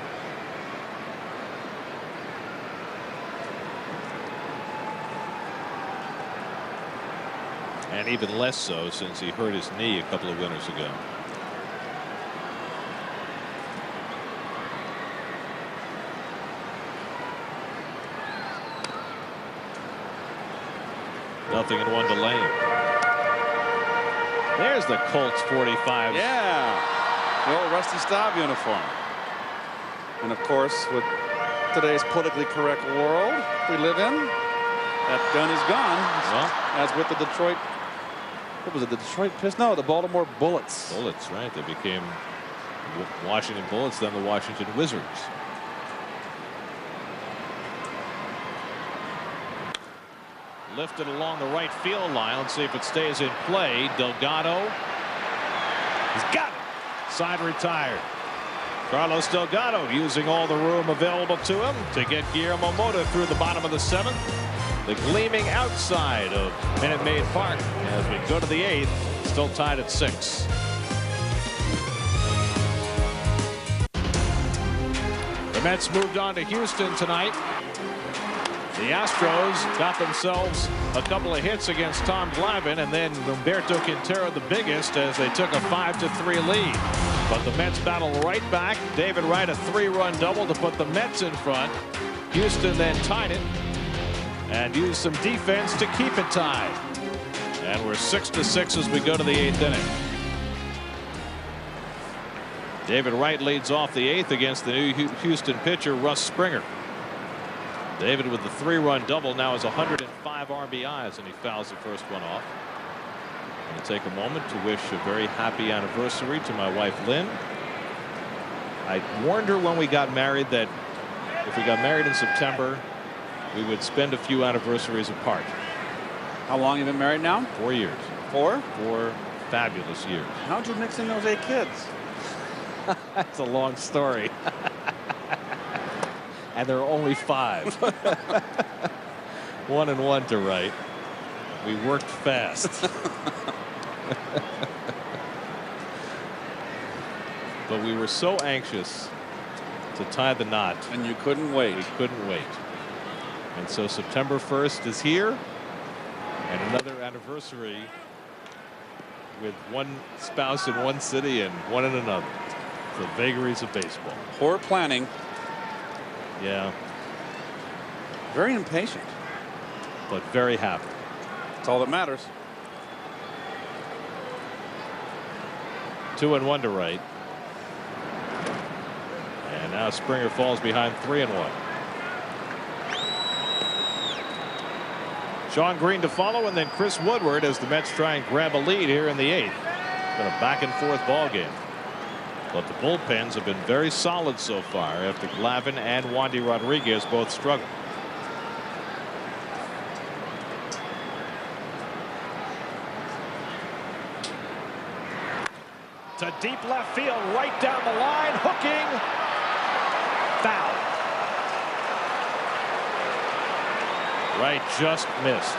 And even less so since he hurt his knee a couple of winters ago. Nothing in 1 to Lane. There's the Colts 45. Yeah, the old Rusty Staub uniform. And of course, with today's politically correct world we live in, that gun is gone. Well, as with the Detroit, what was it, the Detroit Pistons? No, the Baltimore Bullets. Bullets, right? They became Washington Bullets, then the Washington Wizards. Lifted along the right field line. Let's see if it stays in play. Delgado. He's got it. Side retired. Carlos Delgado using all the room available to him to get Guillermo Mota through the bottom of the 7th. The gleaming outside of Minute Maid Park as we go to the 8th. Still tied at 6. The Mets moved on to Houston tonight. The Astros got themselves a couple of hits against Tom Glavine, and then Humberto Quintero the biggest as they took a 5-3 lead. But the Mets battle right back. David Wright a 3-run double to put the Mets in front. Houston then tied it and used some defense to keep it tied. And we're 6-6 as we go to the 8th inning. David Wright leads off the 8th against the new Houston pitcher Russ Springer. David with the 3-run double now has 105 RBIs, and he fouls the first one off. I'm going to take a moment to wish a very happy anniversary to my wife Lynn. I warned her when we got married that if we got married in September, we would spend a few anniversaries apart. How long have you been married now? 4 years. 4? 4 fabulous years. How'd you mix in those 8 kids? That's a long story. And there are only 5. 1 and 1 to Wright. We worked fast. But we were so anxious to tie the knot. And you couldn't wait. We couldn't wait. And so September 1st is here. And another anniversary with one spouse in one city and one in another. The vagaries of baseball. Poor planning. Yeah. Very impatient. But very happy. That's all that matters. 2 and 1 to Wright. And now Springer falls behind 3 and 1. Shawn Green to follow, and then Chris Woodward as the Mets try and grab a lead here in the 8th. It's been a back and forth ball game. But the bullpens have been very solid so far after Glavine and Wandy Rodriguez both struggled. To deep left field, right down the line, hooking, foul. Wright just missed.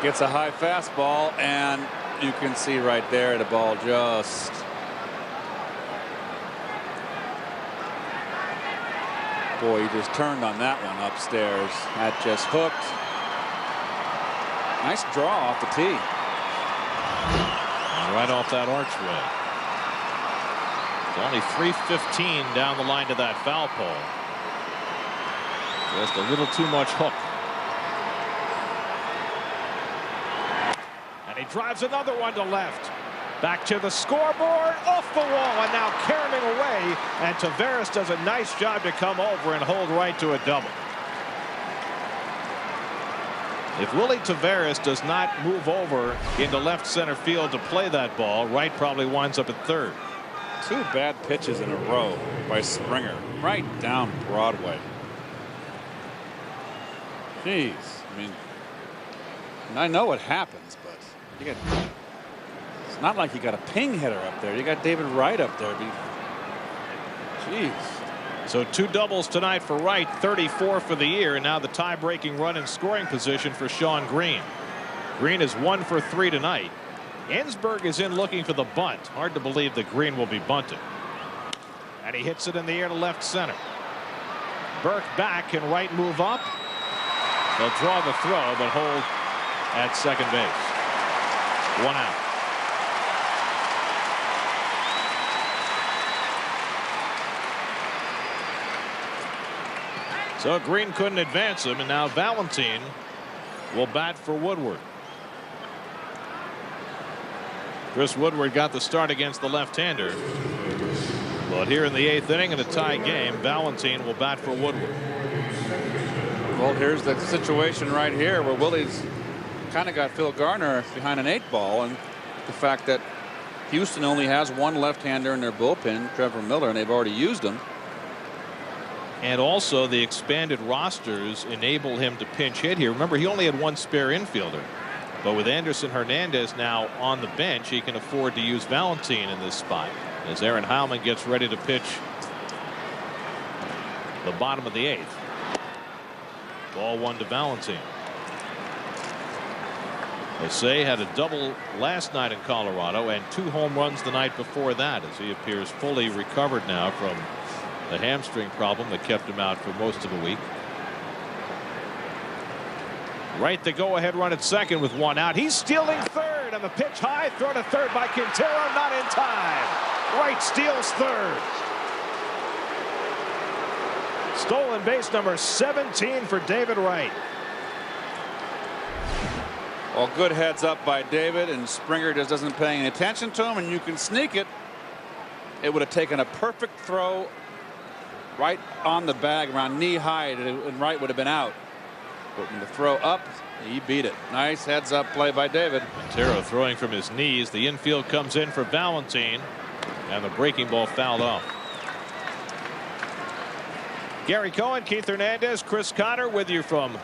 Gets a high fastball, and you can see right there the ball just boy, he just turned on that one upstairs. That just hooked. Nice draw off the tee. And right off that archway. It's only 3:15 down the line to that foul pole. Just a little too much hook. And he drives another one to left. Back to the scoreboard, off the wall, and now caroming away. And Taveras does a nice job to come over and hold Wright to a double. If Willie Taveras does not move over into left center field to play that ball, Wright probably winds up at third. 2 bad pitches in a row by Springer, right down Broadway. Jeez, I mean, and I know what happens, but you got, it's not like you got a ping hitter up there. You got David Wright up there. Jeez. So 2 doubles tonight for Wright, 34 for the year, and now the tie-breaking run in scoring position for Shawn Green. Green is 1 for 3 tonight. Ensberg is in looking for the bunt. Hard to believe that Green will be bunting. And he hits it in the air to left center. Burke back. Can Wright move up? They'll draw the throw, but hold at second base. 1 out. So Green couldn't advance him, and now Valentine will bat for Woodward. Chris Woodward got the start against the left-hander. But here in the 8th inning in a tie game, Valentine will bat for Woodward. Well, here's the situation right here where Willie's kind of got Phil Garner behind an 8 ball, and the fact that Houston only has 1 left-hander in their bullpen, Trevor Miller, and they've already used him. And also the expanded rosters enable him to pinch hit here. Remember, he only had 1 spare infielder. But with Anderson Hernandez now on the bench, he can afford to use Valentine in this spot as Aaron Heilman gets ready to pitch the bottom of the 8th. Ball 1 to Valentine. Jose had a double last night in Colorado and 2 home runs the night before that, as he appears fully recovered now from the hamstring problem that kept him out for most of the week. Wright the go-ahead run at second with 1 out. He's stealing third, and the pitch high, throw to third by Quintero, not in time. Wright steals third. Stolen base number 17 for David Wright. Well, good heads up by David, and Springer just doesn't pay any attention to him, and you can sneak it. It would have taken a perfect throw right on the bag around knee high, and Wright would have been out. But when the throw up He beat it. Nice heads-up play by David. Montero throwing from his knees. The infield comes in for Valentine, and the breaking ball fouled off. Gary Cohen, Keith Hernandez, Chris Connor with you from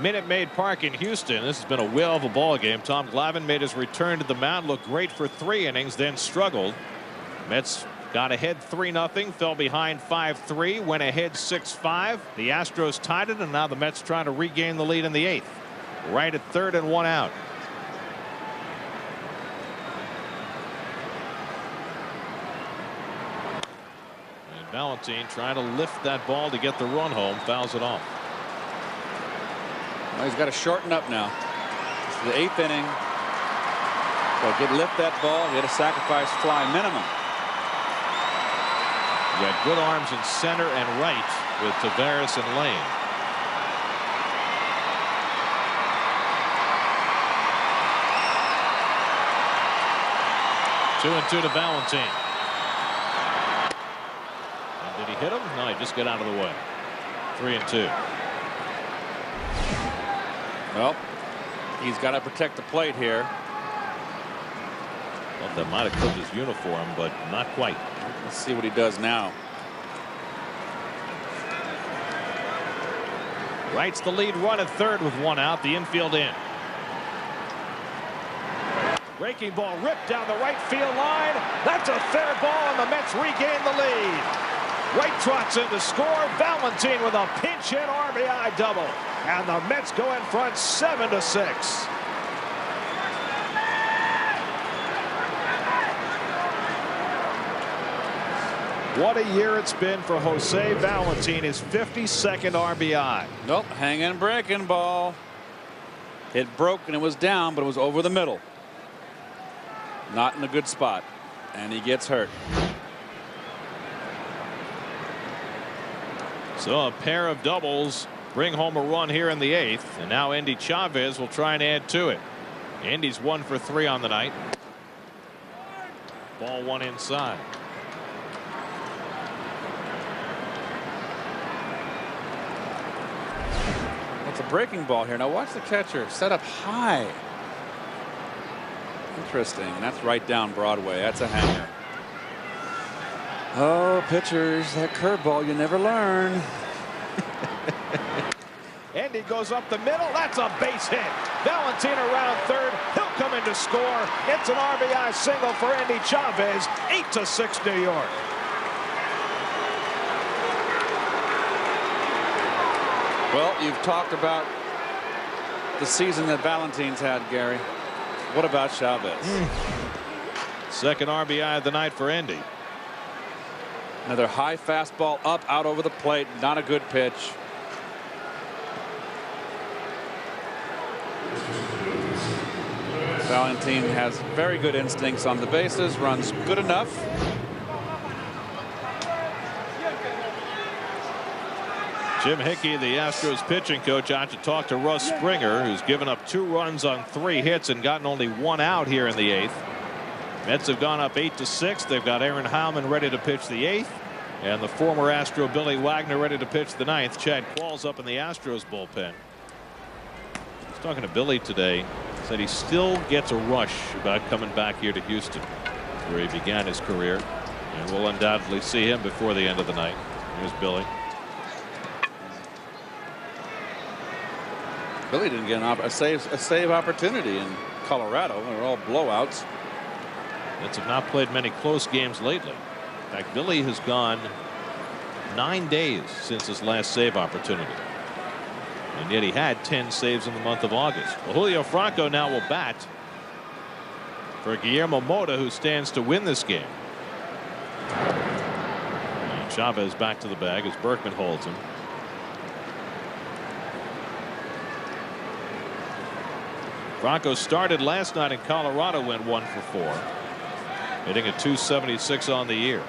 Minute Maid Park in Houston. This has been a whale of a ball game. Tom Glavine made his return to the mound, looked great for 3 innings, then struggled. Mets got ahead 3-0, fell behind 5-3, went ahead 6-5. The Astros tied it, and now the Mets trying to regain the lead in the 8th. Right at 3rd and 1 out. And Valentine trying to lift that ball to get the run home, fouls it off. Well, he's got to shorten up now. This is the 8th inning. So lift that ball, get a sacrifice fly minimum. You got good arms in center and right with Taveras and Lane. Two and 2 to Valentine. And did he hit him? No, he just got out of the way. 3 and 2. Well, he's got to protect the plate here. Well, that might have clipped his uniform, but not quite. Let's see what he does now. Wright's the lead run at 3rd with 1 out. The infield in. Breaking ball ripped down the right field line. That's a fair ball, and the Mets regain the lead. Wright trots in to score. Valentine with a pinch hit RBI double, and the Mets go in front 7-6. What a year it's been for Jose Valentine, his 52nd RBI. Nope, hanging breaking ball. It broke and it was down, but it was over the middle. Not in a good spot, and he gets hurt. So a pair of doubles bring home a run here in the 8th, and now Endy Chavez will try and add to it. Endy's 1 for 3 on the night. Ball 1 inside. It's a breaking ball here. Now watch the catcher set up high. Interesting. And that's right down Broadway. That's a hanger. Oh, pitchers, that curveball you never learn. Endy goes up the middle. That's a base hit. Valentine around 3rd. He'll come in to score. It's an RBI single for Endy Chavez. 8-6 New York. Well, you've talked about the season that Valentine's had, Gary. What about Chavez? Second RBI of the night for Endy. Another high fastball up, out over the plate. Not a good pitch. Valentine has very good instincts on the bases, runs good enough. Jim Hickey, the Astros pitching coach, out to talk to Russ Springer, who's given up 2 runs on 3 hits and gotten only 1 out here in the 8th. Mets have gone up 8-6. They've got Aaron Heilman ready to pitch the 8th, and the former Astro Billy Wagner ready to pitch the 9th. Chad Qualls up in the Astros bullpen. I was talking to Billy today. Said he still gets a rush about coming back here to Houston, where he began his career, and we'll undoubtedly see him before the end of the night. Here's Billy. Billy didn't get a save opportunity in Colorado. They were all blowouts. Mets have not played many close games lately. In fact, Billy has gone 9 days since his last save opportunity. And yet he had 10 saves in the month of August. Well, Julio Franco now will bat for Guillermo Mota, who stands to win this game. And Chavez back to the bag as Berkman holds him. Franco started last night in Colorado, went 1 for 4, hitting a .276 on the year.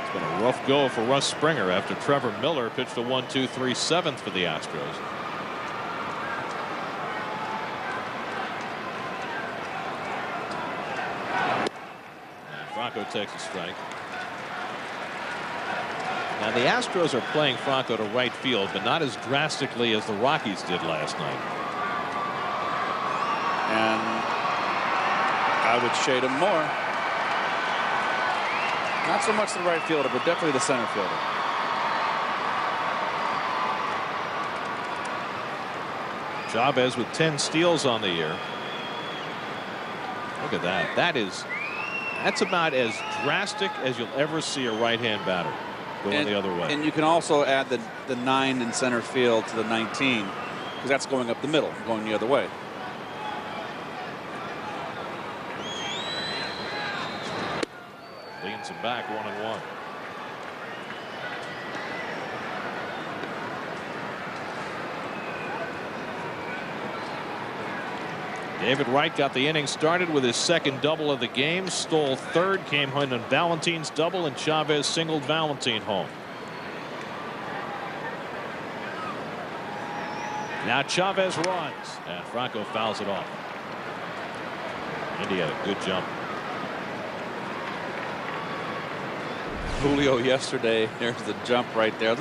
It's been a rough go for Russ Springer after Trevor Miller pitched a 1-2-3 7th for the Astros. And Franco takes a strike. Now the Astros are playing Franco to right field, but not as drastically as the Rockies did last night. And I would shade him more. Not so much the right fielder, but definitely the center fielder. Chavez with 10 steals on the year. Look at that. That's about as drastic as you'll ever see a right-hand batter going the other way. And you can also add the 9 in center field to the 19, because that's going up the middle, going the other way. Leans him back 1-1. David Wright got the inning started with his second double of the game. Stole third, came home on Valentine's double, and Chavez singled Valentine home. Now Chavez runs, and Franco fouls it off. Indy had a good jump. Julio yesterday, there's the jump right there.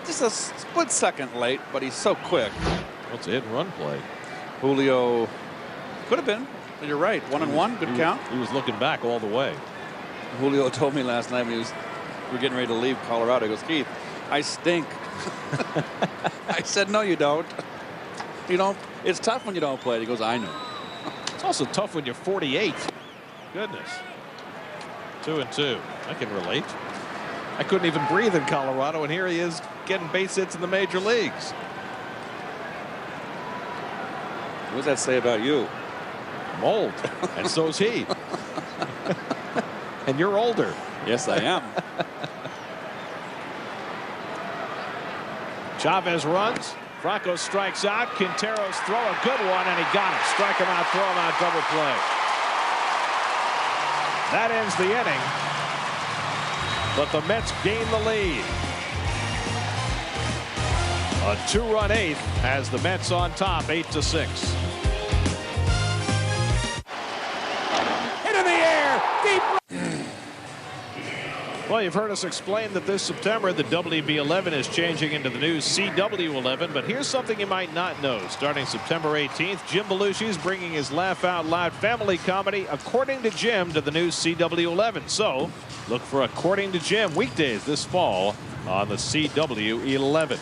Just a split second late, but he's so quick. What's a hit and run play? Julio could have been. You're right. 1-1. Good count. He was looking back all the way. Julio told me last night when we were getting ready to leave Colorado. He goes, Keith, I stink. I said, no, you don't. You don't. It's tough when you don't play. He goes, I know. It's also tough when you're 48. Goodness. 2-2. I can relate. I couldn't even breathe in Colorado, and here he is getting base hits in the major leagues. What does that say about you? I'm old, and so's he. And you're older. Yes, I am. Chavez runs. Franco strikes out. Quinteros throw a good one, and he got him. Strike him out, throw him out, double play. That ends the inning, but the Mets gain the lead. A 2-run eighth has the Mets on top, 8-6. Into the air, deep. Well, you've heard us explain that this September the WB11 is changing into the new CW11, but here's something you might not know. Starting September 18th, Jim Belushi's bringing his Laugh Out Loud family comedy According to Jim to the new CW11. So look for According to Jim weekdays this fall on the CW11.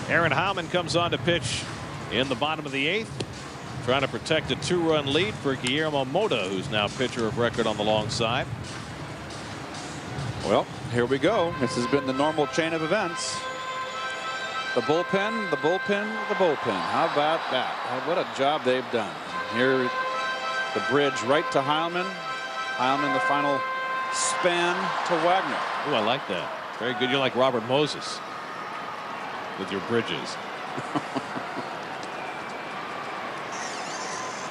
Aaron Heilman comes on to pitch in the bottom of the 8th. Trying to protect a 2-run lead for Guillermo Mota, who's now pitcher of record on the long side. Well, here we go. This has been the normal chain of events. The bullpen, the bullpen, the bullpen. How about that? What a job they've done. Here, the bridge right to Heilman. Heilman, the final span to Wagner. Oh, I like that. Very good. You're like Robert Moses with your bridges.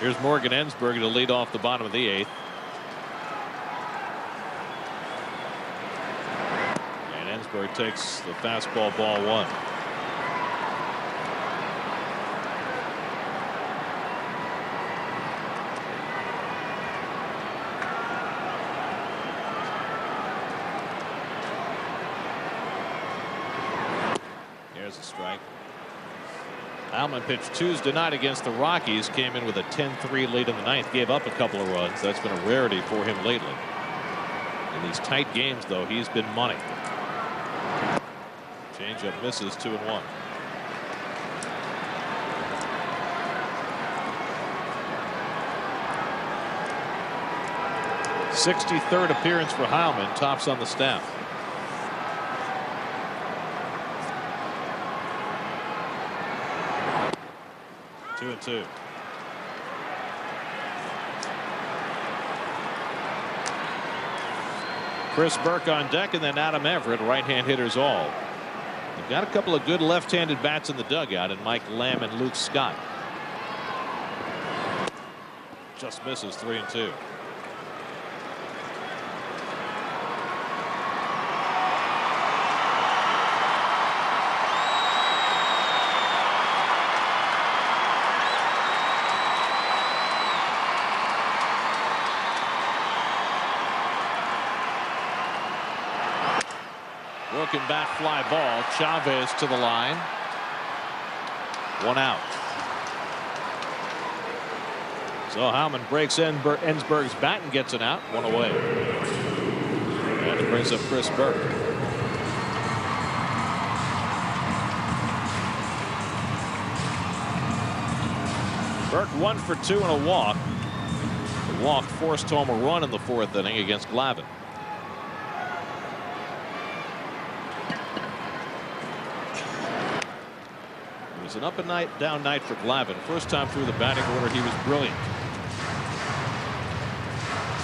Here's Morgan Ensberg to lead off the bottom of the 8th. And Ensberg takes the fastball, ball 1. Here's a strike. Heilman pitched Tuesday night against the Rockies, came in with a 10-3 lead in the 9th, gave up a couple of runs. That's been a rarity for him lately. In these tight games, though, he's been money. Changeup misses, 2-1. '63rd appearance for Heilman, tops on the staff. Two and two. Chris Burke on deck, and then Adam Everett, right-hand hitters all. They've got a couple of good left-handed bats in the dugout, and Mike Lamb and Luke Scott. Just misses, 3-2. broken bat fly ball. Chavez to the line. 1 out. So Howman breaks Ensberg's bat and gets an out. 1 away. And it brings up Chris Burke. Burke 1 for 2 and a walk. The walk forced home a run in the 4th inning against Glavine. It was an up and down night for Glavine. First time through the batting order, he was brilliant.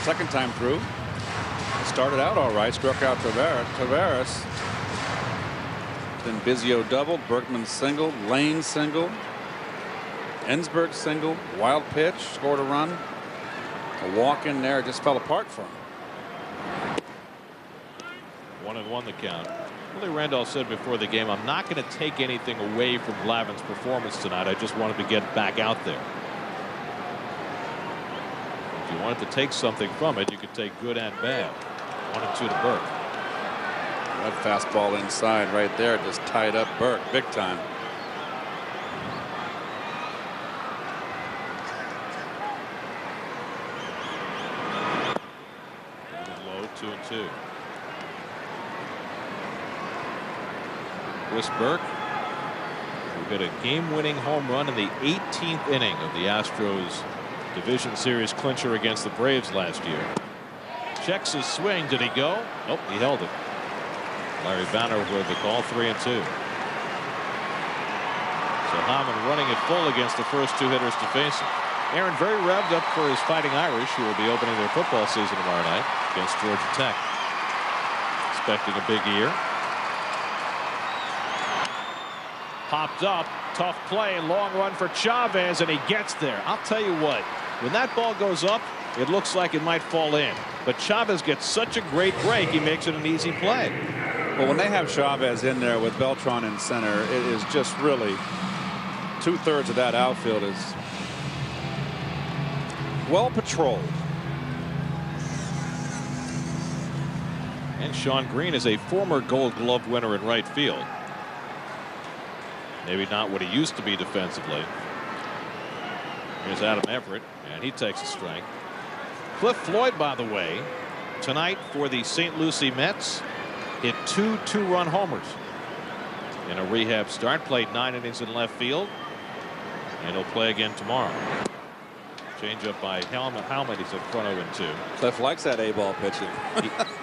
Second time through, started out all right, struck out Tavares. Then Biggio doubled, Berkman singled, Lane singled, Ensberg singled, wild pitch, scored a run. A walk in there, just fell apart for him. 1-1 the count. Willie Randolph said before the game, I'm not going to take anything away from Glavine's performance tonight. I just wanted to get back out there. If you wanted to take something from it, you could take good and bad. 1-2 to Burke. That fastball inside right there just tied up Burke big time. Low, 2-2. Chris Burke, who hit a game-winning home run in the 18th inning of the Astros division series clincher against the Braves last year. Checks his swing. Did he go? Nope, he held it. Larry Banner with the call. 3-2. So Howman running it full against the first 2 hitters to face him. Aaron very revved up for his Fighting Irish, who will be opening their football season tomorrow night against Georgia Tech. Expecting a big year. Popped up, tough play, long run for Chavez, and he gets there. I'll tell you what, when that ball goes up, it looks like it might fall in. But Chavez gets such a great break, he makes it an easy play. Well, when they have Chavez in there with Beltran in center, it is just really 2/3 of that outfield is well patrolled. And Sean Green is a former Gold Glove winner in right field. Maybe not what he used to be defensively. Here's Adam Everett, and he takes a strike. Cliff Floyd, by the way, tonight for the St. Lucie Mets, hit 2 two-run homers in a rehab start. Played 9 innings in left field, and he'll play again tomorrow. Change up by Howman. He's at front 0-2. Cliff likes that A-ball pitching.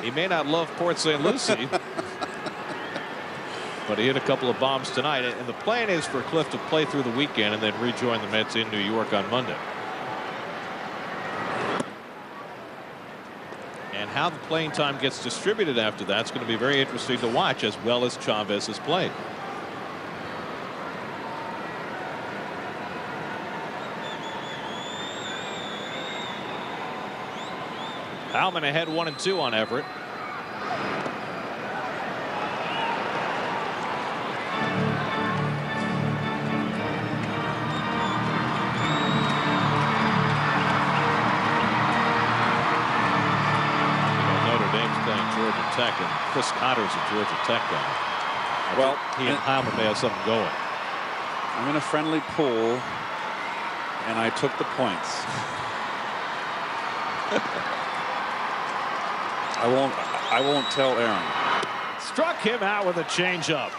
he may not love Port St. Lucie. But he hit a couple of bombs tonight, and the plan is for Cliff to play through the weekend and then rejoin the Mets in New York on Monday. And how the playing time gets distributed after that's going to be very interesting to watch, as well as Chavez has played. Howman ahead 1-2 on Everett. Tech, and Chris Cotter's a Georgia Tech guy. Well, he and Howman may have something going. I'm in a friendly pool, and I took the points. I won't tell Aaron. Struck him out with a changeup.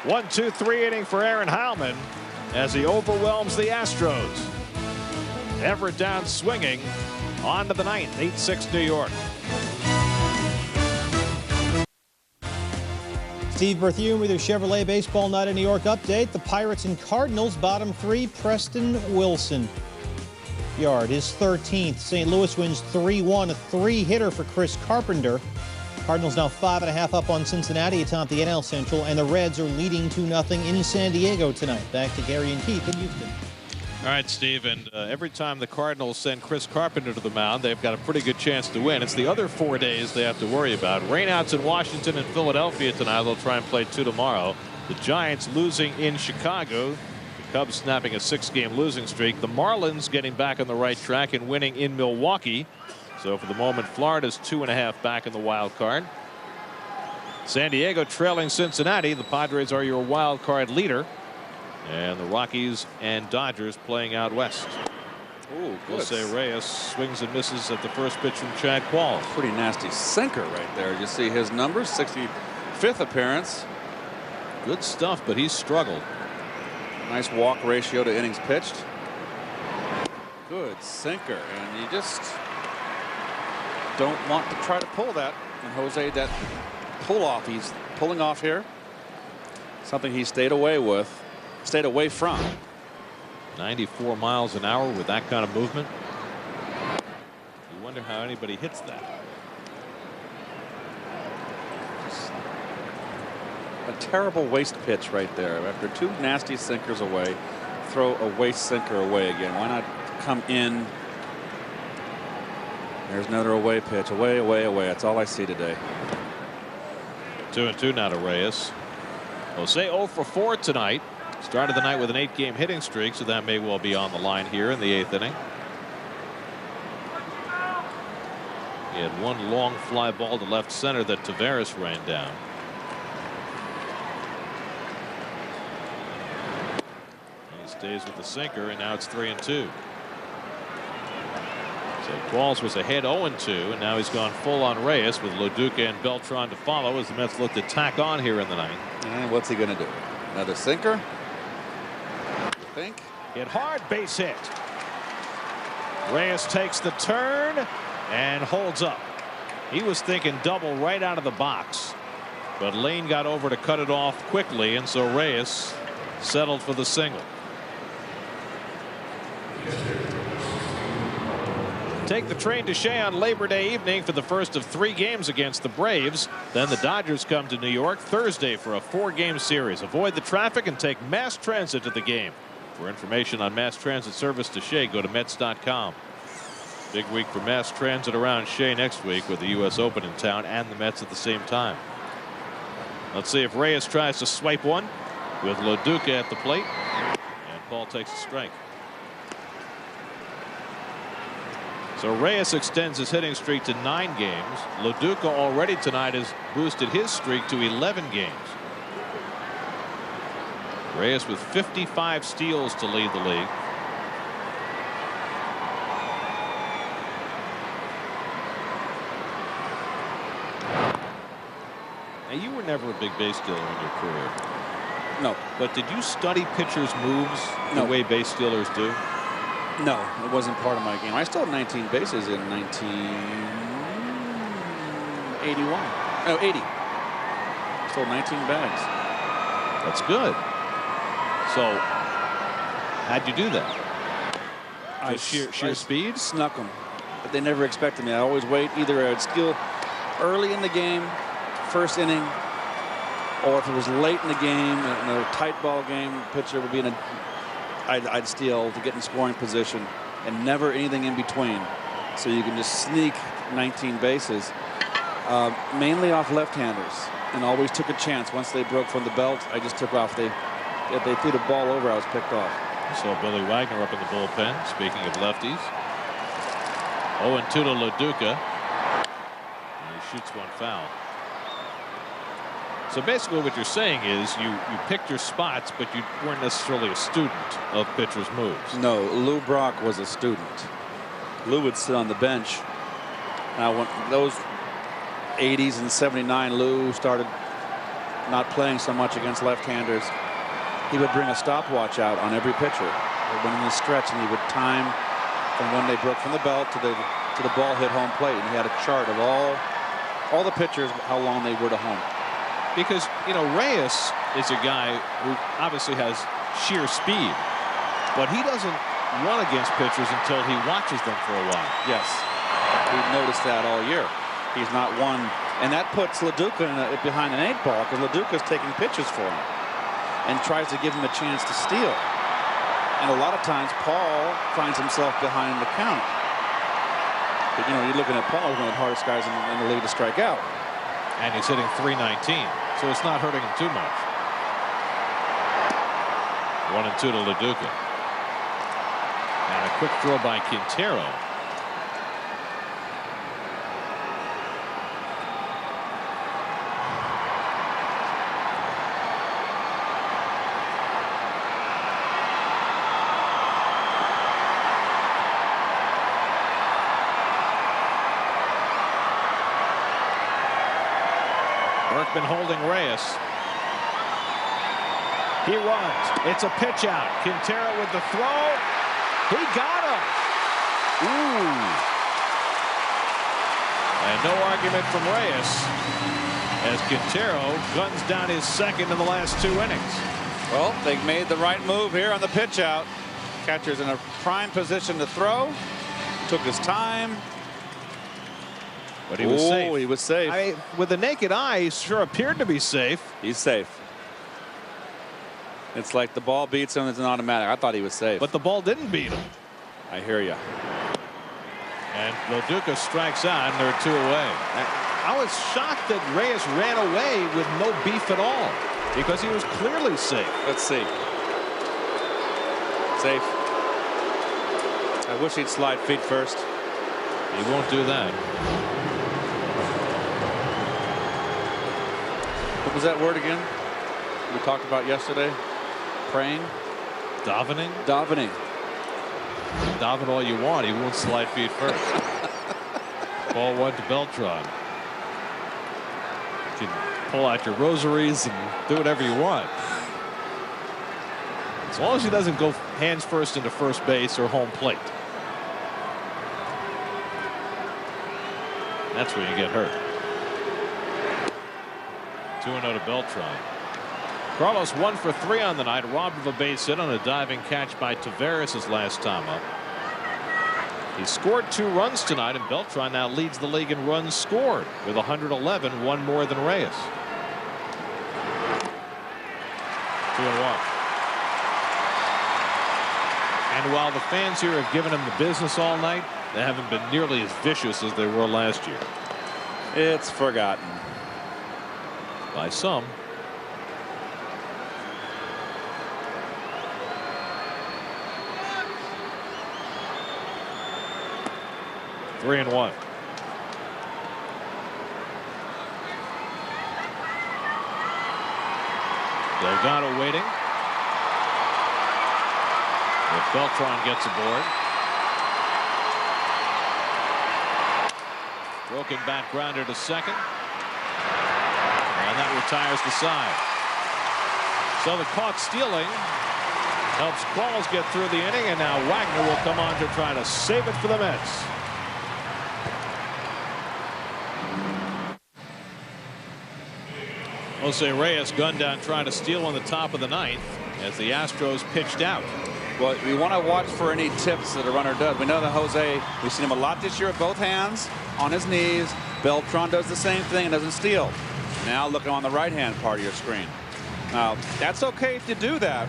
1-2-3 inning for Aaron Howman as he overwhelms the Astros. Everett down swinging. On to the 9th. 8-6 New York. Steve Berthiaume with your Chevrolet Baseball Night in New York update. The Pirates and Cardinals bottom 3. Preston Wilson yard his 13th. St. Louis wins 3-1. A 3-hitter for Chris Carpenter. Cardinals now 5.5 up on Cincinnati atop the NL Central, and the Reds are leading 2-0 in San Diego tonight. Back to Gary and Keith in Houston. All right, Steve, and every time the Cardinals send Chris Carpenter to the mound, they've got a pretty good chance to win. It's the other 4 days they have to worry about. Rainouts in Washington and Philadelphia tonight. They'll try and play 2 tomorrow. The Giants losing in Chicago. The Cubs snapping a 6-game losing streak. The Marlins getting back on the right track and winning in Milwaukee. So for the moment, Florida's 2.5 back in the wild card. San Diego trailing Cincinnati. The Padres are your wild card leader. And the Rockies and Dodgers playing out west. Ooh, good. Jose Reyes swings and misses at the first pitch from Chad Qualls. Pretty nasty sinker right there. You see his numbers, 65th appearance. Good stuff, but he's struggled. Nice walk ratio to innings pitched. Good sinker, and you just don't want to try to pull that. And Jose, that pull off he's pulling off here, something he stayed away from. 94 miles an hour with that kind of movement. You wonder how anybody hits that. A terrible waste pitch right there. After two nasty sinkers away, throw a waste sinker away again. Why not come in? There's another away pitch. Away, away, away. That's all I see today. 2-2 now to Reyes. Jose 0 for 4 tonight. Started the night with an 8-game hitting streak, so that may well be on the line here in the 8th inning. He had one long fly ball to left center that Taveras ran down. He stays with the sinker, and now it's 3-2. So Qualls was ahead 0-2, and now he's gone full on Reyes with Loduca and Beltran to follow as the Mets look to tack on here in the ninth. And what's he going to do? Another sinker? Think. Hit hard, base hit. Reyes takes the turn and holds up. He was thinking double right out of the box, but Lane got over to cut it off quickly, and so Reyes settled for the single. Take the train to Shea on Labor Day evening for the first of 3 games against the Braves. Then the Dodgers come to New York Thursday for a 4-game series. Avoid the traffic and take mass transit to the game. For information on mass transit service to Shea, go to Mets.com. Big week for mass transit around Shea next week with the U.S. Open in town and the Mets at the same time. Let's see if Reyes tries to swipe one with Loduca at the plate. And Paul takes a strike. So Reyes extends his hitting streak to 9 games. Loduca already tonight has boosted his streak to 11 games. Reyes with 55 steals to lead the league. Now, you were never a big base stealer in your career. No. But did you study pitchers' moves the way base stealers do? No, it wasn't part of my game. I stole 19 bases in 1981. No, 80. Stole 19 bags. That's good. So, how'd you do that? Just sheer speed? Snuck them. But they never expected me. I always wait. Either I'd steal early in the game, first inning, or if it was late in the game, in a tight ball game, pitcher would be in a... I'd steal to get in scoring position, and never anything in between. So you can just sneak 19 bases, mainly off left-handers, and always took a chance. Once they broke from the belt, I just took off. If they threw the ball over, I was picked off. So Billy Wagner up in the bullpen. Speaking of lefties, 0-2 to Loduca. And he shoots one foul. So basically what you're saying is you picked your spots, but you weren't necessarily a student of pitchers' moves. No, Lou Brock was a student. Lou would sit on the bench. Now, when those 80s and 79, Lou started not playing so much against left-handers. He would bring a stopwatch out on every pitcher. They went in the stretch, and he would time from when they broke from the belt to the ball hit home plate. And he had a chart of all the pitchers, how long they were to home. Because, you know, Reyes is a guy who obviously has sheer speed, but he doesn't run against pitchers until he watches them for a while. Yes, we've noticed that all year. He's not one, and that puts Loduca behind an 8-ball, because Loduca's taking pitches for him and tries to give him a chance to steal. And a lot of times Paul finds himself behind the count. But, you know, you're looking at Paul, one of the hardest guys in the league to strike out. And he's hitting .319, so it's not hurting him too much. 1-2 to Loduca. And a quick throw by Quintero. been holding Reyes. He runs. It's a pitch out. Quintero with the throw. He got him. Ooh. And no argument from Reyes as Quintero guns down his second in the last 2 innings. Well, they made the right move here on the pitch out. Catcher's in a prime position to throw. Took his time. But he was safe. He was safe. I mean, with the naked eye, he sure appeared to be safe. He's safe. It's like the ball beats him. It's an automatic. I thought he was safe. But the ball didn't beat him. I hear you. And Loduca strikes out, and they're 2 away. I was shocked that Reyes ran away with no beef at all because he was clearly safe. Let's see. Safe. I wish he'd slide feet first. He won't do that. What was that word again we talked about yesterday? Praying? Davening? Davening. Daven all you want. He won't slide feet first. Ball 1 to Beltran. You can pull out your rosaries and do whatever you want. As long as he doesn't go hands first into first base or home plate. That's where you get hurt. 2-0 to Beltran. Carlos 1 for 3 on the night, robbed of a base hit on a diving catch by Taveras his last time up. He scored 2 runs tonight, and Beltran now leads the league in runs scored with 111, 1 more than Reyes. 2-1. And while the fans here have given him the business all night, they haven't been nearly as vicious as they were last year. It's forgotten. By some. Three and 1. Delgado waiting. If Beltran gets aboard. Broken back grounder to second. And that retires the side. So the caught stealing helps Qualls get through the inning, and now Wagner will come on to try to save it for the Mets. Jose Reyes gunned down trying to steal on the top of the 9th as the Astros pitched out. Well, we want to watch for any tips that a runner does. We know that Jose, we've seen him a lot this year with both hands on his knees. Beltran does the same thing and doesn't steal. Now looking on the right hand part of your screen. Now that's okay to do that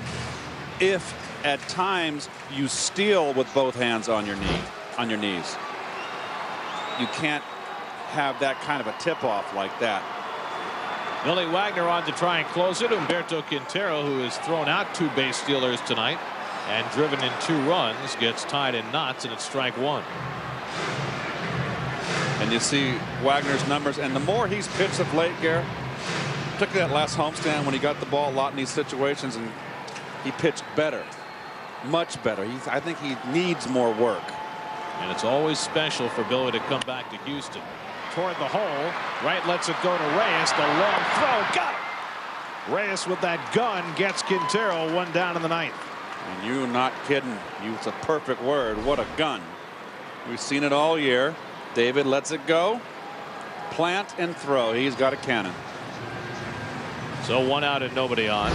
if at times you steal with both hands on your knees. You can't have that kind of a tip off like that. Billy Wagner on to try and close it. Humberto Quintero, who has thrown out 2 base stealers tonight and driven in 2 runs, gets tied in knots, and it's strike 1. And you see Wagner's numbers, and the more he's pitched of late, Gare, particularly that last homestand when he got the ball a lot in these situations, and he pitched better, much better. I think he needs more work. And it's always special for Billy to come back to Houston. Toward the hole, Wright lets it go to Reyes. The long throw, got it. Reyes with that gun gets Quintero 1 down in the 9th. And you're not kidding. It's a perfect word. What a gun. We've seen it all year. David lets it go. Plant and throw. He's got a cannon. So 1 out and nobody on.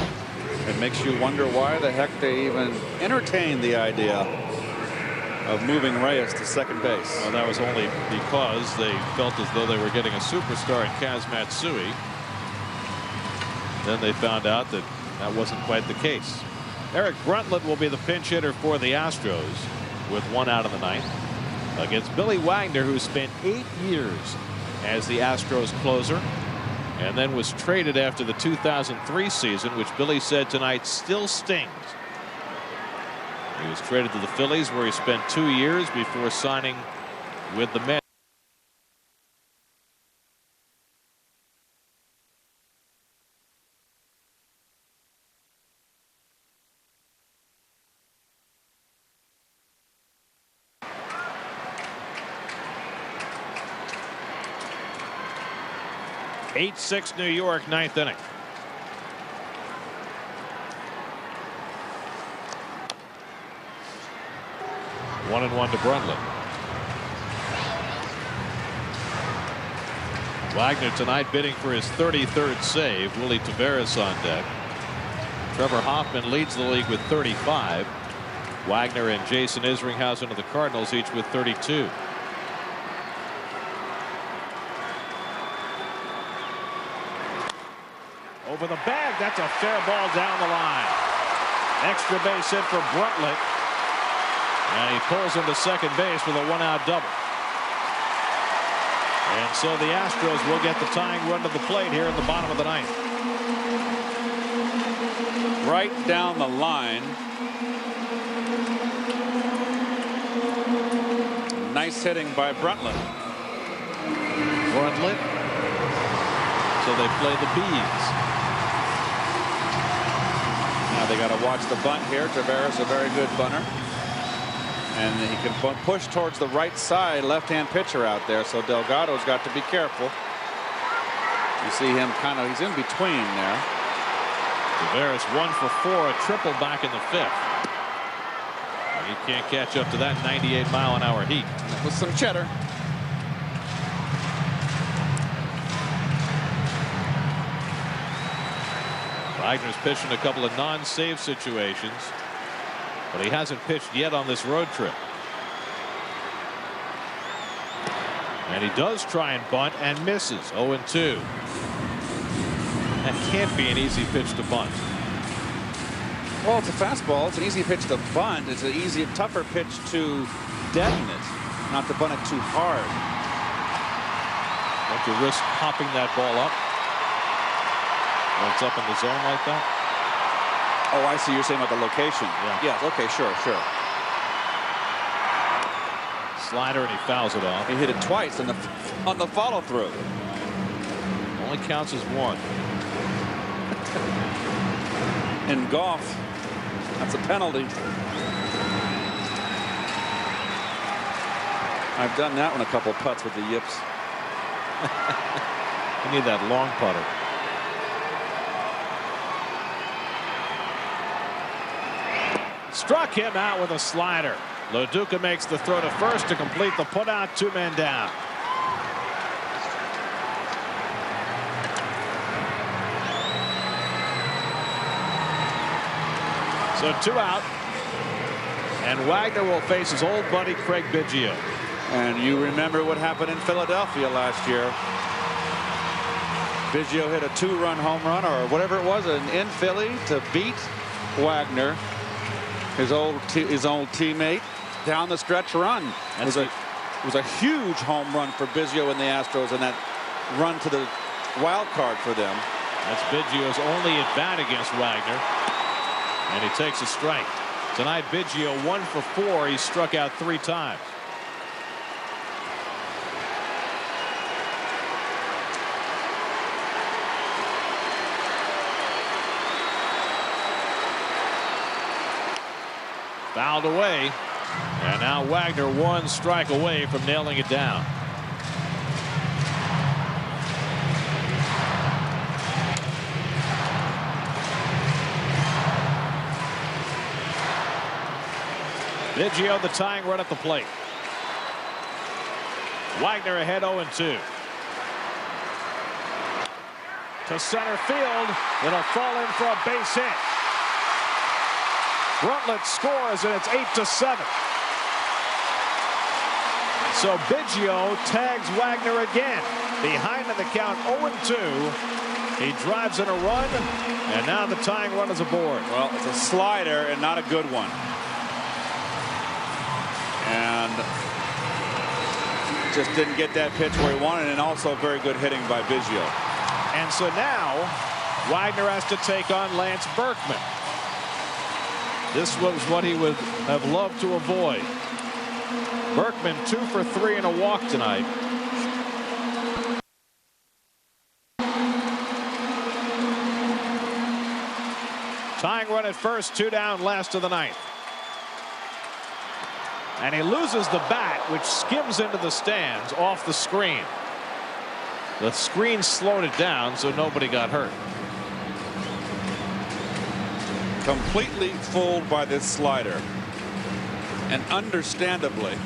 It makes you wonder why the heck they even entertained the idea of moving Reyes to second base. Well, that was only because they felt as though they were getting a superstar in Kaz Matsui. Then they found out that that wasn't quite the case. Eric Bruntlett will be the pinch hitter for the Astros with 1 out in the 9th against Billy Wagner, who spent 8 years as the Astros closer and then was traded after the 2003 season, which Billy said tonight still stings. He was traded to the Phillies, where he spent 2 years before signing with the Mets. 8-6 New York, 9th inning. One and one to Brundtland. Wagner tonight bidding for his 33rd save. Willie Taveras on deck. Trevor Hoffman leads the league with 35. Wagner and Jason Isringhausen of the Cardinals each with 32. Over the bag. That's a fair ball down the line. Extra base hit for Brundtland. And he pulls into second base with a one-out double. And so the Astros will get the tying run to the plate here in the bottom of the ninth. Right down the line. Nice hitting by Brundtland. Brundtland. So they play the Bees. Now they got to watch the bunt here. Taveras a very good bunter. And he can push towards the right side, left-hand pitcher out there. So Delgado's got to be careful. You see him he's in between there. Taveras 1 for 4, a triple back in the 5th. He can't catch up to that 98-mile-an-hour heat. With some cheddar. Wagner's pitched in a couple of non-save situations, but he hasn't pitched yet on this road trip. And he does try and bunt and misses. 0-2. That can't be an easy pitch to bunt. Well, it's a fastball. It's an easy pitch to bunt. It's an tougher pitch to deaden it, not to bunt it too hard. Don't you risk popping that ball up when it's up in the zone like that? Oh, I see. You're saying about the location. Yeah. Yes. Okay. Sure. Slider, and he fouls it off. He hit it twice on the follow through. Only counts as one. In golf, that's a penalty. I've done that one a couple putts with the yips. You need that long putter. Struck him out with a slider. Loduca makes the throw to first to complete the putout. 2 men down. So 2 out. And Wagner will face his old buddy Craig Biggio. And you remember what happened in Philadelphia last year. Biggio hit a 2-run home run or whatever it was in Philly to beat Wagner, his old teammate, down the stretch run. It was a huge home run for Biggio and the Astros, and that run to the wild card for them. That's Biggio's only at bat against Wagner. And he takes a strike. Tonight, Biggio 1 for 4. He struck out 3 times. Fouled away. And now Wagner 1 strike away from nailing it down. Biggio the tying run at the plate. Wagner ahead 0-2. To center field. It'll fall in for a base hit. Brundtland scores, and it's 8-7. So Biggio tags Wagner again. Behind in the count 0-2. He drives in a run, and now the tying run is aboard. Well, it's a slider and not a good one. And just didn't get that pitch where he wanted, and also very good hitting by Biggio. And so now Wagner has to take on Lance Berkman. This was what he would have loved to avoid. Berkman 2 for 3 and a walk tonight. Tying run at first, 2 down, last of the ninth. And he loses the bat, which skims into the stands off the screen. The screen slowed it down so nobody got hurt. Completely fooled by this slider. And understandably,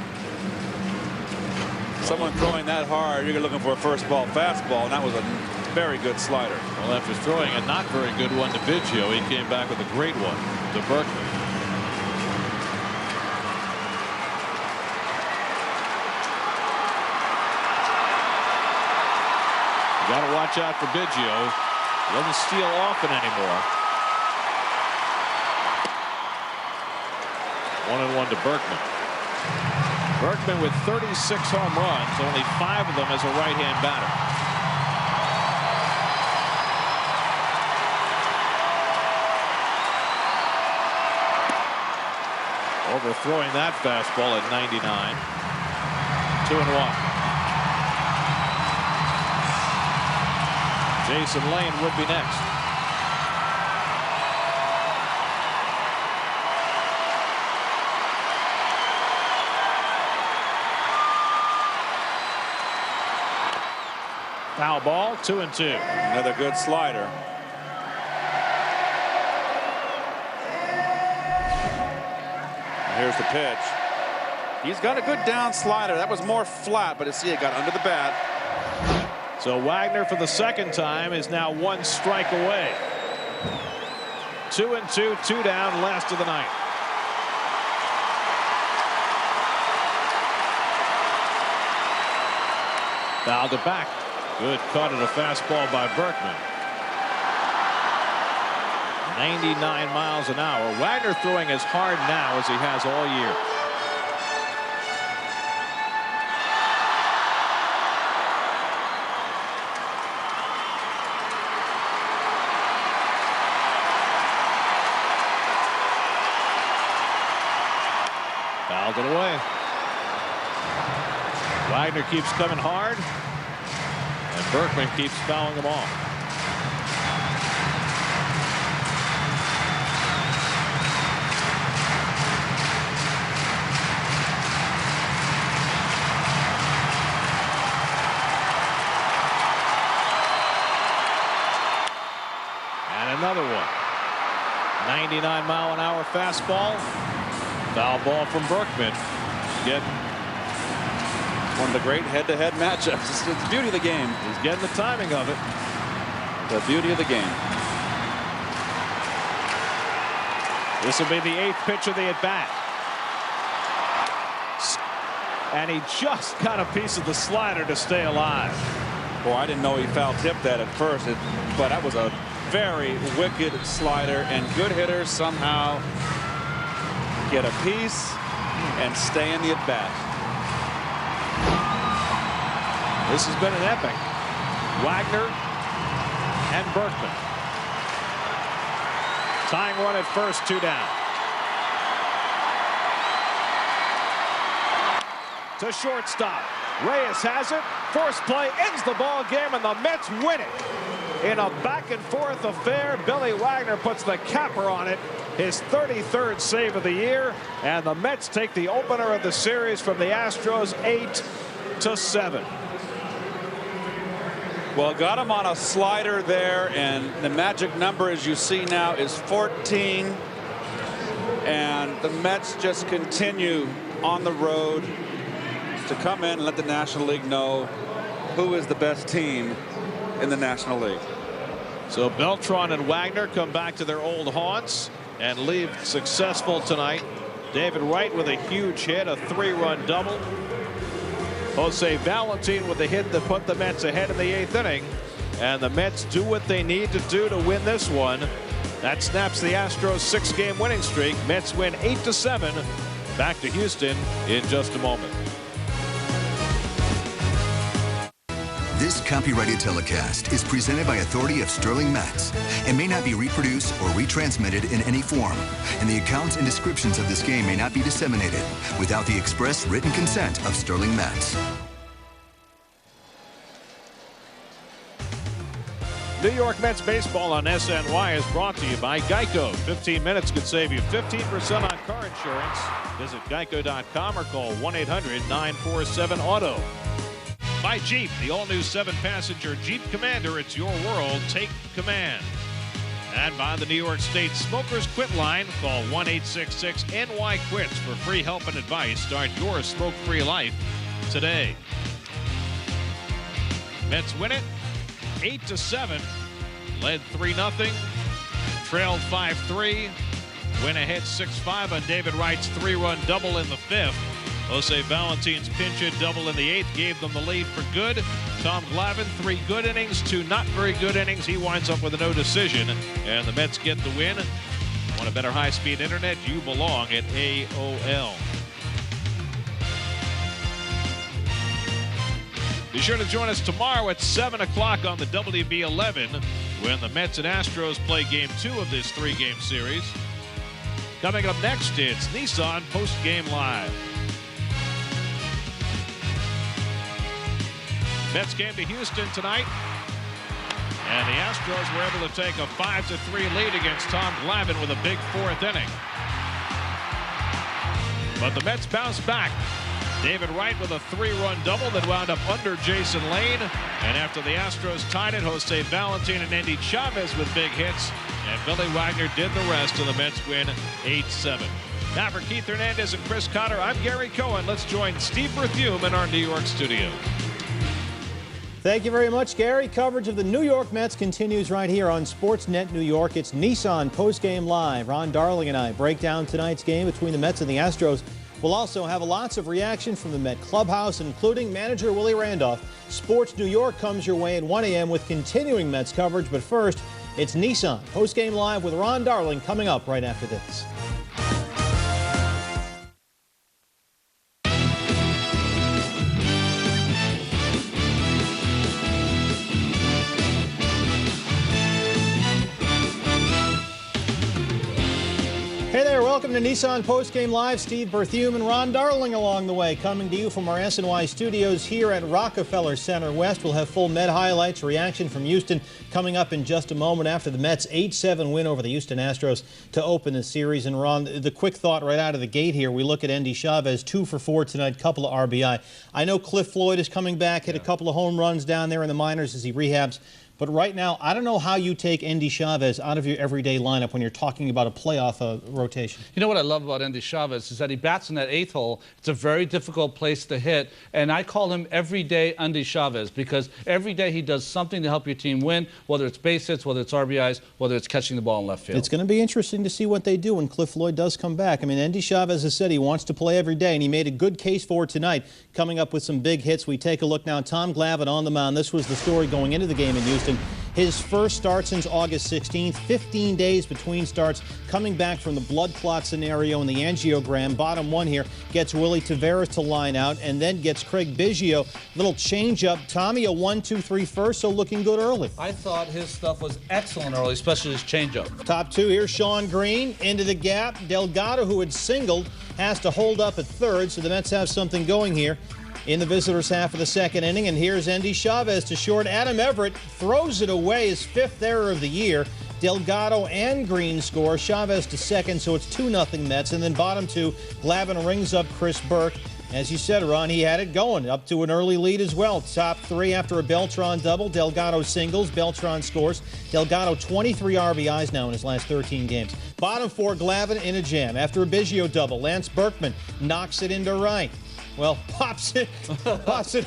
someone throwing that hard, you're looking for a first ball fastball, and that was a very good slider. Well, after throwing a not very good one to Biggio, he came back with a great one to Berkman. You got to watch out for Biggio. He doesn't steal often anymore. 1-1 to Berkman. Berkman with 36 home runs, only 5 of them as a right-hand batter. Overthrowing that fastball at 99. 2-1. Jason Lane would be next. Foul ball, 2-2. Another good slider. Here's the pitch. He's got a good down slider. That was more flat, but see, it got under the bat. So Wagner for the second time is now 1 strike away. 2-2, 2 down, last of the ninth. Fouled it back. Good cut at a fastball by Berkman. 99 miles an hour. Wagner throwing as hard now as he has all year. Fouled it away. Wagner keeps coming hard, and Berkman keeps fouling them off. And another one. 99-mile-an-hour fastball. Foul ball from Berkman. Getting one of the great head-to-head matchups. It's the beauty of the game. He's getting the timing of it. The beauty of the game. This will be the 8th pitch of the at-bat. And he just got a piece of the slider to stay alive. Boy, I didn't know he foul-tipped that at first, but that was a very wicked slider, and good hitters somehow get a piece and stay in the at-bat. This has been an epic. Wagner and Berkman. Tying run at first, 2 down. To shortstop. Reyes has it. Force play ends the ball game, and the Mets win it. In a back-and-forth affair, Billy Wagner puts the capper on it. His 33rd save of the year, and the Mets take the opener of the series from the Astros 8-7. Well, got him on a slider there, and the magic number, as you see now, is 14. And the Mets just continue on the road to come in and let the National League know who is the best team in the National League. So Beltran and Wagner come back to their old haunts and leave successful tonight. David Wright with a huge hit, a 3-run double. Jose Valentin with a hit that put the Mets ahead in the 8th inning. And the Mets do what they need to do to win this one. That snaps the Astros 6-game winning streak. Mets win 8-7. Back to Houston in just a moment. This copyrighted telecast is presented by authority of Sterling Mets and may not be reproduced or retransmitted in any form, and the accounts and descriptions of this game may not be disseminated without the express written consent of Sterling Mets. New York Mets baseball on SNY is brought to you by Geico. 15 minutes could save you 15% on car insurance. Visit geico.com or call 1-800-947-AUTO. By Jeep, the all-new 7-passenger Jeep Commander. It's your world. Take command. And by the New York State Smokers Quit line. Call 1-866-NY-QUITS for free help and advice. Start your smoke-free life today. Mets win it 8-7. Led 3-0. Trailed 5-3. Win ahead 6-5 on David Wright's 3-run double in the 5th. Jose Valentin's pinch hit double in the 8th gave them the lead for good. Tom Glavine, 3 good innings, 2 not very good innings. He winds up with a no decision, and the Mets get the win. Want a better high-speed internet? You belong at AOL. Be sure to join us tomorrow at 7 o'clock on the WB11 when the Mets and Astros play Game 2 of this 3-game series. Coming up next, it's Nissan Post-Game Live. Mets came to Houston tonight, and the Astros were able to take a 5-3 lead against Tom Glavine with a big 4th inning. But the Mets bounced back. David Wright with a 3-run double that wound up under Jason Lane. And after the Astros tied it, Jose Valentin and Endy Chavez with big hits. And Billy Wagner did the rest, and the Mets win 8-7. Now for Keith Hernandez and Chris Cotter, I'm Gary Cohen. Let's join Steve Berthume in our New York studio. Thank you very much, Gary. Coverage of the New York Mets continues right here on Sportsnet New York. It's Nissan Postgame Live. Ron Darling and I break down tonight's game between the Mets and the Astros. We'll also have lots of reaction from the Met clubhouse, including manager Willie Randolph. Sports New York comes your way at 1 a.m. with continuing Mets coverage. But first, it's Nissan Postgame Live with Ron Darling coming up right after this. Hey there, welcome to Nissan Postgame Live. Steve Berthume and Ron Darling along the way, coming to you from our SNY studios here at Rockefeller Center West. We'll have full Met highlights, reaction from Houston coming up in just a moment after the Mets' 8-7 win over the Houston Astros to open the series. And Ron, the quick thought right out of the gate here, we look at Endy Chavez, 2 for 4 tonight, couple of RBI. I know Cliff Floyd is coming back, hit a couple of home runs down there in the minors as he rehabs. But right now, I don't know how you take Endy Chavez out of your everyday lineup when you're talking about a playoff rotation. You know what I love about Endy Chavez is that he bats in that 8th hole. It's a very difficult place to hit. And I call him everyday Endy Chavez because every day he does something to help your team win, whether it's base hits, whether it's RBIs, whether it's catching the ball in left field. It's going to be interesting to see what they do when Cliff Floyd does come back. I mean, Endy Chavez has said he wants to play every day, and he made a good case for it tonight, coming up with some big hits. We take a look now. Tom Glavine on the mound. This was the story going into the game in Houston. His first start since August 16th, 15 days between starts, coming back from the blood clot scenario in the angiogram. Bottom one here gets Willie Taveras to line out and then gets Craig Biggio. Little changeup. Tommy, a 1-2-3 first, so looking good early. I thought his stuff was excellent early, especially his changeup. Top two here, Sean Green into the gap. Delgado, who had singled, has to hold up at third, so the Mets have something going here in the visitors' half of the second inning. And here's Endy Chavez to short. Adam Everett throws it away, his 5th error of the year. Delgado and Green score. Chavez to second, so it's 2-0 Mets. And then bottom two, Glavine rings up Chris Burke. As you said, Ron, he had it going up to an early lead as well. Top three after a Beltran double. Delgado singles, Beltran scores. Delgado 23 RBIs now in his last 13 games. Bottom four, Glavine in a jam. After a Biggio double, Lance Berkman knocks it into right. Well, pops it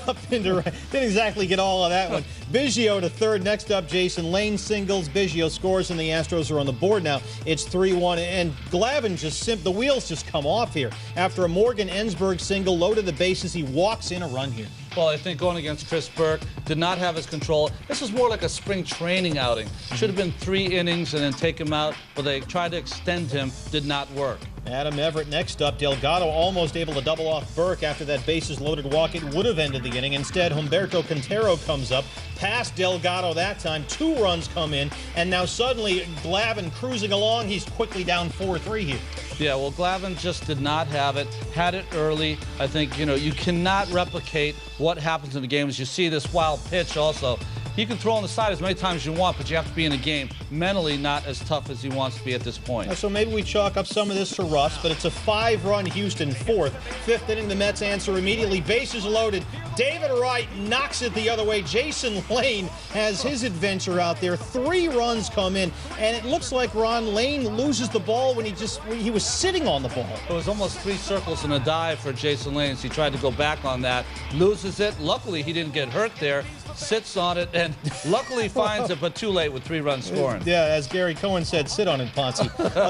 up into right. Didn't exactly get all of that one. Biggio to third. Next up, Jason Lane singles. Biggio scores, and the Astros are on the board now. It's 3-1, and Glavine the wheels just come off here. After a Morgan Ensberg single, loaded the bases, he walks in a run here. Well, I think going against Chris Burke did not have his control. This was more like a spring training outing. Should have been 3 innings and then take him out, but they tried to extend him. Did not work. Adam Everett next up. Delgado almost able to double off Burke after that bases-loaded walk. It would have ended the inning. Instead, Humberto Quintero comes up. Past Delgado that time. 2 runs come in, and now suddenly Glavine cruising along. He's quickly down 4-3 here. Yeah, well, Glavine just did not have it. Had it early. I think, you cannot replicate what happens in the game as you see this wild pitch also. he can throw on the side as many times as you want, but you have to be in the game mentally not as tough as he wants to be at this point. So maybe we chalk up some of this to rust, but it's a 5-run Houston fourth. Fifth inning, the Mets answer immediately. Bases loaded. David Wright knocks it the other way. Jason Lane has his adventure out there. 3 runs come in, and it looks like Ron Lane loses the ball when he was sitting on the ball. It was almost 3 circles and a dive for Jason Lane. So he tried to go back on that, loses it. Luckily, he didn't get hurt there. Sits on it and luckily finds it, but too late with 3 runs scoring. Yeah, as Gary Cohen said, sit on it, Ponce.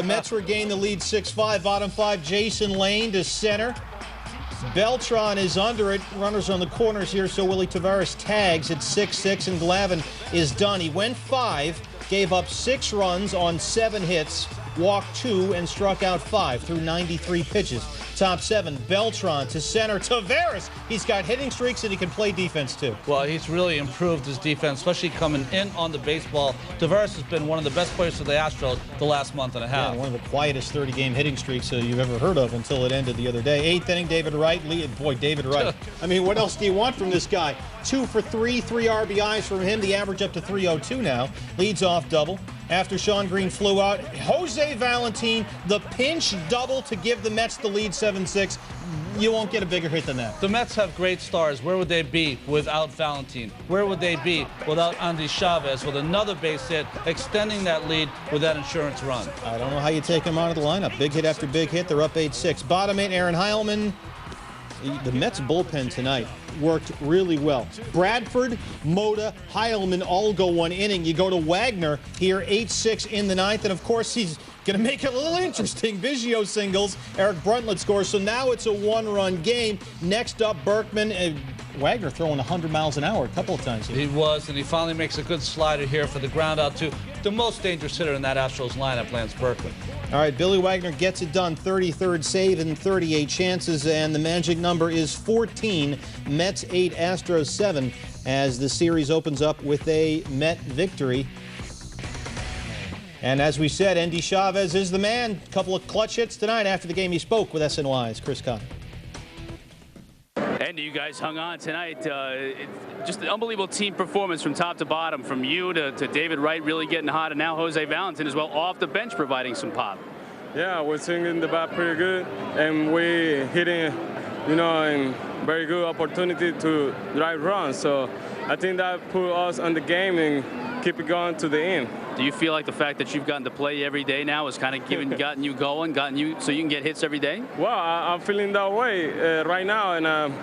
Mets regain the lead 6-5. Bottom 5, Jason Lane to center. Beltran is under it. Runners on the corners here, so Willie Taveras tags at 6-6, and Glavine is done. He went 5, gave up 6 runs on 7 hits, walked 2, and struck out 5 through 93 pitches. Top 7, Beltran to center. Taveras, he's got hitting streaks and he can play defense too. Well, he's really improved his defense, especially coming in on the baseball. Taveras has been one of the best players for the Astros the last month and a half. Yeah, one of the quietest 30-game hitting streaks you've ever heard of until it ended the other day. 8th inning, David Wright. Boy, David Wright. I mean, what else do you want from this guy? 2 for 3, 3 RBIs from him. The average up to 302 now. Leads off double. After Sean Green flew out, Jose Valentin, the pinch double to give the Mets the lead 7-6. You won't get a bigger hit than that. The Mets have great stars. Where would they be without Valentin? Where would they be without Andy Chavez with another base hit, extending that lead with that insurance run? I don't know how you take him out of the lineup. Big hit after big hit. They're up 8-6. Bottom 8, Aaron Heilman. The Mets bullpen tonight worked really well. Bradford, Mota, Heilman all go 1 inning. You go to Wagner here, 8-6 in the 9th, and of course he's going to make it a little interesting. Biggio singles, Eric Bruntlett scores, so now it's a 1-run game. Next up, Berkman. Wagner throwing 100 miles an hour a couple of times here. He was, and he finally makes a good slider here for the ground out too. The most dangerous hitter in that Astros lineup, Lance Berkman. All right, Billy Wagner gets it done. 33rd save and 38 chances, and the magic number is 14. Mets 8, Astros 7, as the series opens up with a Met victory. And as we said, Andy Chavez is the man. A couple of clutch hits tonight. After the game, he spoke with SNY's Chris Cotter. Andy, you guys hung on tonight. Just an unbelievable team performance from top to bottom, from you to David Wright really getting hot, and now Jose Valentin as well off the bench providing some pop. Yeah, we're swinging the bat pretty good, and we're hitting, in very good opportunity to drive runs. So I think that put us on the game and keep it going to the end. Do you feel like the fact that you've gotten to play every day now has kind of gotten you going, so you can get hits every day? Well, I'm feeling that way right now, and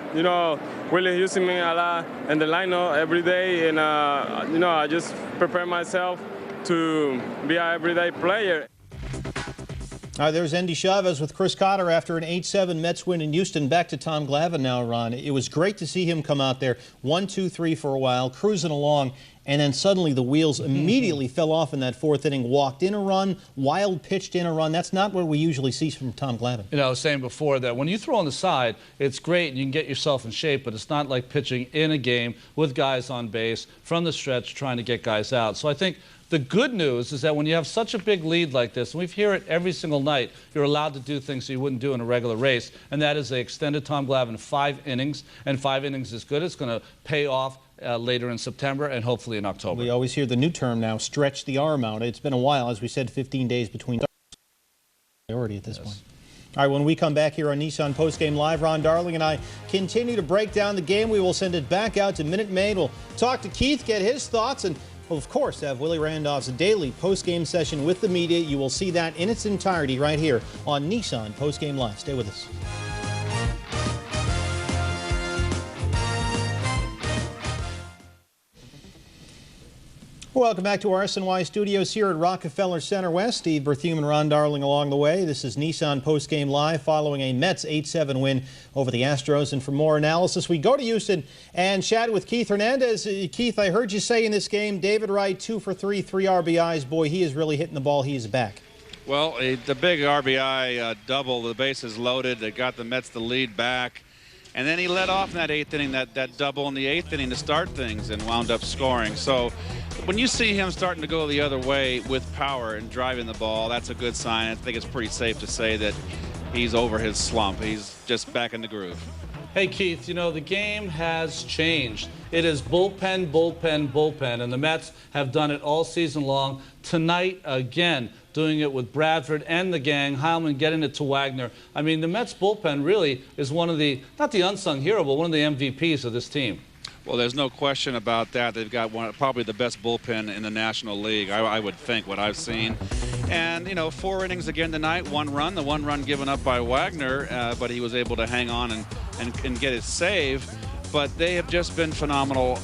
Willie's using me a lot in the lineup every day, and I just prepare myself to be an everyday player. There's Andy Chavez with Chris Cotter after an 8-7 Mets win in Houston. Back to Tom Glavine now, Ron. It was great to see him come out there 1-2-3 for a while, cruising along, and then suddenly the wheels immediately fell off in that 4th inning. Walked in a run, wild pitched in a run. That's not what we usually see from Tom Glavine. I was saying before that when you throw on the side, it's great and you can get yourself in shape, but it's not like pitching in a game with guys on base from the stretch trying to get guys out. So I think the good news is that when you have such a big lead like this, and we hear it every single night, you're allowed to do things that you wouldn't do in a regular race, and that is they extended Tom Glavine 5 innings, and 5 innings is good. It's going to pay off later in September and hopefully in October. We always hear the new term now, stretch the arm out. It's been a while, as we said, 15 days between priority at this point. All right, when we come back here on Nissan Postgame Live, Ron Darling and I continue to break down the game. We will send it back out to Minute Maid. We'll talk to Keith, get his thoughts, and we'll, of course, have Willie Randolph's daily postgame session with the media. You will see that in its entirety right here on Nissan Postgame Live. Stay with us. Welcome back to our SNY studios here at Rockefeller Center West. Steve Berthium and Ron Darling along the way. This is Nissan Postgame Live following a Mets 8-7 win over the Astros. And for more analysis, we go to Houston and chat with Keith Hernandez. Keith, I heard you say in this game, David Wright 2 for 3, 3 RBIs. Boy, he is really hitting the ball. He is back. Well, the big RBI double, the bases loaded, that got the Mets the lead back. And then he led off in that 8th inning, that double in the 8th inning to start things and wound up scoring. So when you see him starting to go the other way with power and driving the ball, that's a good sign. I think it's pretty safe to say that he's over his slump. He's just back in the groove. Hey, Keith, you know, the game has changed. It is bullpen, bullpen, bullpen, and the Mets have done it all season long. Tonight, again, doing it with Bradford and the gang, Heilman getting it to Wagner. I mean, the Mets bullpen really is one of the, not the unsung hero, but one of the MVPs of this team. Well, there's no question about that. They've got probably the best bullpen in the National League, I would think, what I've seen. And, you know, 4 innings again tonight, 1 run. The 1 run given up by Wagner, but he was able to hang on and get his save. But they have just been phenomenal,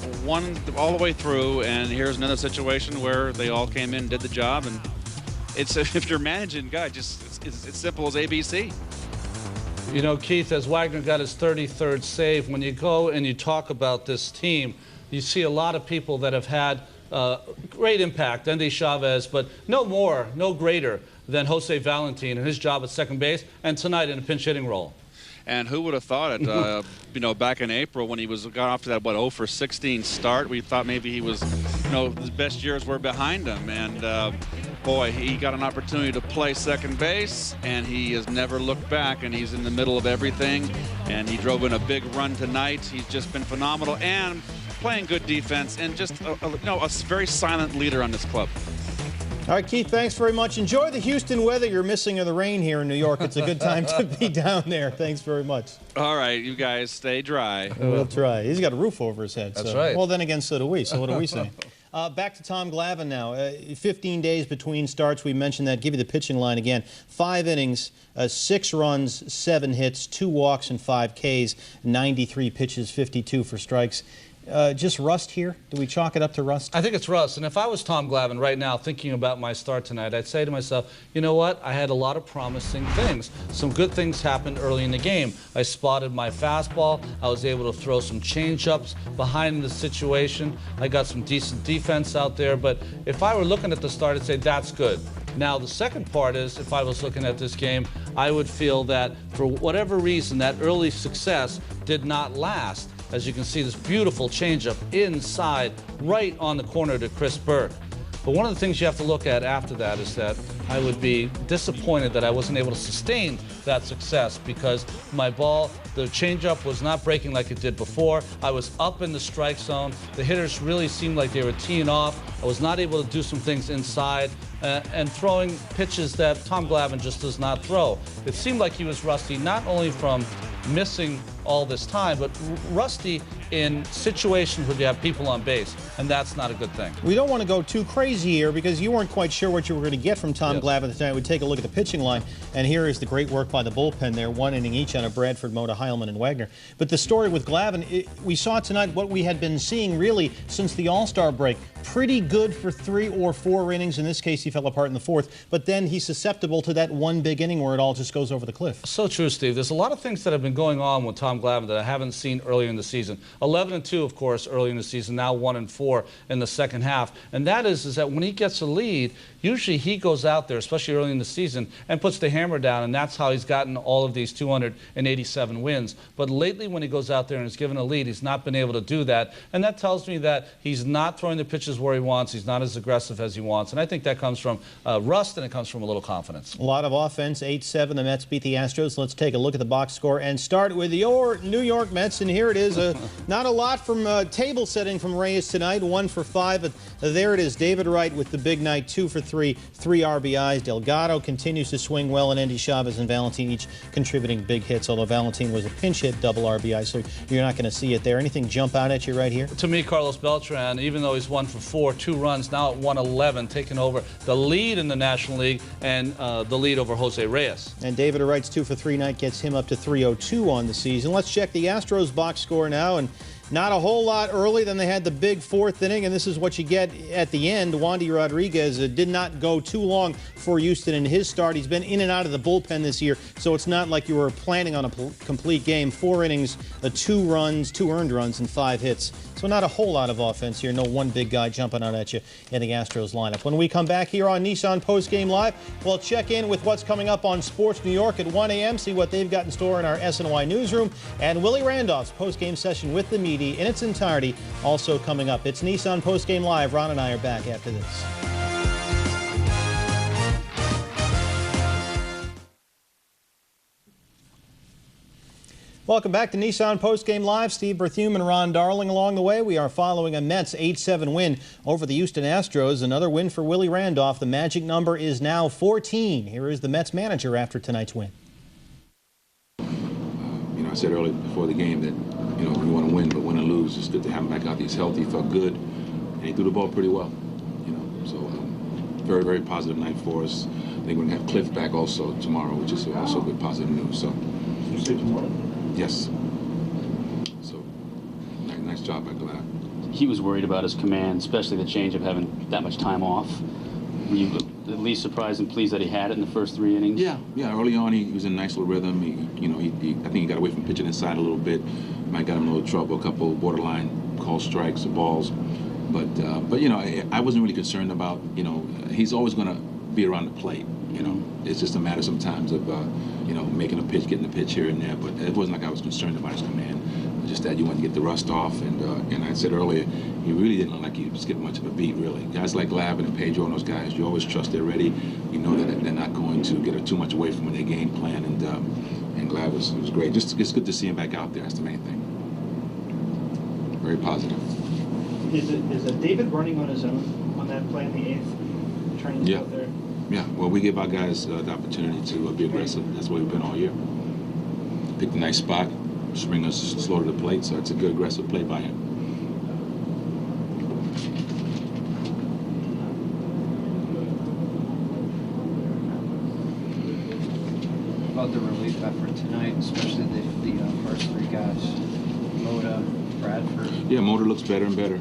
all the way through. And here's another situation where they all came in, did the job. And it's if you're managing, guy, just it's simple as ABC. You know, Keith, as Wagner got his 33rd save, when you go and you talk about this team, you see a lot of people that have had great impact, Endy Chavez, but no more, no greater than Jose Valentin and his job at second base, and tonight in a pinch hitting role. And who would have thought it, you know, back in April when he got off to that, 0 for 16 start, we thought maybe he was, you know, his best years were behind him. And, boy, he got an opportunity to play second base, and he has never looked back, and he's in the middle of everything. And he drove in a big run tonight. He's just been phenomenal and playing good defense and just, you know, a very silent leader on this club. All right, Keith, thanks very much. Enjoy the Houston weather. You're missing the rain here in New York. It's a good time to be down there. Thanks very much. All right, you guys stay dry. We'll try. He's got a roof over his head. That's so. right. Well, then again, so do we. So what do we say? Back to Tom Glavine now. 15 days between starts. We mentioned that. Give you the pitching line again. 5 innings, 6 runs, 7 hits, 2 walks, and 5 Ks. 93 pitches, 52 for strikes. Just rust here? Do we chalk it up to rust? I think it's rust. And if I was Tom Glavine right now thinking about my start tonight, I'd say to myself, you know what? I had a lot of promising things. Some good things happened early in the game. I spotted my fastball. I was able to throw some change-ups behind the situation. I got some decent defense out there. But if I were looking at the start, I'd say that's good. Now, the second part is, if I was looking at this game, I would feel that for whatever reason, that early success did not last. As you can see, this beautiful changeup inside, right on the corner to Chris Burke. But one of the things you have to look at after that is that I would be disappointed that I wasn't able to sustain that success because my ball, the changeup was not breaking like it did before. I was up in the strike zone. The hitters really seemed like they were teeing off. I was not able to do some things inside and throwing pitches that Tom Glavine just does not throw. It seemed like he was rusty, not only from missing all this time, but rusty in situations where you have people on base, and that's not a good thing. We don't want to go too crazy here because you weren't quite sure what you were going to get from Tom Glavine tonight. We take a look at the pitching line, and here is the great work by the bullpen there, 1 inning each on a Bradford, Mota, Heilman, and Wagner. But the story with Glavine, we saw tonight what we had been seeing really since the All-Star break. Pretty good for 3 or 4 innings. In this case, he fell apart in the 4th, but then he's susceptible to that one big inning where it all just goes over the cliff. So true, Steve. There's a lot of things that have been going on with Tom Glavine that I haven't seen earlier in the season. 11-2, of course, early in the season, now 1-4 in the second half. And that is that when he gets a lead, usually he goes out there, especially early in the season, and puts the hammer down, and that's how he's gotten all of these 287 wins. But lately when he goes out there and is given a lead, he's not been able to do that. And that tells me that he's not throwing the pitches where he wants. He's not as aggressive as he wants. And I think that comes from rust, and it comes from a little confidence. A lot of offense, 8-7. The Mets beat the Astros. Let's take a look at the box score and start with your New York Mets. And here it is. Not a lot from table setting from Reyes tonight. 1 for 5. But there it is. David Wright with the big night. 2 for 3. 3 RBIs. Delgado continues to swing well, and Endy Chavez and Valentin each contributing big hits, although Valentin was a pinch hit double RBI, so you're not going to see it there. Anything jump out at you right here? To me, Carlos Beltran, even though he's 1 for 4, 2 runs, now at 111, taking over the lead in the National League and the lead over Jose Reyes. And David Wright's 2 for 3 night gets him up to 302 on the season. Let's check the Astros box score now, and not a whole lot early. Then they had the big 4th inning, and this is what you get at the end. Wandy Rodriguez did not go too long for Houston in his start. He's been in and out of the bullpen this year, so it's not like you were planning on a complete game. 4 innings, 2 runs, 2 earned runs, and 5 hits. So not a whole lot of offense here. No one big guy jumping out at you in the Astros lineup. When we come back here on Nissan Postgame Live, we'll check in with what's coming up on Sports New York at 1 a.m., see what they've got in store in our SNY newsroom, and Willie Randolph's postgame session with the media in its entirety also coming up. It's Nissan Postgame Live. Ron and I are back after this. Welcome back to Nissan Postgame Live. Steve Berthume and Ron Darling along the way. We are following a Mets 8-7 win over the Houston Astros. Another win for Willie Randolph. The magic number is now 14. Here is the Mets manager after tonight's win. I said earlier before the game that, we want to win, but win or lose, it's good to have him back out. He's healthy, felt good, and he threw the ball pretty well. So very, very positive night for us. I think we're going to have Cliff back also tomorrow, which is also good positive news. So. You say tomorrow? Yes. So, nice job by Glavine. He was worried about his command, especially the change of having that much time off. Were you at least surprised and pleased that he had it in the first 3 innings? Yeah. Early on, he was in a nice little rhythm. I think he got away from pitching inside a little bit. Might got him in a little trouble. A couple borderline call strikes or balls. But I wasn't really concerned about. He's always going to be around the plate. It's just a matter sometimes of making a pitch, getting the pitch here and there. But it wasn't like I was concerned about his command. It was just that you wanted to get the rust off. And I said earlier, he really didn't look like he was getting much of a beat, really. Guys like Glavine and Pedro and those guys, you always trust they're ready. You know that they're not going to get too much away from their game plan. And Glavine was great. Just it's good to see him back out there. That's the main thing. Very positive. Is David running on his own on that play in the 8th? Trying to get out there? Yeah, well, we give our guys the opportunity to be aggressive. That's what we've been all year. Picked a nice spot, swing us slow to the plate, so it's a good aggressive play by him. About the relief effort tonight, especially the first 3 guys, Moda, Bradford. Yeah, Moda looks better and better.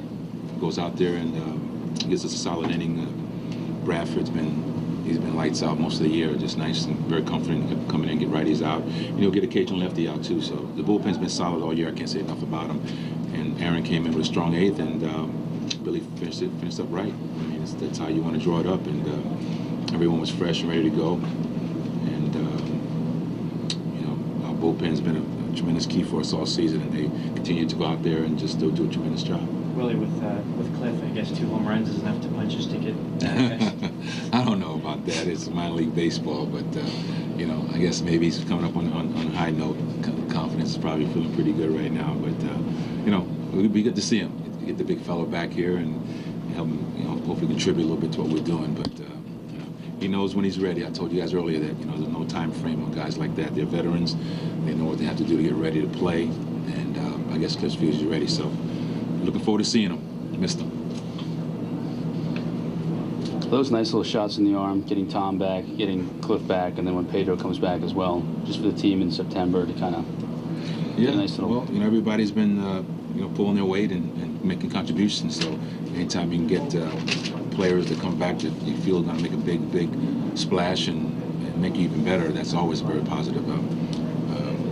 Goes out there and gives us a solid inning. Bradford's he's been lights out most of the year. Just nice and very comforting coming in, get righties out. Get occasional lefty out too. So the bullpen's been solid all year. I can't say enough about him. And Aaron came in with a strong 8th, and Billy finished up right. I mean, that's how you want to draw it up. And everyone was fresh and ready to go. And our bullpen's been a tremendous key for us all season, and they continue to go out there and just do a tremendous job. Willie, with Cliff, I guess 2 home runs is enough to punch his ticket. I don't know about that. It's minor league baseball, but I guess maybe he's coming up on a high note. Confidence is probably feeling pretty good right now. But it'd be good to see him. Get the big fellow back here and help him, hopefully contribute a little bit to what we're doing. But he knows when he's ready. I told you guys earlier that there's no time frame on guys like that. They're veterans. They know what they have to do to get ready to play. And I guess Cliff feels he's ready. So looking forward to seeing him. Missed him. Those nice little shots in the arm, getting Tom back, getting Cliff back, and then when Pedro comes back as well, just for the team in September to kind of get a nice little... Well, everybody's been pulling their weight and making contributions. So anytime you can get players that come back that you feel are going to make a big splash and make you even better, that's always very positive.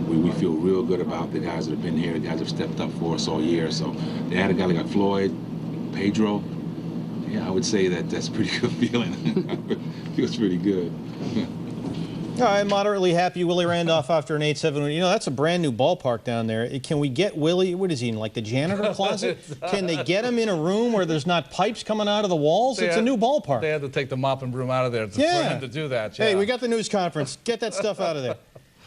We feel real good about the guys that have been here, the guys that have stepped up for us all year. So they had a guy like Floyd, Pedro. Yeah, I would say that's a pretty good feeling. Feels pretty good. All right, moderately happy Willie Randolph after an 8-7 win. That's a brand new ballpark down there. Can we get Willie, what is he in, like the janitor closet? Can they get him in a room where there's not pipes coming out of the walls? It's a new ballpark. They had to take the mop and broom out of there for him to do that. Yeah. Hey, we got the news conference. Get that stuff out of there.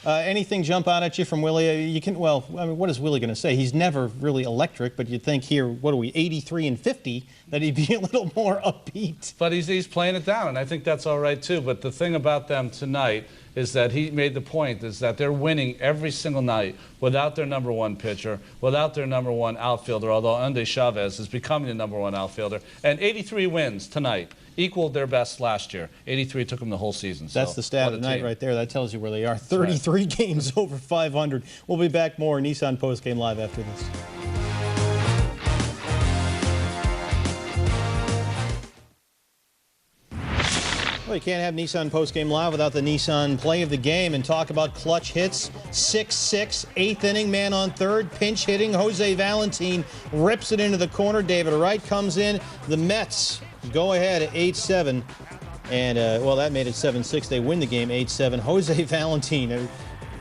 Anything jump out at you from Willie? What is Willie going to say? He's never really electric, but you'd think here, what are we, 83 and 50, that he'd be a little more upbeat. But he's playing it down, and I think that's all right, too. But the thing about them tonight is that he made the point is that they're winning every single night without their number 1 pitcher, without their number 1 outfielder, although Andy Chavez is becoming the number 1 outfielder. And 83 wins tonight equaled their best last year. 83 took them the whole season. That's the stat of the night right there. That tells you where they are. 33 games over 500. We'll be back more Nissan Postgame Live after this. Well, you can't have Nissan Postgame Live without the Nissan play of the game and talk about clutch hits. 6-6, 8th inning, man on third, pinch hitting. Jose Valentin rips it into the corner. David Wright comes in. The Mets go ahead at 8-7. And, that made it 7-6. They win the game 8-7. Jose Valentin,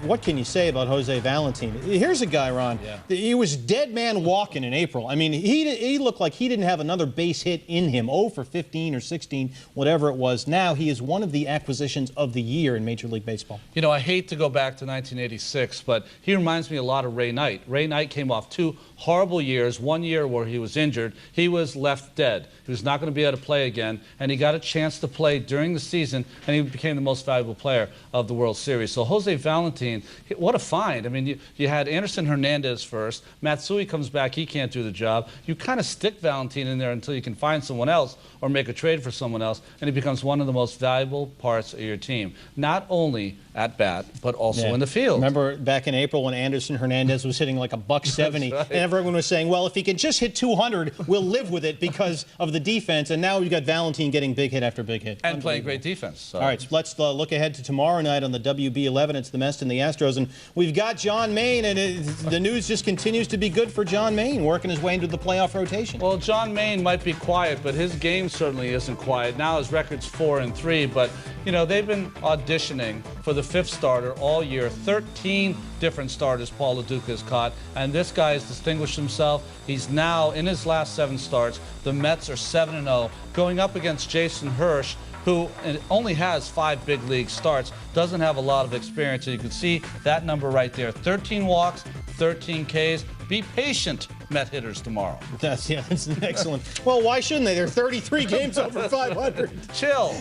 what can you say about Jose Valentin? Here's a guy, Ron. Yeah. He was dead man walking in April. I mean, he looked like he didn't have another base hit in him. 0 for 15 or 16, whatever it was. Now he is one of the acquisitions of the year in Major League Baseball. You know, I hate to go back to 1986, but he reminds me a lot of Ray Knight. Ray Knight came off 2 horrible years. 1 year where he was injured. He was left dead. He was not going to be able to play again, and he got a chance to play during the season, and he became the most valuable player of the World Series. So Jose Valentin, what a find. I mean, you had Anderson Hernandez first. Matsui comes back. He can't do the job. You kind of stick Valentin in there until you can find someone else or make a trade for someone else, and he becomes one of the most valuable parts of your team. Not only at bat, but also in the field. Remember back in April when Anderson Hernandez was hitting like a $170, right. and everyone was saying, well, if he can just hit 200, we'll live with it because of the defense. And now we've got Valentin getting big hit after big hit. And playing great defense. So. All right, so let's look ahead to tomorrow night on the WB11. It's the Mets and the Astros, and we've got John Maine, and the news just continues to be good for John Maine, working his way into the playoff rotation. Well, John Maine might be quiet, but his game certainly isn't quiet. Now his record's 4-3, but you know, they've been auditioning for the 5th starter all year. 13 different starters Paul Lo Duca has caught, and this guy has distinguished himself. He's now, in his last 7 starts, the Mets are 7-0, going up against Jason Hirsch, who only has 5 big league starts, doesn't have a lot of experience. And you can see that number right there, 13 walks, 13 Ks. Be patient, Met hitters tomorrow. That's excellent. Well, why shouldn't they? They're 33 games over 500. Chill. All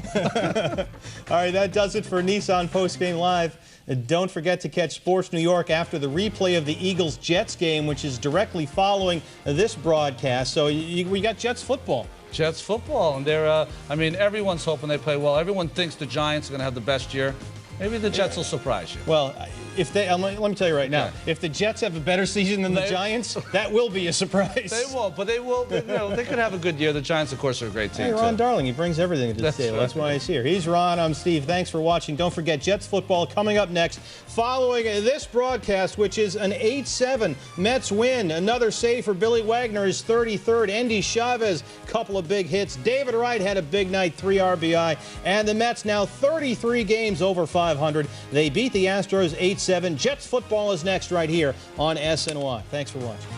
right, that does it for Nissan Postgame Live. Don't forget to catch Sports New York after the replay of the Eagles-Jets game, which is directly following this broadcast. So we got Jets football. Jets football, and they're, I mean, everyone's hoping they play well. Everyone thinks the Giants are going to have the best year. Maybe the Jets will surprise you. Well, if they, let me tell you right now, if the Jets have a better season than the Giants, that will be a surprise. They won't, but they will. They could have a good year. The Giants, of course, are a great team. Hey, Ron Darling, he brings everything to the table. Right. That's why he's here. He's Ron. I'm Steve. Thanks for watching. Don't forget Jets football coming up next, following this broadcast, which is an 8-7 Mets win. Another save for Billy Wagner, his 33rd. Endy Chavez, couple of big hits. David Wright had a big night, 3 RBI. And the Mets now 33 games over 500. They beat the Astros 8-7. Jets football is next right here on SNY. Thanks for watching.